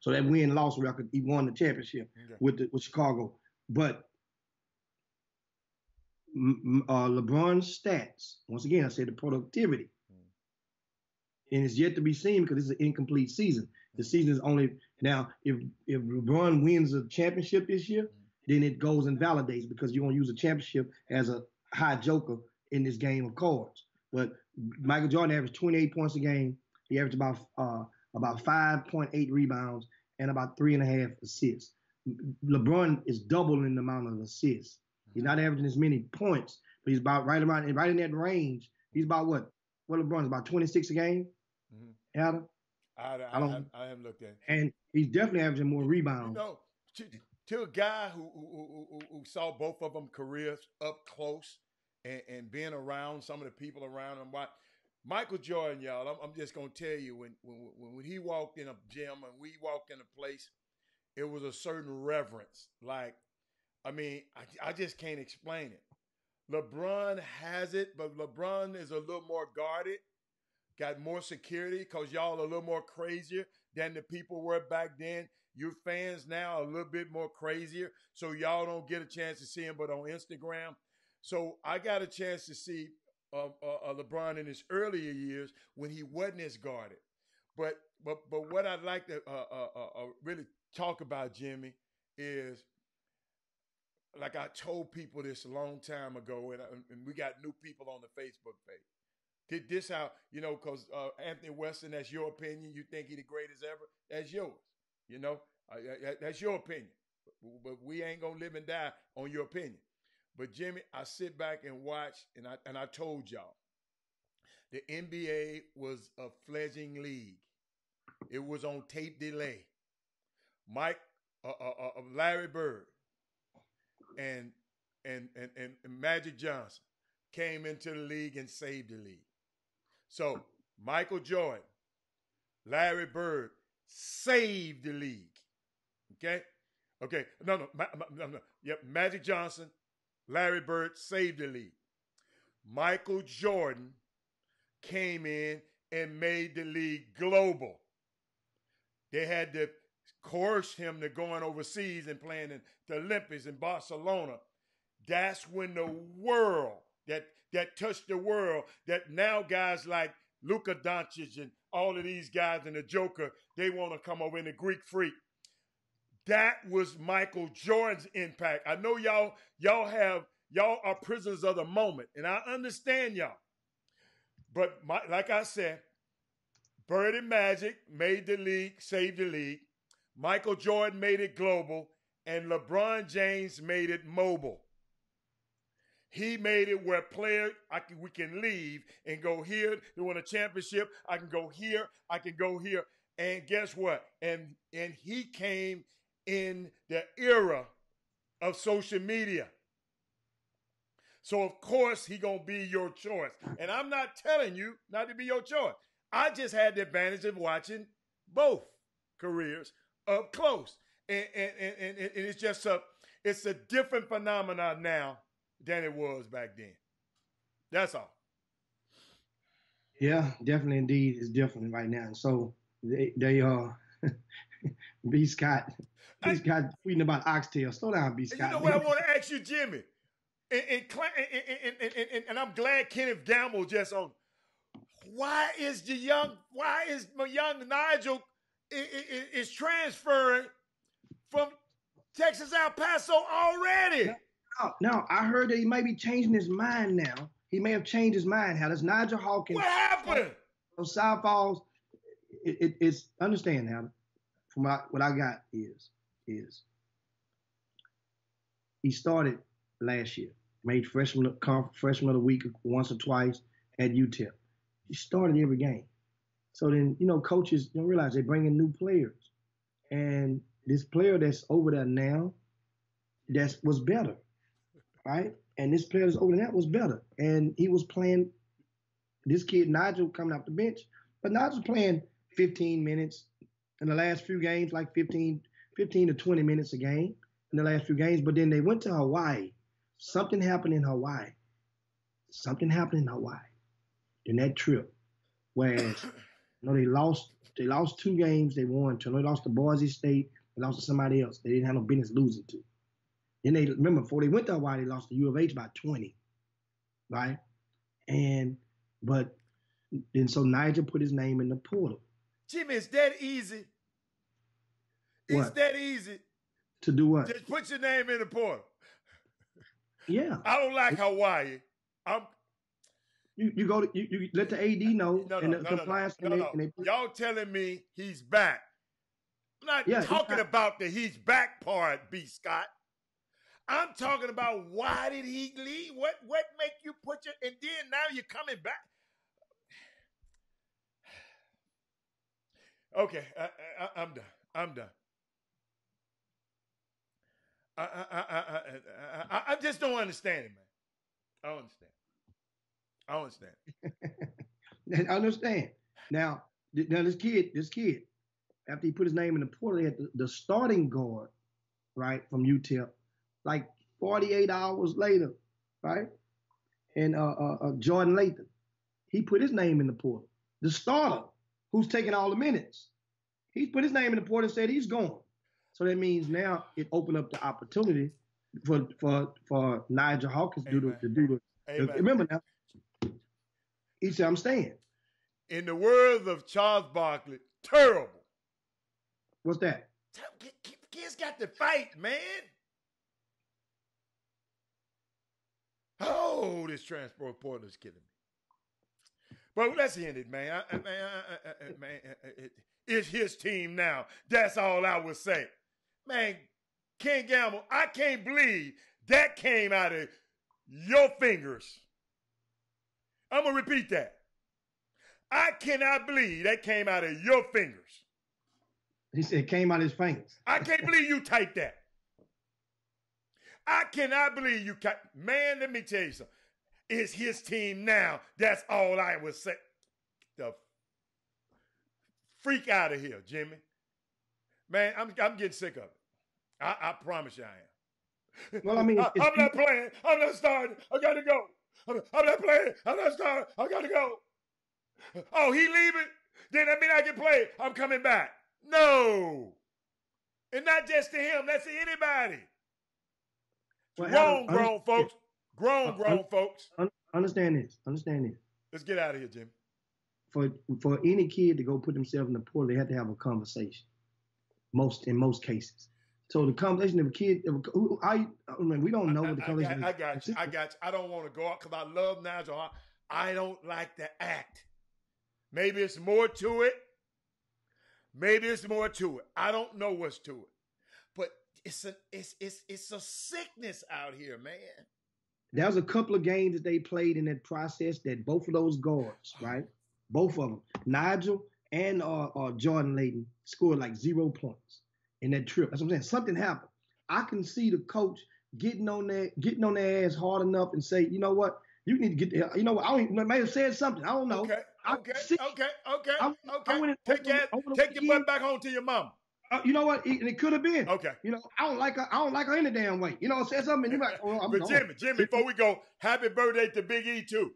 So that win-loss record, he won the championship with Chicago. But LeBron's stats, once again, I said the productivity, and it's yet to be seen because it's an incomplete season. The season is only now. If LeBron wins a championship this year, then it goes and validates because you're gonna use a championship as a high joker in this game of cards. But Michael Jordan averaged 28 points a game. He averaged about 5.8 rebounds and about 3.5 assists. LeBron is doubling the amount of assists. He's not averaging as many points, but he's about right in that range. He's about what? Well, LeBron's about 26 a game. Mm-hmm. Adam? I haven't looked at it. And he's definitely averaging more rebounds. To a guy who saw both of them careers up close and being around some of the people around him, Michael Jordan, y'all. I'm just gonna tell you when he walked in a gym and we walked in a place, it was a certain reverence. Like, I mean, I just can't explain it. LeBron has it, but LeBron is a little more guarded, got more security because y'all are a little more crazier than the people were back then. Your fans now are a little bit more crazier, so y'all don't get a chance to see him but on Instagram. So I got a chance to see LeBron in his earlier years when he wasn't as guarded. But what I'd like to really talk about, Jimmy, is like I told people this a long time ago, and we got new people on the Facebook page. Did this how, because Anthony Weston, that's your opinion. You think he the greatest ever? That's yours. That's your opinion. But we ain't going to live and die on your opinion. But Jimmy, I sit back and watch, and I told y'all, the NBA was a fledgling league. It was on tape delay. Larry Bird and Magic Johnson came into the league and saved the league. So Michael Jordan, Larry Bird saved the league. Okay. No. Yep. Magic Johnson, Larry Bird saved the league. Michael Jordan came in and made the league global. They had to coerce him to going overseas and playing in the Olympics in Barcelona. That's when the world, that touched the world, that now guys like Luka Doncic and all of these guys and the Joker, they want to come over in the Greek Freak. That was Michael Jordan's impact. I know y'all are prisoners of the moment, and I understand y'all. But like I said, Bird and Magic made the league, saved the league. Michael Jordan made it global, and LeBron James made it mobile. He made it where we can leave and go here to win a championship. I can go here. I can go here. And guess what? And he came in the era of social media. So, of course, he going to be your choice. And I'm not telling you not to be your choice. I just had the advantage of watching both careers up close. And it's just it's a different phenomenon now than it was back then. That's all. Yeah, definitely indeed. It's different right now. And so they are B. Scott tweeting about oxtail. Slow down, B. Scott. You know what I want to ask you, Jimmy? And I'm glad Kenneth Gamble just on. Why is my young Nigel is transferring from Texas El Paso already? No, I heard that he may be changing his mind now. He may have changed his mind. How does Nigel Hawkins? What happened? So South Falls, it's understand now. From what I got is he started last year, made freshman of the week once or twice at UTEP. He started every game. So then, coaches don't realize they bring in new players. And this player that's over there now, was better, right? And this player that's over there was better. And he was playing, this kid, Nigel, coming off the bench. But Nigel's playing 15 minutes in the last few games, like 15 to 20 minutes a game in the last few games. But then they went to Hawaii. Something happened in Hawaii. In that trip, whereas they lost 2 games, they won 2. They lost to Boise State, they lost to somebody else they didn't have no business losing to. Then they remember before they went to Hawaii, they lost to U of H by 20, right? But then so Nigel put his name in the portal. Jimmy, it's that easy. It's that easy. To do what? Just put your name in the portal. Yeah. I don't like Hawaii. You let the AD know compliance. Y'all telling me he's back. I'm not talking about the he's back part, B. Scott. I'm talking about why did he leave? What make you put your, and then now you're coming back. Okay, I'm done. I just don't understand it, man. I don't understand. And I understand. Now this kid, after he put his name in the portal, he had the starting guard, right, from UTEP, like 48 hours later, right? And Jordan Latham, he put his name in the portal. The starter, who's taking all the minutes, he put his name in the portal and said he's going. So that means now it opened up the opportunity for Nigel Hawkins to do the. Remember now, he said, "I'm staying." In the words of Charles Barkley, terrible. What's that? Kids got to fight, man. Oh, this transport portal is killing me. But let's end it, man. It's his team now. That's all I would say. Man, Ken Gamble, I can't believe that came out of your fingers. I'm going to repeat that. I cannot believe that came out of your fingers. He said it came out of his fingers. I can't believe you typed that. I cannot believe you man, let me tell you something. It's his team now. That's all I would say. The freak out of here, Jimmy. Man, I'm getting sick of it. I promise you I am. Well, I mean, I'm not playing. I'm not starting. I got to go. I'm not playing. I'm not starting. I got to go. Oh, he leaving? Then that mean I can play. I'm coming back. No. And not just to him. That's to anybody. Well, grown folks. Grown folks. Understand this. Understand this. Let's get out of here, Jim. For any kid to go put themselves in the portal, they have to have a conversation. In most cases. So the conversation of a kid, we don't know what the conversation is. I got you. I don't want to go out because I love Nigel. I don't like the act. Maybe it's more to it. I don't know what's to it. But it's a sickness out here, man. There was a couple of games that they played in that process that both of those guards, right? Both of them, Nigel and Jordan Latham, scored like 0 points in that trip. That's what I'm saying. Something happened. I can see the coach getting on their ass hard enough and say, you know what? You need to get there. You know what? I may have said something. I don't know. Okay. Take your butt back home to your mama. You know what? It could have been. Okay. You know, I don't like her any damn way. You know, said something and you're like, oh, but Jimmy, before we go, happy birthday to Big E too.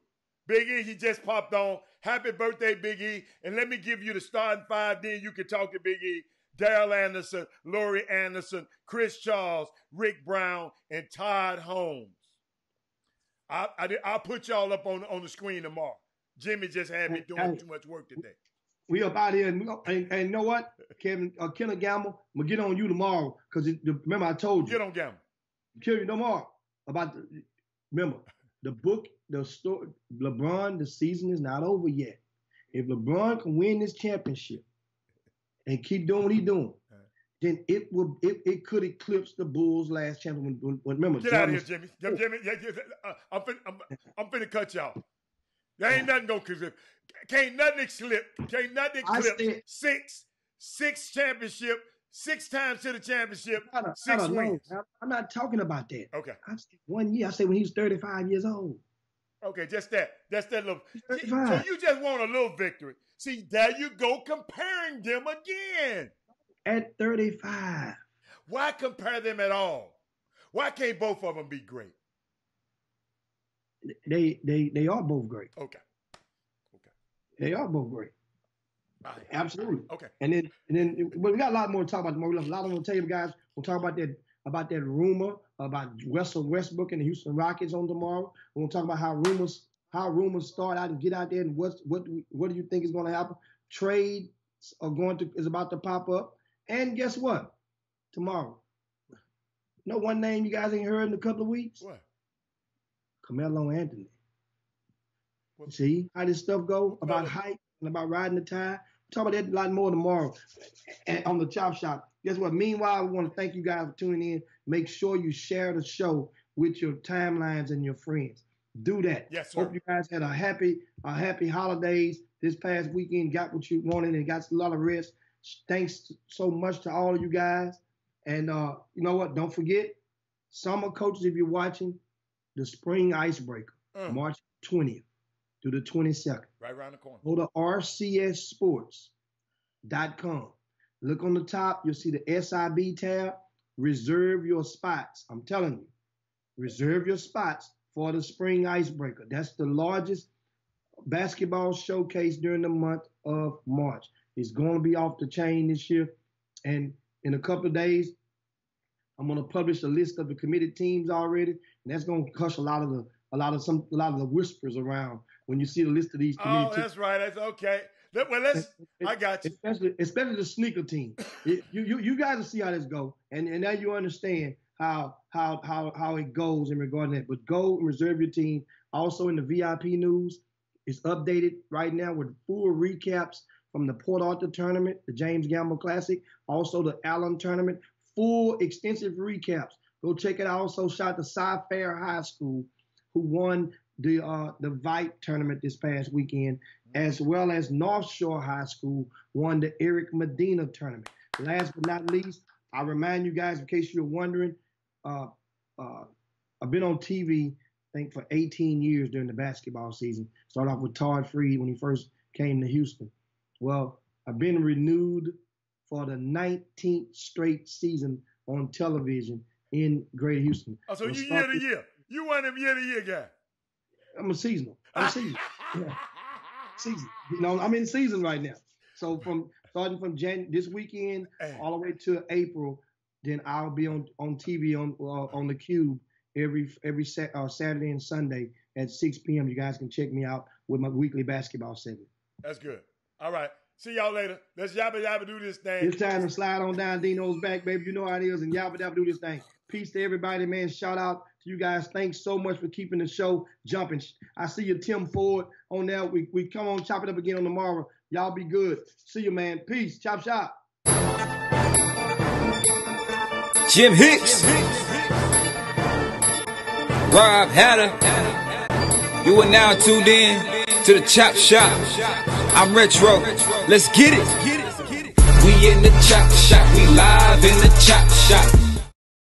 Big E, he just popped on. Happy birthday, Big E. And let me give you the starting five, then you can talk to Big E. Darrell Anderson, Laurie Anderson, Chris Charles, Rick Brown, and Todd Holmes. I'll put y'all up on the screen tomorrow. Jimmy just had me doing too much work today. We up out here, and you know what, Kevin, Kenneth Gamble, I'm gonna get on you tomorrow because remember I told you. Get on Gamble. Kill you tomorrow about remember the book, the story. LeBron, the season is not over yet. If LeBron can win this championship and keep doing what he's doing, then it could eclipse the Bulls' last champion. When remember, get out of here, Jimmy. Jimmy, I'm finna cut y'all. There ain't nothing gonna eclipse. Can't nothing eclipse six championship, 6 times to the championship, 6 wins. I'm not talking about that. Okay. I said 1 year. I said when he was 35 years old. Okay, just that. That's that little. So you just want a little victory. See, there you go, comparing them again. At 35. Why compare them at all? Why can't both of them be great? They are both great. Okay. They are both great. Absolutely. Okay. And then, but we got a lot more to talk about tomorrow. A lot more to tell you guys. We'll talk about that rumor about Russell Westbrook and the Houston Rockets on tomorrow. We'll talk about how rumors start out and get out there and what do you think is going to happen? Trades is about to pop up. And guess what? Tomorrow. You know one name you guys ain't heard in a couple of weeks? What? Carmelo Anthony. See how this stuff go about hype and about riding the tide? We'll talk about that a lot more tomorrow and on the Chop Shop. Guess what? Meanwhile, we want to thank you guys for tuning in. Make sure you share the show with your timelines and your friends. Do that. Yes, sir. Hope you guys had a happy holidays this past weekend. Got what you wanted and got a lot of rest. Thanks so much to all of you guys. And you know what? Don't forget, summer coaches, if you're watching, the spring icebreaker, March 20th. through the 22nd. Right around the corner. Go to rcssports.com. Look on the top, you'll see the SIB tab. Reserve your spots. I'm telling you, reserve your spots for the Spring Icebreaker. That's the largest basketball showcase during the month of March. It's going to be off the chain this year. And in a couple of days, I'm going to publish a list of the committed teams already. And that's going to hush a lot of the whispers around when you see the list of these committed teams. Oh, that's right. That's okay. Well, I got you. Especially the sneaker team. You guys will see how this go, and now you understand how it goes in regard to that. But go and reserve your team. Also in the VIP news, it's updated right now with full recaps from the Port Arthur tournament, the James Gamble Classic, also the Allen tournament. Full extensive recaps. Go check it out. Also, shout out to Cy-Fair High School, who won the Vite tournament this past weekend, as well as North Shore High School won the Eric Medina tournament. Last but not least, I remind you guys, in case you're wondering, I've been on TV, I think, for 18 years during the basketball season. Started off with Todd Freed when he first came to Houston. Well, I've been renewed for the 19th straight season on television in Greater Houston. Oh, so you year to year. You want him year to year guy. I'm seasonal. Yeah. Season. You know, I'm in season right now. So starting from this weekend all the way to April, then I'll be on TV on the Cube every Saturday and Sunday at 6 p.m. You guys can check me out with my weekly basketball segment. That's good. All right. See y'all later. Let's yabba do this thing. It's time to slide on down Dino's back, baby. You know how it is, and yabba do this thing. Peace to everybody, man. Shout out to you guys. Thanks so much for keeping the show jumping. I see you, Tim Ford, on there. We come on, chop it up again on tomorrow. Y'all be good. See you, man. Peace. Chop shop. Jim Hicks. Rob Hatter. You are now tuned in to the Chop Shop. I'm Retro. Let's get it. We in the Chop Shop. We live in the Chop Shop.